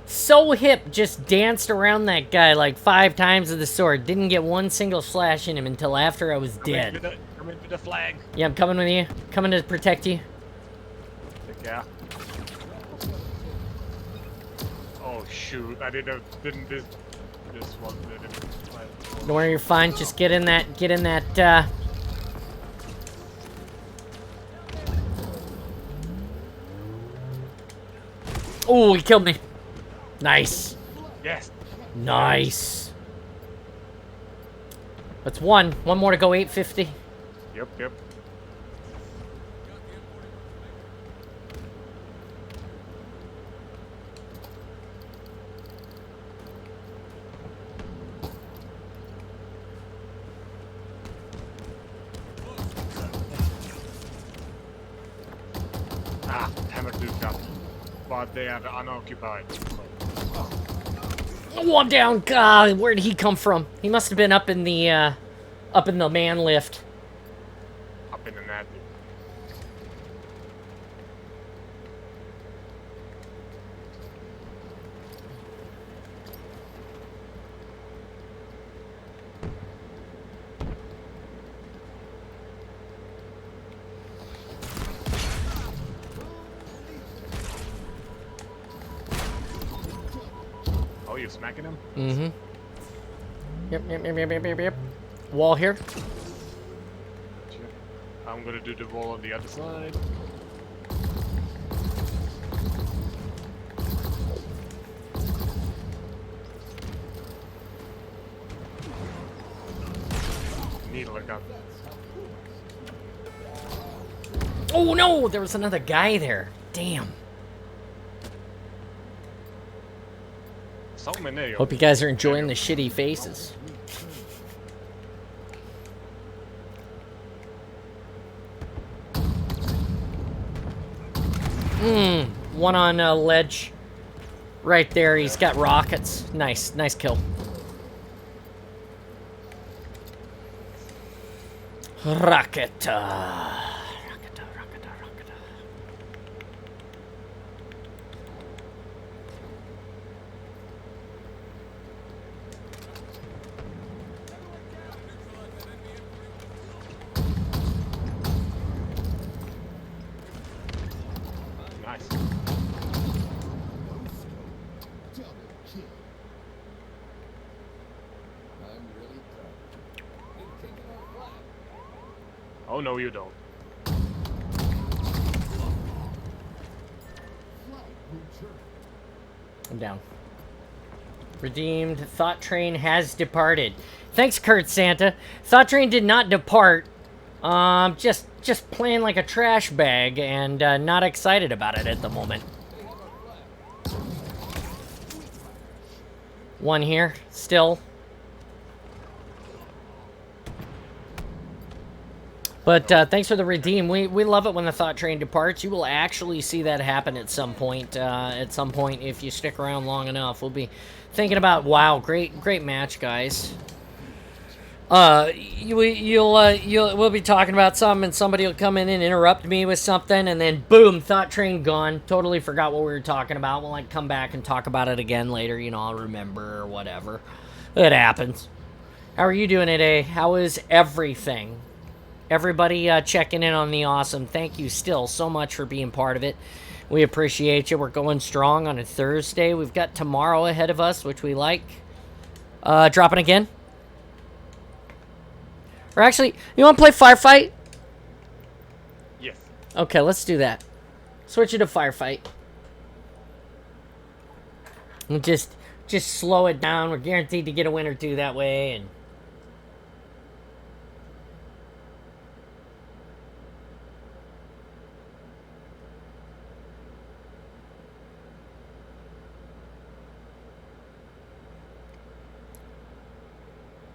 So hip, just danced around that guy like 5 times with the sword. Didn't get one single slash in him until after I was dead. Come into the flag. Yeah, I'm coming with you. Coming to protect you. Take care. Oh shoot! I didn't this one didn't. Don't worry, you're fine. Just get in that, Oh, he killed me. Nice. Yes. Nice. That's one. One more to go, 850. Yep. Ah, hammer dude got me. But they are unoccupied. So. Oh, I'm down. God, where did he come from? He must have been up in the man lift. Up in the attic. Oh, you're smacking him? Mm-hmm. Yep. Wall here. I'm gonna do the wall on the other side. Needler gun. Oh no, there was another guy there. Damn. So many. Hope you guys are enjoying the shitty faces. One on ledge. Right there, he's got rockets. Nice kill. Rocket. Nice. Double kill. I'm really proud. You're taking our flag. Oh no, you don't. Flag return. I'm down. Redeemed. Thought Train has departed. Thanks, Kurt Santa. Thought Train did not depart. Just playing like a trash bag and not excited about it at the moment. One here, still. But thanks for the redeem. We love it when the thought train departs. You will actually see that happen at some point. If you stick around long enough, we'll be thinking about. Wow, great match, guys. We'll be talking about something, and somebody will come in and interrupt me with something, and then boom, thought train gone. Totally forgot what we were talking about. We'll like come back and talk about it again later. You know, I'll remember or whatever. It happens. How are you doing today? How is everything? Everybody checking in on the awesome. Thank you still so much for being part of it. We appreciate you. We're going strong on a Thursday. We've got tomorrow ahead of us, which we like. Dropping again? Or actually, you want to play Firefight? Yes. Okay, let's do that. Switch it to Firefight. And just slow it down. We're guaranteed to get a win or two that way,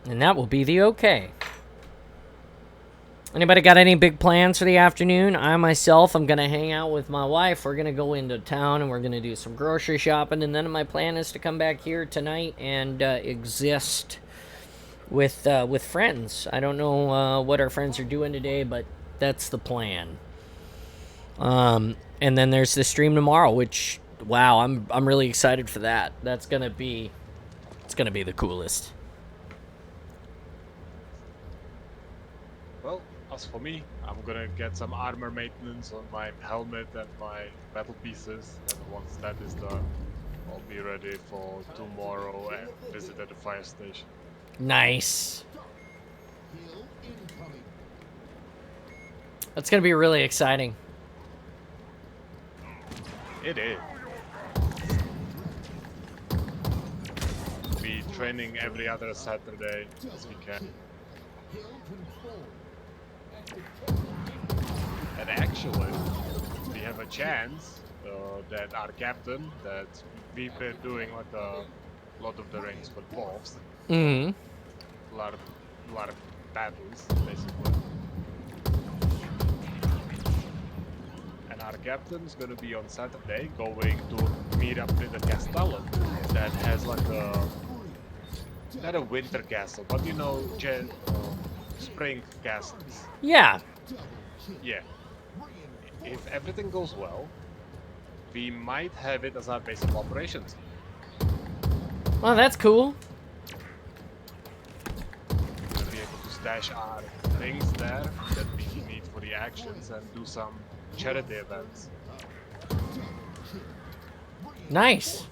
and that will be the okay. Anybody got any big plans for the afternoon? I myself am going to hang out with my wife. We're going to go into town and we're going to do some grocery shopping. And then my plan is to come back here tonight and exist with friends. I don't know what our friends are doing today, but that's the plan. And then there's the stream tomorrow, which, wow, I'm really excited for that. It's going to be the coolest. Well, as for me, I'm gonna get some armor maintenance on my helmet and my battle pieces, and once that is done, I'll be ready for tomorrow and visit at the fire station. Nice. That's gonna be really exciting. It is. Be training every other Saturday as we can. And actually, we have a chance that our captain, that we've been doing like a lot of the rings with wolves. Mm-hmm. A lot of battles, basically. And our captain's gonna be on Saturday going to meet up with the castellan that has like a not a winter castle, but you know, spring castles. Yeah. Yeah. If everything goes well, we might have it as our base of operations. Well, that's cool. We'll be able to stash our things there that we need for the actions and do some charity events. Nice.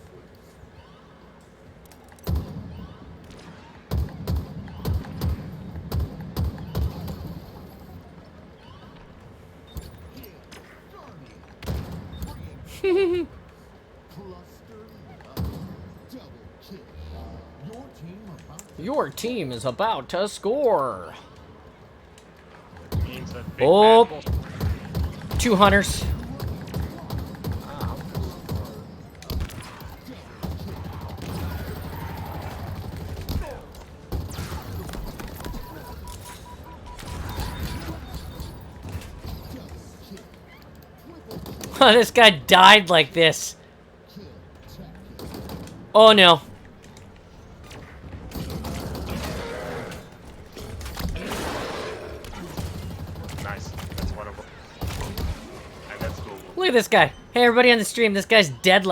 Your team is about to score. Means that big Oh, bad boss- 2 hunters. This guy died like this. Oh no. Nice. That's one of them. And that's cool. Look at this guy. Hey, everybody on the stream, this guy's dead.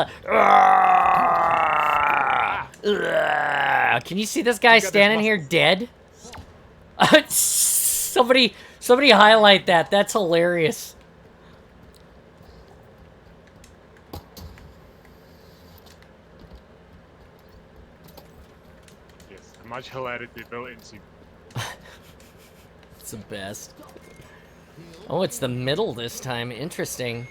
Can you see this guy standing here dead? Somebody highlight that. That's hilarious. Yes, much hilarity will ensue. It's the best. Oh, it's the middle this time. Interesting.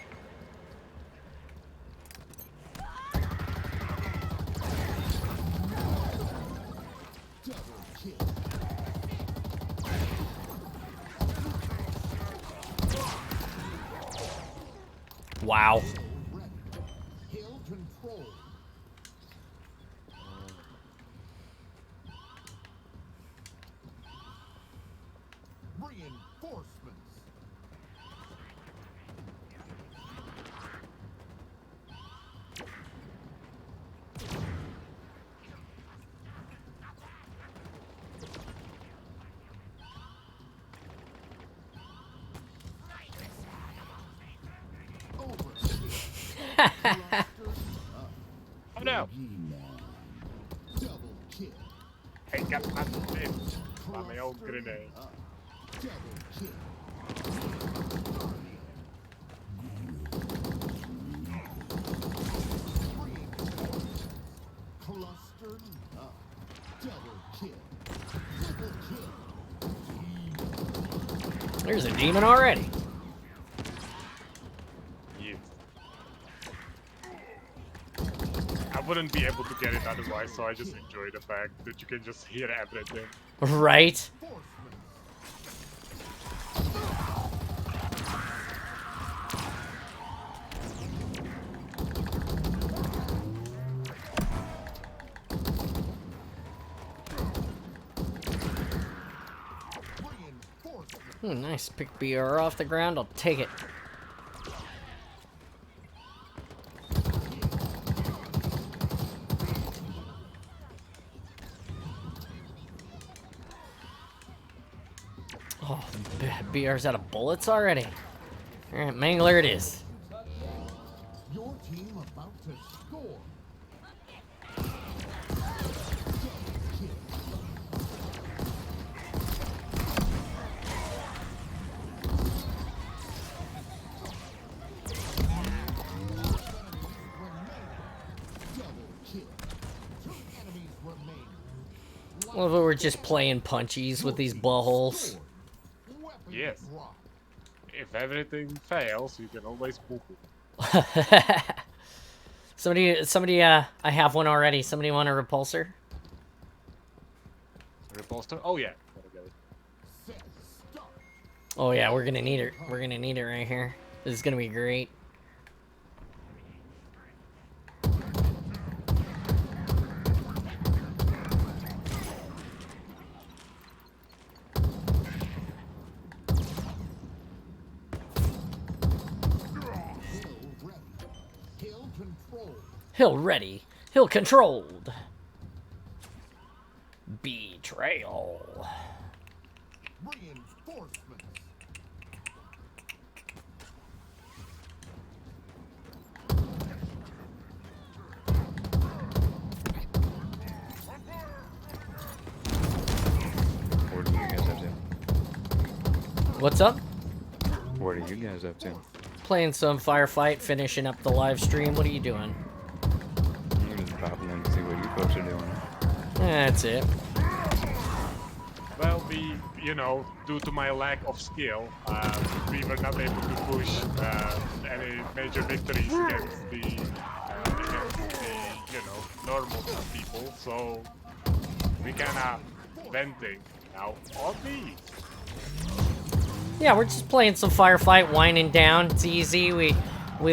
Wow. Reinforcements. Oh no! Double kill. I got my bitch by my own grenade. Double kill. Clustered up. Double kill. Triple kill. There's a demon already. Yes. I wouldn't be able to get it otherwise, so I just enjoy the fact that you can just hear everything. Right? Nice. Pick BR off the ground. I'll take it. Oh, BR's out of bullets already. Alright, Mangler it is. Your team about to score. Well, we're just playing punchies with these buttholes. Yes. If everything fails, you can always boop it. Somebody, I have one already. Somebody want a repulsor? Repulsor? Oh yeah. Oh yeah, we're gonna need it. We're gonna need it right here. This is gonna be great. Hill ready. Hill controlled. Betrayal. Reinforcements. What are you guys up to? What's up? What are you guys up to? Playing some firefight, finishing up the live stream. What are you doing? I'm just popping in to see what you folks are doing. That's it. Well, you know, due to my lack of skill, we were not able to push any major victories against the, you know, normal people. So we kinda venting now on these. Yeah, we're just playing some firefight, winding down. It's easy. We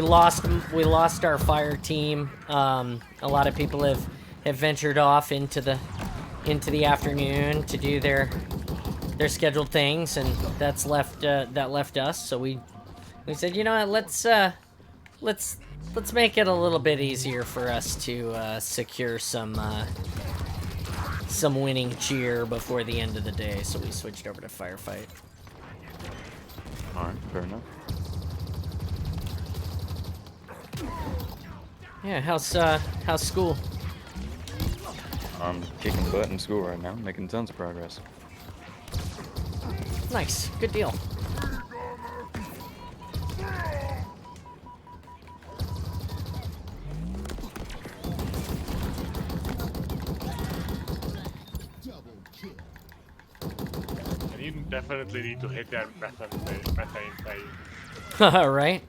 lost our fire team. A lot of people have ventured off into the afternoon to do their scheduled things, and that left us. So we said, you know what, let's make it a little bit easier for us to secure some winning cheer before the end of the day. So we switched over to firefight. All right, fair enough. Yeah, how's school? I'm kicking butt in school right now, making tons of progress. Nice, good deal. And you definitely need to hit that methane phase. Right?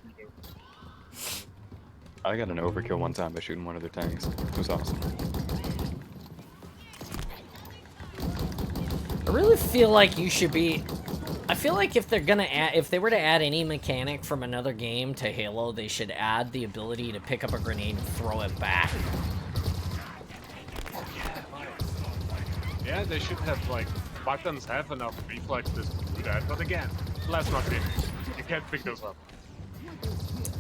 I got an overkill one time by shooting one of their tanks. It was awesome. I really feel like you should be... I feel like if they were to add any mechanic from another game to Halo, they should add the ability to pick up a grenade and throw it back. Yeah, they should have, like, Spartans have enough reflexes to do that, but again, let's not be. You can't pick those up.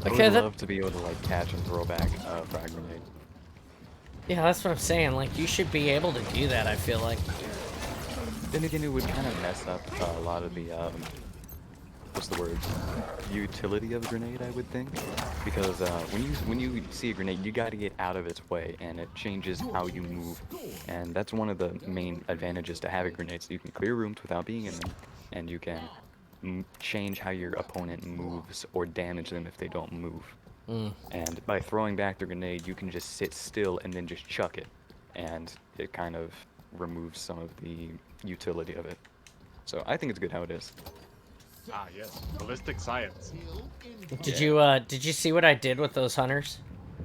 Okay, I would love to be able to like catch and throw back a frag grenade. Yeah, that's what I'm saying. Like, you should be able to do that, I feel like. Then again, it would kind of mess up a lot of the what's the word? Utility of a grenade, I would think, because when you see a grenade, you got to get out of its way, and it changes how you move, and that's one of the main advantages to having grenades. You can clear rooms without being in them, and you can change how your opponent moves or damage them if they don't move. And by throwing back the grenade, you can just sit still and then just chuck it, and it kind of removes some of the utility of it. So I think it's good how it is. Ah, yes. Ballistic science. Did you see what I did with those hunters?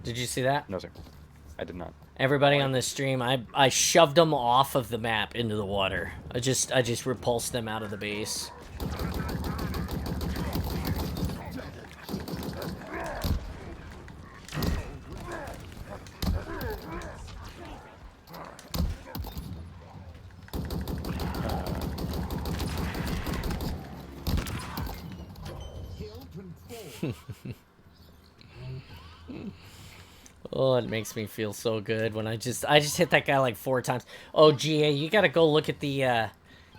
Did you see that? No, sir. I did not. Everybody on this stream, I shoved them off of the map into the water. I just repulsed them out of the base. Oh, it makes me feel so good when I just hit that guy like 4 times. Oh, GA, you gotta go look at the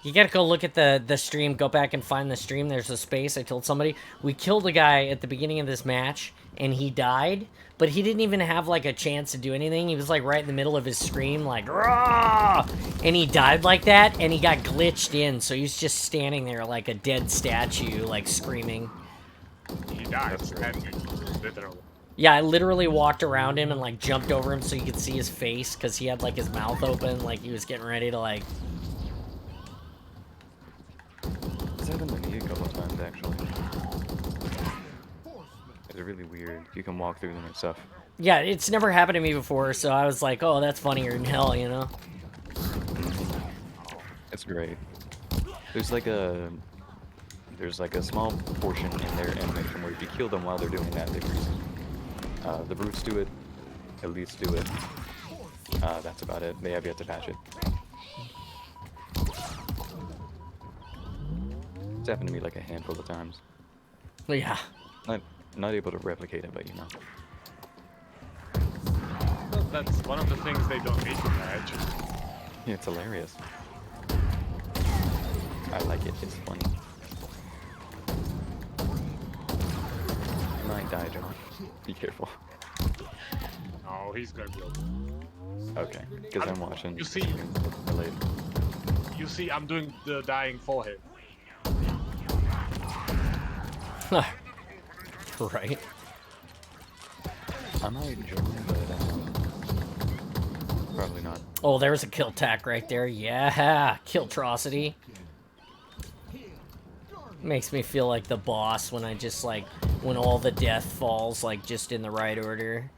the stream. Go back and find the stream. There's a space. I told somebody we killed a guy at the beginning of this match and he died, but he didn't even have like a chance to do anything. He was like right in the middle of his scream, like "Rah!" And he died like that, and he got glitched in, so he's just standing there like a dead statue, like screaming. He died standing, literally. Yeah, I literally walked around him and like jumped over him so you could see his face because he had like his mouth open, like he was getting ready to like. It's happened to me a couple of times actually. It's really weird. You can walk through them and stuff. Yeah, it's never happened to me before, so I was like, oh, that's funnier than hell, you know? It's great. There's like a small portion in their animation where if you kill them while they're doing that, they freeze. The brutes do it, elites do it. That's about it. They have yet to patch it. It's happened to me like a handful of times. Yeah. Not able to replicate it, but you know. Well, that's one of the things they don't need to patch. Yeah, it's hilarious. I like it. It's funny. You might die, John. Be careful. Oh, he's gonna be okay. Okay, because I'm watching. You see, I'm doing the dying for him. Right. I might join, but probably not. Oh, there's a kill tack right there. Yeah, Killtrocity. Makes me feel like the boss when I just like when all the death falls like just in the right order.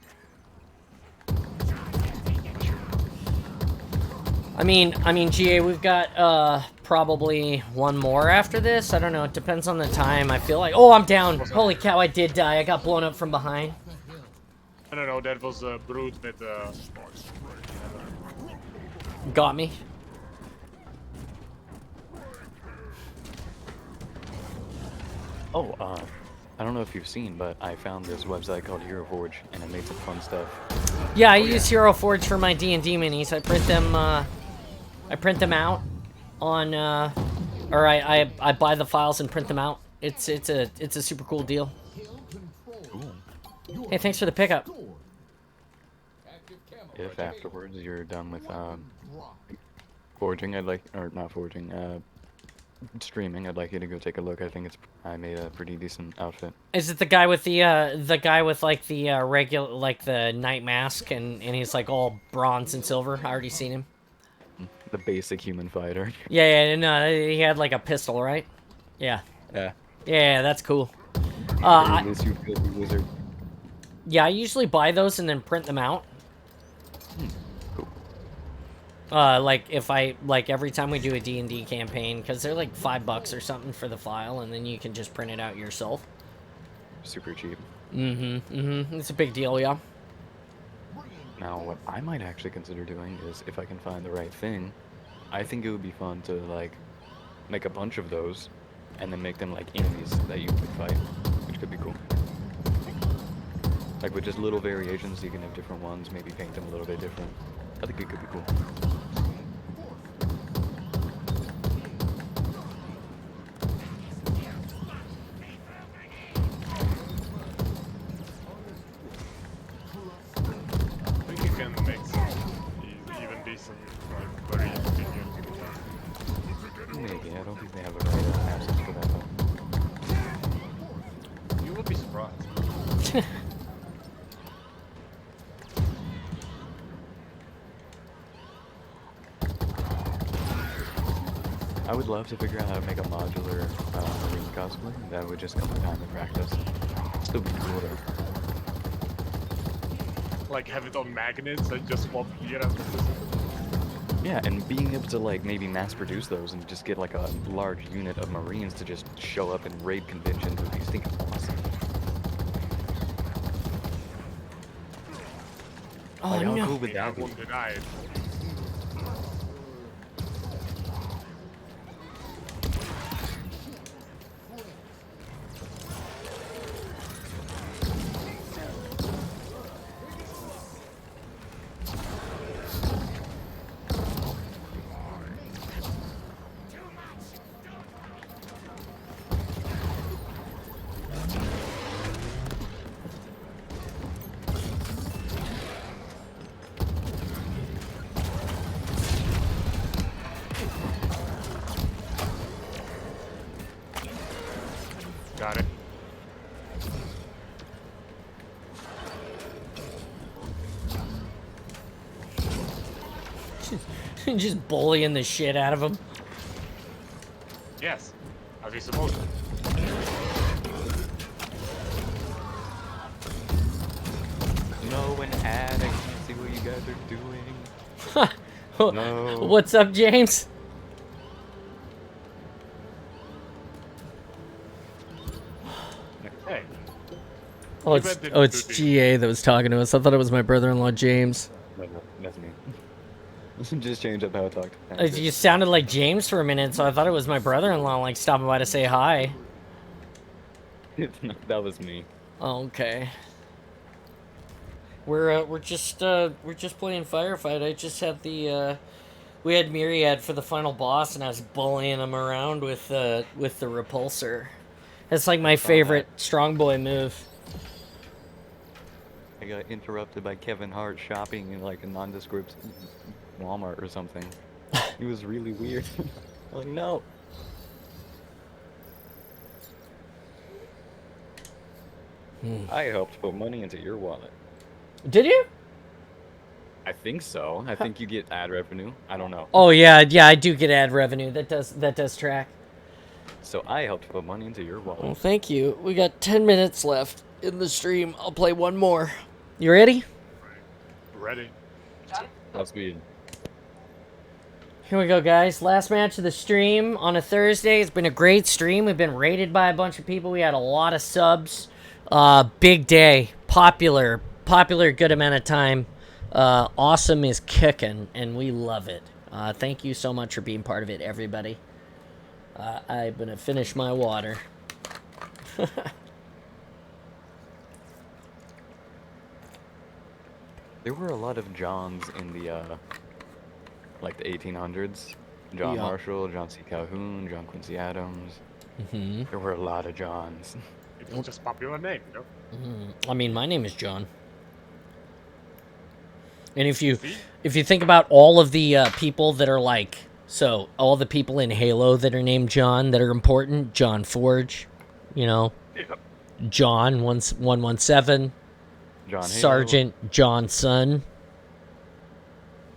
I mean, GA, we've got probably one more after this. I don't know. It depends on the time. I feel like. Oh, I'm down. Holy cow! I did die. I got blown up from behind. I don't know. That was a brute with Got me. Oh, I don't know if you've seen, but I found this website called Hero Forge, and it made some fun stuff. Yeah, I use Hero Forge for my D&D minis. I print them out on, or I buy the files and print them out. It's a super cool deal. Cool. Hey, thanks for the pickup. If afterwards you're done with forging, not forging, streaming, I'd like you to go take a look. I think I made a pretty decent outfit. Is it the guy with the guy with like the regular, like the night mask and he's like all bronze and silver? I already seen him. The basic human fighter. Yeah, no, he had like a pistol, right? Yeah. Yeah. Yeah, that's cool. Wizard. Yeah, I usually buy those and then print them out. Cool. Like if I every time we do a D&D campaign, because they're like $5 or something for the file, and then you can just print it out yourself. Super cheap. It's a big deal, yeah. Now, what I might actually consider doing is, if I can find the right thing, I think it would be fun to like make a bunch of those, and then make them like enemies that you could fight, which could be cool. Like with just little variations, you can have different ones, maybe paint them a little bit different. I think it could be cool. decent like Marine opinion. Maybe. I don't think they have a very access for that though. You will be surprised. I would love to figure out how to make a modular Marine cosplay. That would just come with time and practice. Still be cool though. Like have it on magnets and just swap gear and this. Yeah, and being able to like maybe mass produce those and just get like a large unit of Marines to just show up and raid conventions would be stinking awesome. Oh Like how no! cool would I that be? won't deny it. Got it. Just bullying the shit out of him. Yes. As he's supposed to. No, an ad. I can't see what you guys are doing. No. What's up, James? Hey. Oh, it's GA that was talking to us. I thought it was my brother-in-law, James. No, that's me. Just change up how I talk. You sounded like James for a minute, so I thought it was my brother-in-law, like, stopping by to say hi. That was me. Oh, okay. We're just playing Firefight. I just had we had Myriad for the final boss, and I was bullying him around with the repulsor. That's like my favorite strong boy move. I got interrupted by Kevin Hart shopping in like a nondescript Walmart or something. It was really weird. I'm like, no. I helped put money into your wallet. Did you? I think so. I think you get ad revenue. I don't know. Oh yeah, I do get ad revenue. That does track. So I helped put money into your wallet. Well, thank you. We got 10 minutes left in the stream. I'll play one more. You ready? Ready. That's good. Here we go, guys. Last match of the stream on a Thursday. It's been a great stream. We've been rated by a bunch of people. We had a lot of subs. Big day. Popular, good amount of time. Awesome is kicking, and we love it. Thank you so much for being part of it, everybody. I'm gonna finish my water. There were a lot of Johns in the like the 1800s. John Yeah. Marshall, John C. Calhoun, John Quincy Adams. There were a lot of Johns. It's just popular name, you know? I mean, my name is John. And if you think about all of the people that are like, so all the people in Halo that are named John that are important, John Forge, you know, John 117, John Sergeant Johnson.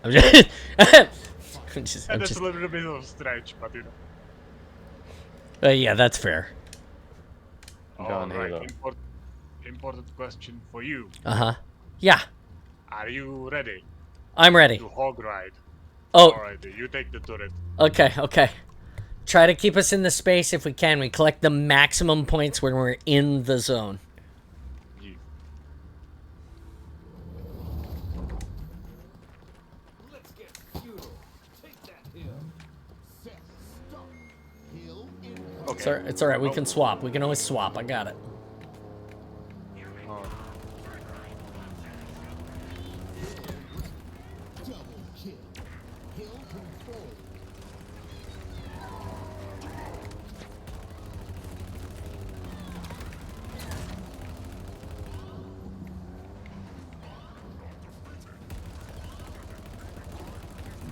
I'm just, And that's a little bit of a stretch, but you know. yeah, that's fair. John All right, Halo. important question for you. Yeah, Are you ready I'm ready. to hog ride? Oh, Alrighty, you take the turret. okay. Try to keep us in the space if we can. We collect the maximum points when we're in the zone. Yeah. Let's get feudal. Take that hill. Set. Stop. Hill in. It's all right. We can swap. We can always swap. I got it. Double kill. Hill control.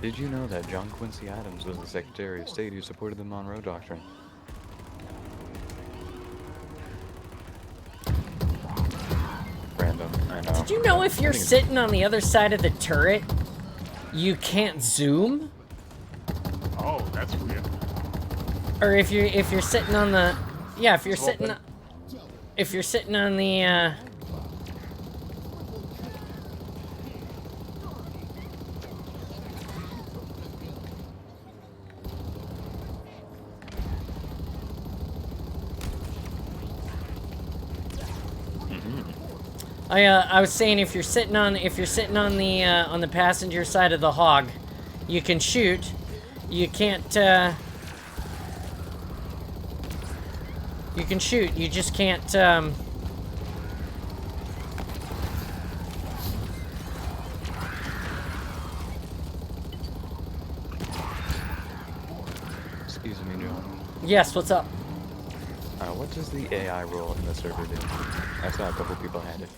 Did you know that John Quincy Adams was the Secretary of State who supported the Monroe Doctrine? Random, I know. Did you know if you're sitting on the other side of the turret, you can't zoom? Oh, that's weird. Or if you're sitting on the, yeah, if you're sitting on the, I was saying if you're sitting on the passenger side of the hog, you can shoot. You can't. You can shoot. You just can't. Excuse me, John. Yes. What's up? What does the AI role in the server do? I saw a couple people had it.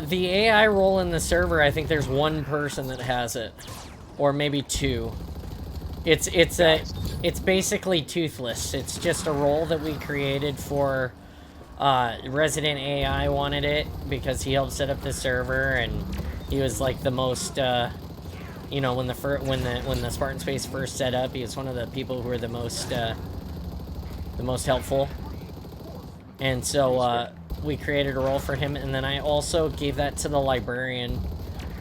The AI role in the server, I think there's one person that has it, or maybe two. It's basically toothless. It's just a role that we created for Resident AI wanted it because he helped set up the server and he was like the most you know, when the Spartan space first set up, he was one of the people who were the most helpful. And so we created a role for him, and then I also gave that to the librarian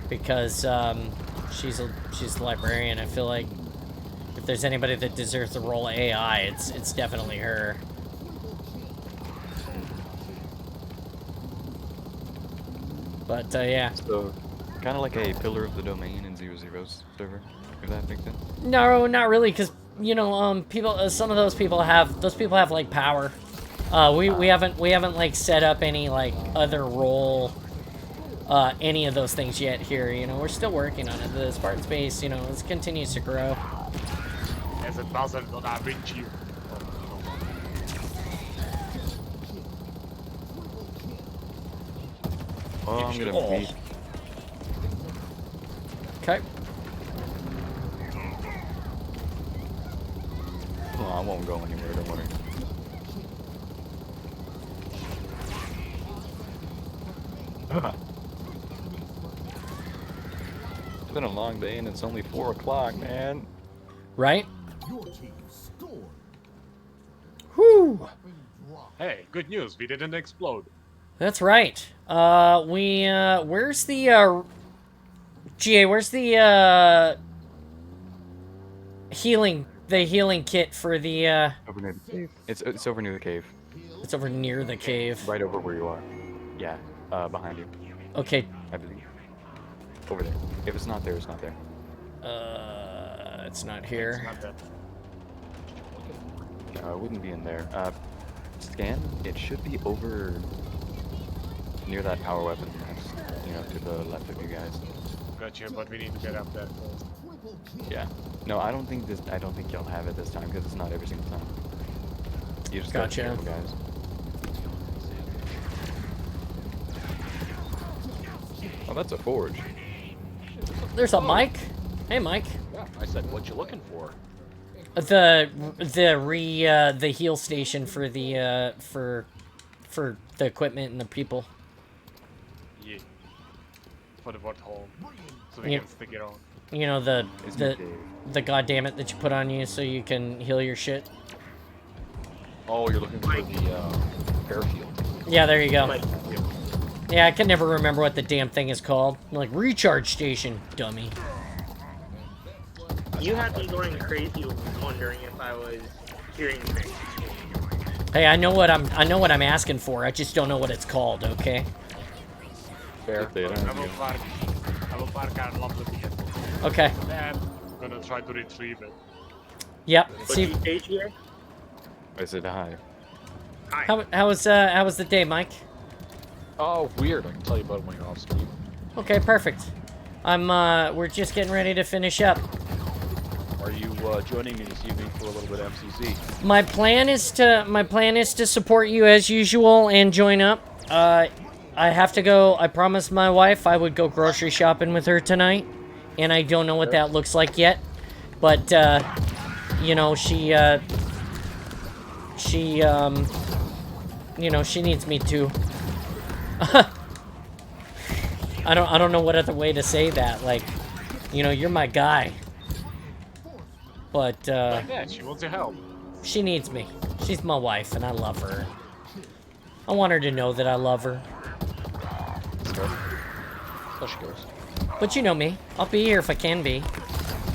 because she's the librarian. I feel like if there's anybody that deserves the role of AI, it's definitely her. But yeah. So, kind of like a pillar of the domain in 00's server, if that makes sense. No, not really, because you know, people. Some of those people have like power. We haven't like set up any like other role, any of those things yet here. You know, we're still working on it. The Spartan space, you know, it continues to grow. As a doesn't Da Vinci. Oh, I'm gonna beat. Okay. Oh, I won't go anywhere, don't worry. It's been a long day and it's only 4 o'clock, man. Right? Whew. Hey, good news. We didn't explode. That's right. Where's the, GA, where's the, healing kit for the, Over near the cave. It's over near the cave. It's over near the cave. Right over where you are. Yeah, behind you. Okay. I believe. Over there. If it's not there, it's not there. It's not here. It's not that. No, it wouldn't be in there. Scan, it should be over near that power weapon nest, you know, to the left of you guys. Gotcha, but we need to get up there first. Yeah. No, I don't think y'all have it this time because it's not every single time. You just gotta be careful, guys. Oh, that's a forge. There's a Mike. Hey, Mike. Yeah, I said, what you looking for? The heal station for the for the equipment and the people. Yeah. For the hole, so we can stick it on. You know the goddammit that you put on you so you can heal your shit. Oh, you're looking for the airfield. Yeah, there you go. Yeah, I can never remember what the damn thing is called. Like recharge station, dummy. You had me going crazy wondering if I was hearing things. Hey, I know what I'm asking for. I just don't know what it's called. Okay. Fair. Okay. I'm gonna try to retrieve it. Yep. What's your stage here? I said hi. Hi. How was the day, Mike? Oh, weird. I can tell you about it when you're off stream. Okay, perfect. We're just getting ready to finish up. Are you joining me this evening for a little bit of MCC? My plan is to support you as usual and join up. I have to go. I promised my wife I would go grocery shopping with her tonight, and I don't know what that looks like yet. But you know, she you know, she needs me too. I don't know what other way to say that. Like, you know, you're my guy. But Like that, she wants your help. she needs me. She's my wife, and I love her. I want her to know that I love her. So she goes. But you know me. I'll be here if I can be.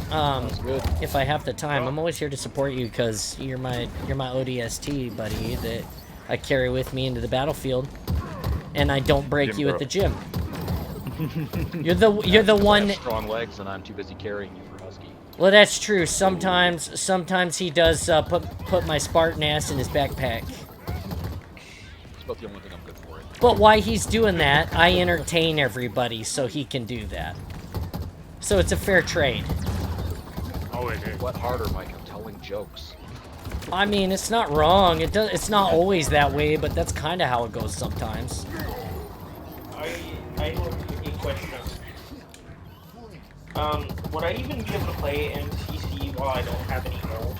Sounds good. If I have the time. I'm always here to support you because you're my ODST buddy that I carry with me into the battlefield, and I don't break Gym you bro. at the gym. You're the one. I have strong legs, and I'm too busy carrying you for Husky. Well, that's true. Sometimes he does put my Spartan ass in his backpack. It's about the only thing I'm good for. It. But while he's doing that, I entertain everybody so he can do that. So it's a fair trade. Oh, it is. What harder, Mike? I'm telling jokes. I mean, it's not wrong. It's not always that way, but that's kind of how it goes sometimes. I have a question. Would I even be able to play MCC while I don't have any gold?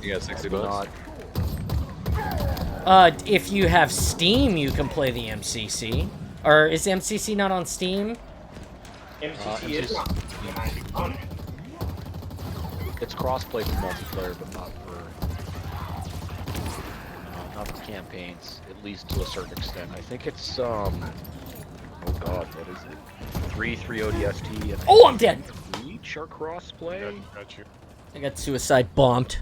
You got $60? If you have Steam, you can play the MCC. Or is MCC not on Steam? MCC is not. It's cross-play for multiplayer, but not for campaigns, at least to a certain extent. I think it's oh god, what is it? 3 ODST. And Oh, I'm dead. Reach are cross-play. Got you. I got suicide bombed.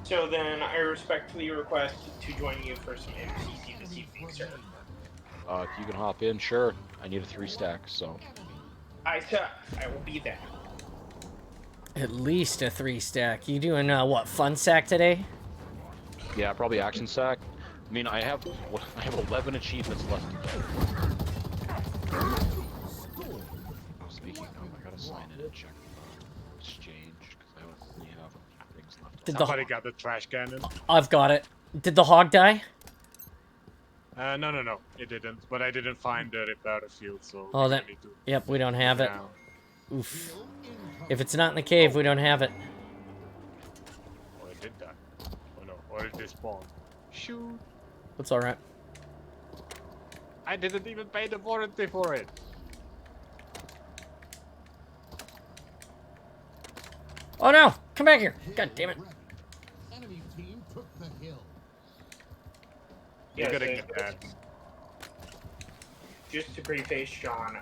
So then I respectfully request to join you for some MCC this evening, sir. If you can hop in, sure. I need a 3-stack, so. I will be there. At least a 3-stack. You doing what, fun sack today? Yeah, probably action sack. I mean, I have 11 achievements left to go. Speaking of, I gotta sign in and check the exchange because I don't really have things left. Somebody got the trash cannon. I've got it. Did the hog die? No, it didn't. But I didn't find the battlefield, so. Oh, that. need to Yep, we don't have it. down. Oof. If it's not in the cave, we don't have it. Oh, it did that. Oh no, or it despawned. Shoot. That's alright. I didn't even pay the warranty for it. Oh no! Come back here! God damn it. Enemy team took the hill. You Yes, gotta get that. Just to preface, John,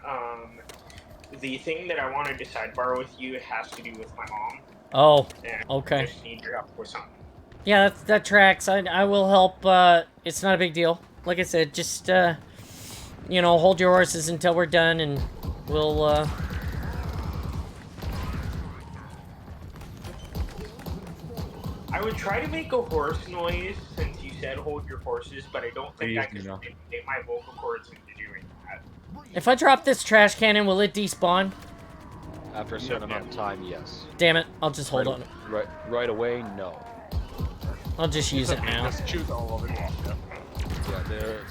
the thing that I wanted to sidebar with you has to do with my mom. Oh, And okay. I just need your help with something. Yeah, that tracks. I will help. It's not a big deal. Like I said, just, you know, hold your horses until we're done and we'll, I would try to make a horse noise since you said hold your horses, but I don't think I can manipulate my vocal cords into doing that. If I drop this trash cannon, will it despawn? After a certain amount of time, yes. Damn it, I'll just hold on. Right away, no. I'll just use it now. Just shoot all of it. Yeah,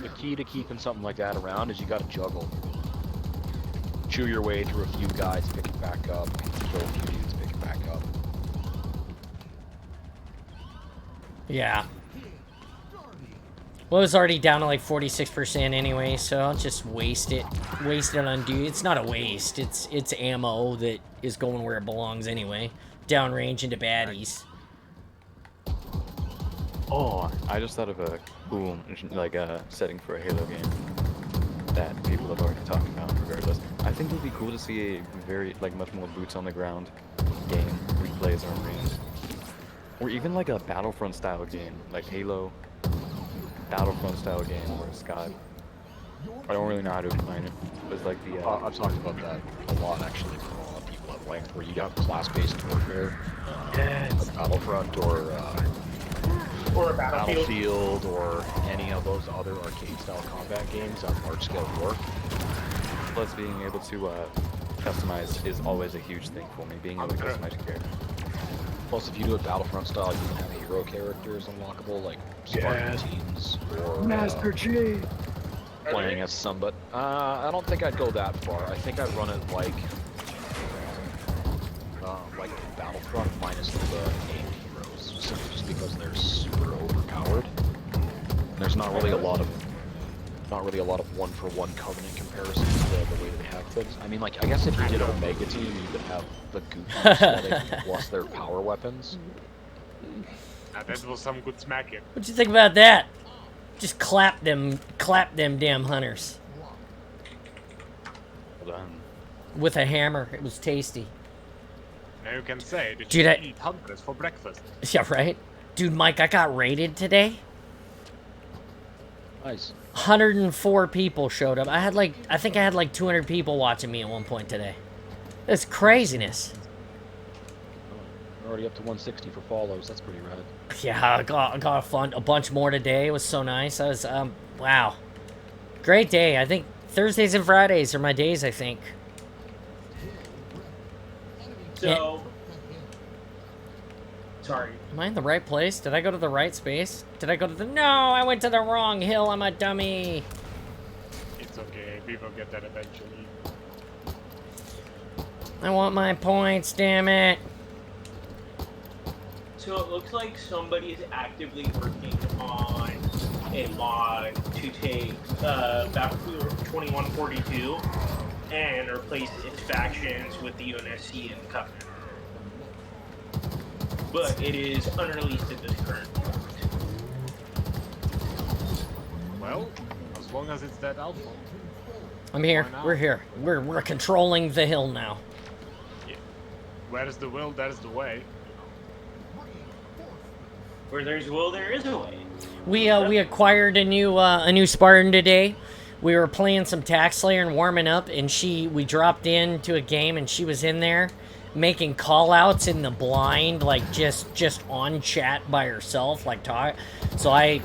the key to keeping something like that around is you gotta juggle. Chew your way through a few guys, pick it back up, kill a few dudes, pick it back up. Yeah. Well, it was already down to like 46% anyway, so I'll just waste it. Waste it on dude. It's not a waste. It's ammo that is going where it belongs anyway. Downrange into baddies. Oh, I just thought of a cool, like, setting for a Halo game that people have already talked about regardless. I think it would be cool to see a very, like, much more boots on the ground game we play as our Marines. Or even like a Battlefront style game, like Halo Battlefront style game where it's got, I don't really know how to explain it, but it's like the, I've talked about that a lot actually for a lot of people at length, where you got class-based warfare, Yes. a Battlefront or Or a battlefield. or any of those other arcade-style combat games on large-scale war. plus being able to customize is always a huge thing for me, being able to customize your character. Plus, if you do it Battlefront style, you can have hero characters unlockable, like Spartan teams or Master G! playing as some, but I don't think I'd go that far. I think I'd run it like Battlefront minus the named heroes, simply just because they're super overpowered. And there's not really a lot of one-for-one Covenant comparisons to the way they have things. I mean, like, I guess if you did Omega Team, you could have the goop aesthetic plus their power weapons. Now that was some good smacking. What'd you think about that? Just clap them damn hunters. Well done. With a hammer. It was tasty. Now you can say that Dude, you I- eat hunters for breakfast. Yeah, right? Dude, Mike, I got raided today. Nice. 104 people showed up. I think I had like 200 people watching me at one point today. That's craziness. We're already up to 160 for follows. That's pretty rad. Yeah, I got a bunch more today. It was so nice. I was wow. Great day. I think Thursdays and Fridays are my days, I think. So, sorry. Am I in the right place? Did I go to the right space? Did I go to the... No, I went to the wrong hill. I'm a dummy. It's okay. We will get that eventually. I want my points, damn it. So it looks like somebody is actively working on a mod to take Battlefield 2142 and replace its factions with the UNSC and the Covenant. But it is unreleased at this current point. Well, as long as it's that alpha. I'm here. Why not? We're here. We're controlling the hill now. Yeah. Where's the will, there's the way. Where there's will, there is a way. We acquired a new Spartan today. We were playing some Tax Slayer and warming up, and we dropped into a game, and she was in there making call-outs in the blind, like just on chat by herself, like talk. So I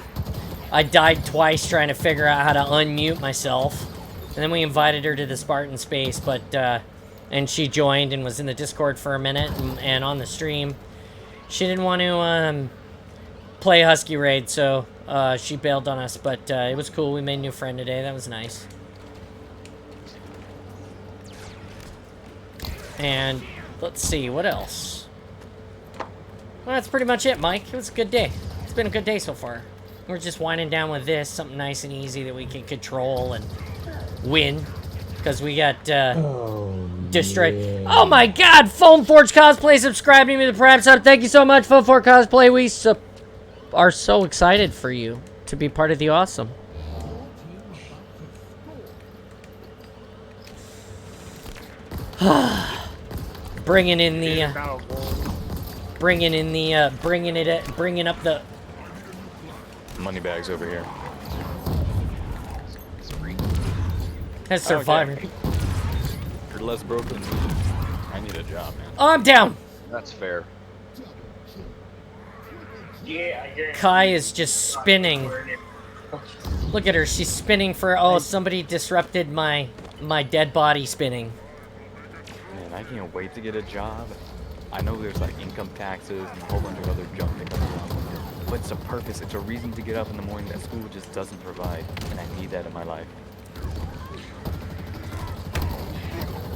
died twice trying to figure out how to unmute myself, and then we invited her to the Spartan space, and she joined and was in the Discord for a minute and on the stream. She didn't want to play Husky Raid, so she bailed on us, but it was cool. We made a new friend today. That was nice. And let's see, what else? Well, that's pretty much it, Mike. It was a good day. It's been a good day so far. We're just winding down with this, something nice and easy that we can control and win. Because we got destroyed. Yeah. Oh my god! Foam Forge Cosplay subscribed to me to the Prime sub. Thank you so much, Foam Forge Cosplay. We are so excited for you to be part of the awesome. Bringing up the money bags over here. That's Survivor. You're less broke than me. I need a job, man. Oh, I'm down. That's fair. Yeah, I guarantee. Kai is just spinning. Look at her. She's spinning for. Oh, somebody disrupted my dead body spinning. Man, I can't wait to get a job. I know there's like income taxes and a whole bunch of other junk that comes along, but it's a purpose. It's a reason to get up in the morning that school just doesn't provide, and I need that in my life.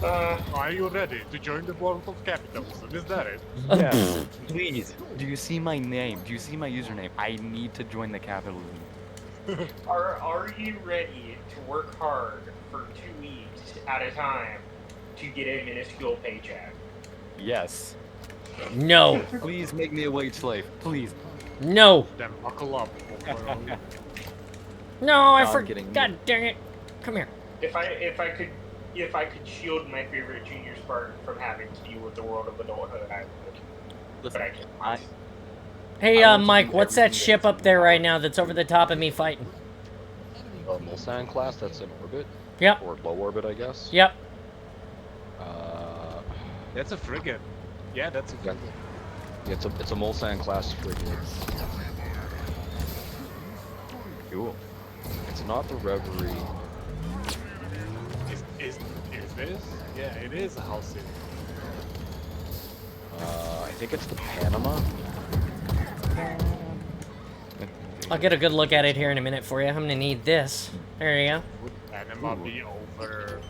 Are you ready to join the world of capitalism? Is that it? Yeah. Please. Do you see my name? Do you see my username? I need to join the capitalism. Are you ready to work hard for 2 weeks at a time to get a minuscule paycheck? Yes. No. Please make me a wage slave. Please. No. Then buckle up. No, I forgot. God dang it. Come here. If I could shield my favorite junior Spartan from having to deal with the world of adulthood, I would. But I can't. Hey, Mike, what's that ship up there right now that's over the top of me fighting? Mulsanne class, that's in orbit? Yep. Or low orbit, I guess? Yep. That's a frigate. Yeah, that's a frigate. Yeah, it's a Mulsanne class frigate. Cool. It's not the Reverie. Is this? Yeah, it is a house city. I think it's the Panama. I'll get a good look at it here in a minute for you. I'm gonna need this. There you go. Would anima be over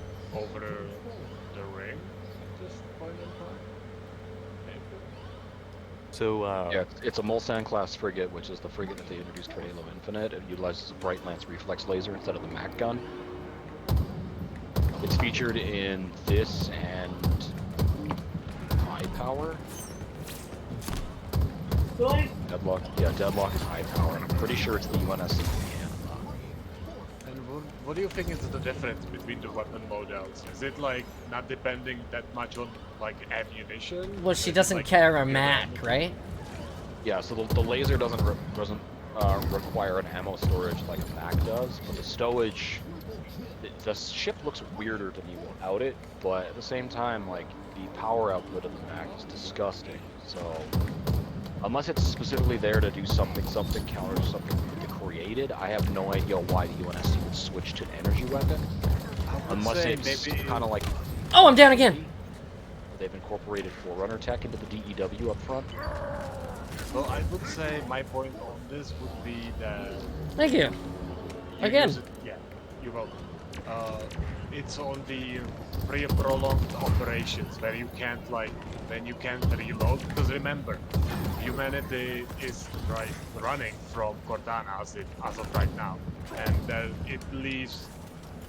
the ring at this point in time? Maybe. So, Yeah, it's a Mulsanne class frigate, which is the frigate that they introduced for Halo Infinite. It utilizes a Bright Lance reflex laser instead of the Mac gun. It's featured in this and High Power. Really? Deadlock, yeah, Deadlock is High Power, and I'm pretty sure it's the UNSC Anima. And what do you think is the difference between the weapon models? Is it like not depending that much on like ammunition? Well, she Is it, doesn't like, carry a your Mac, ammunition? right? Yeah, so the laser doesn't require an ammo storage like a Mac does, but the stowage, the ship looks weirder to me without it, but at the same time, like, the power output of the Mac is disgusting, so unless it's specifically there to do something counter to something to created, I have no idea why the UNSC would switch to an energy weapon, unless it's kind of like... Oh, I'm down again! They've incorporated Forerunner tech into the DEW up front. Well, I would say my point on this would be that... Thank you. Again. Yeah, you're welcome. It's on the prolonged operations where you can't reload, because remember, humanity is running from Cortana as of right now, and it leaves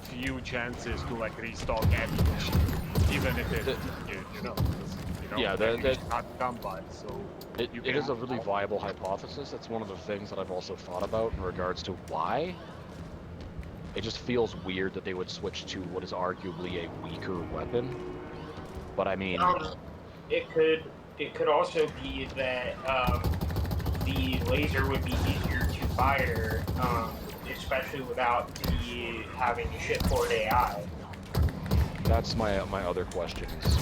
few chances to like restock ammunition, even if it yeah, it's not come by. So it is a really viable hypothesis. That's one of the things that I've also thought about in regards to why. It just feels weird that they would switch to what is arguably a weaker weapon. But I mean, it could also be that the laser would be easier to fire, especially without having shipboard AI. that's my other question. Is,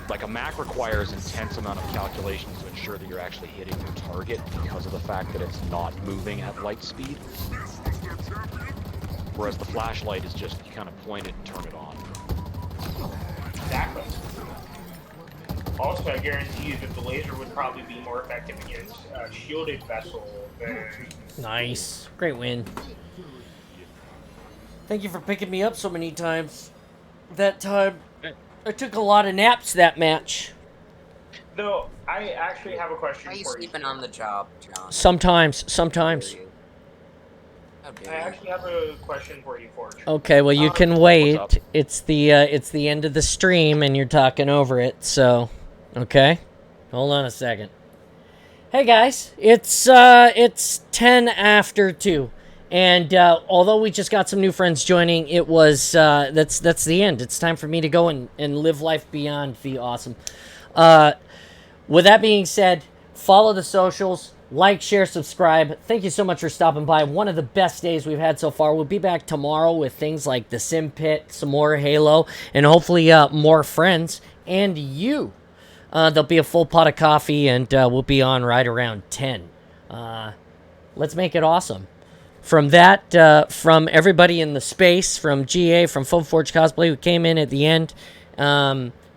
like, a Mac requires intense amount of calculations to ensure that you're actually hitting your target because of the fact that it's not moving at light speed. Whereas the flashlight is just, you kind of point it and turn it on. Exactly. Also, I guarantee you that the laser would probably be more effective against a shielded vessel than... Nice. Great win. Thank you for picking me up so many times. That time, I took a lot of naps that match. Though, I actually have a question Are you for you. sleeping on the job, John? Sometimes. I actually have a question for you, Forge. Okay, well you can wait. It's the end of the stream and you're talking over it, so okay. Hold on a second. Hey guys, it's 10 after 2. And although we just got some new friends joining, it was that's the end. It's time for me to go and live life beyond the awesome. With that being said, follow the socials, like, share, subscribe. Thank you so much for stopping by. One of the best days we've had so far. We'll be back tomorrow with things like the Sim Pit, some more Halo, and hopefully more friends and you. There'll be a full pot of coffee, and we'll be on right around 10. Let's make it awesome. From that, from everybody in the space, from GA, from Foam Forge Cosplay, who came in at the end,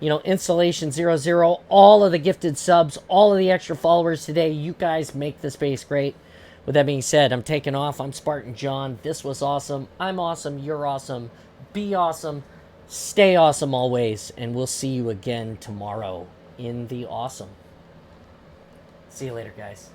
Installation 00, all of the gifted subs, all of the extra followers today, you guys make the space great. With that being said, I'm taking off. I'm Spartan John. This was awesome. I'm awesome. You're awesome. Be awesome. Stay awesome always. And we'll see you again tomorrow in the awesome. See you later, guys.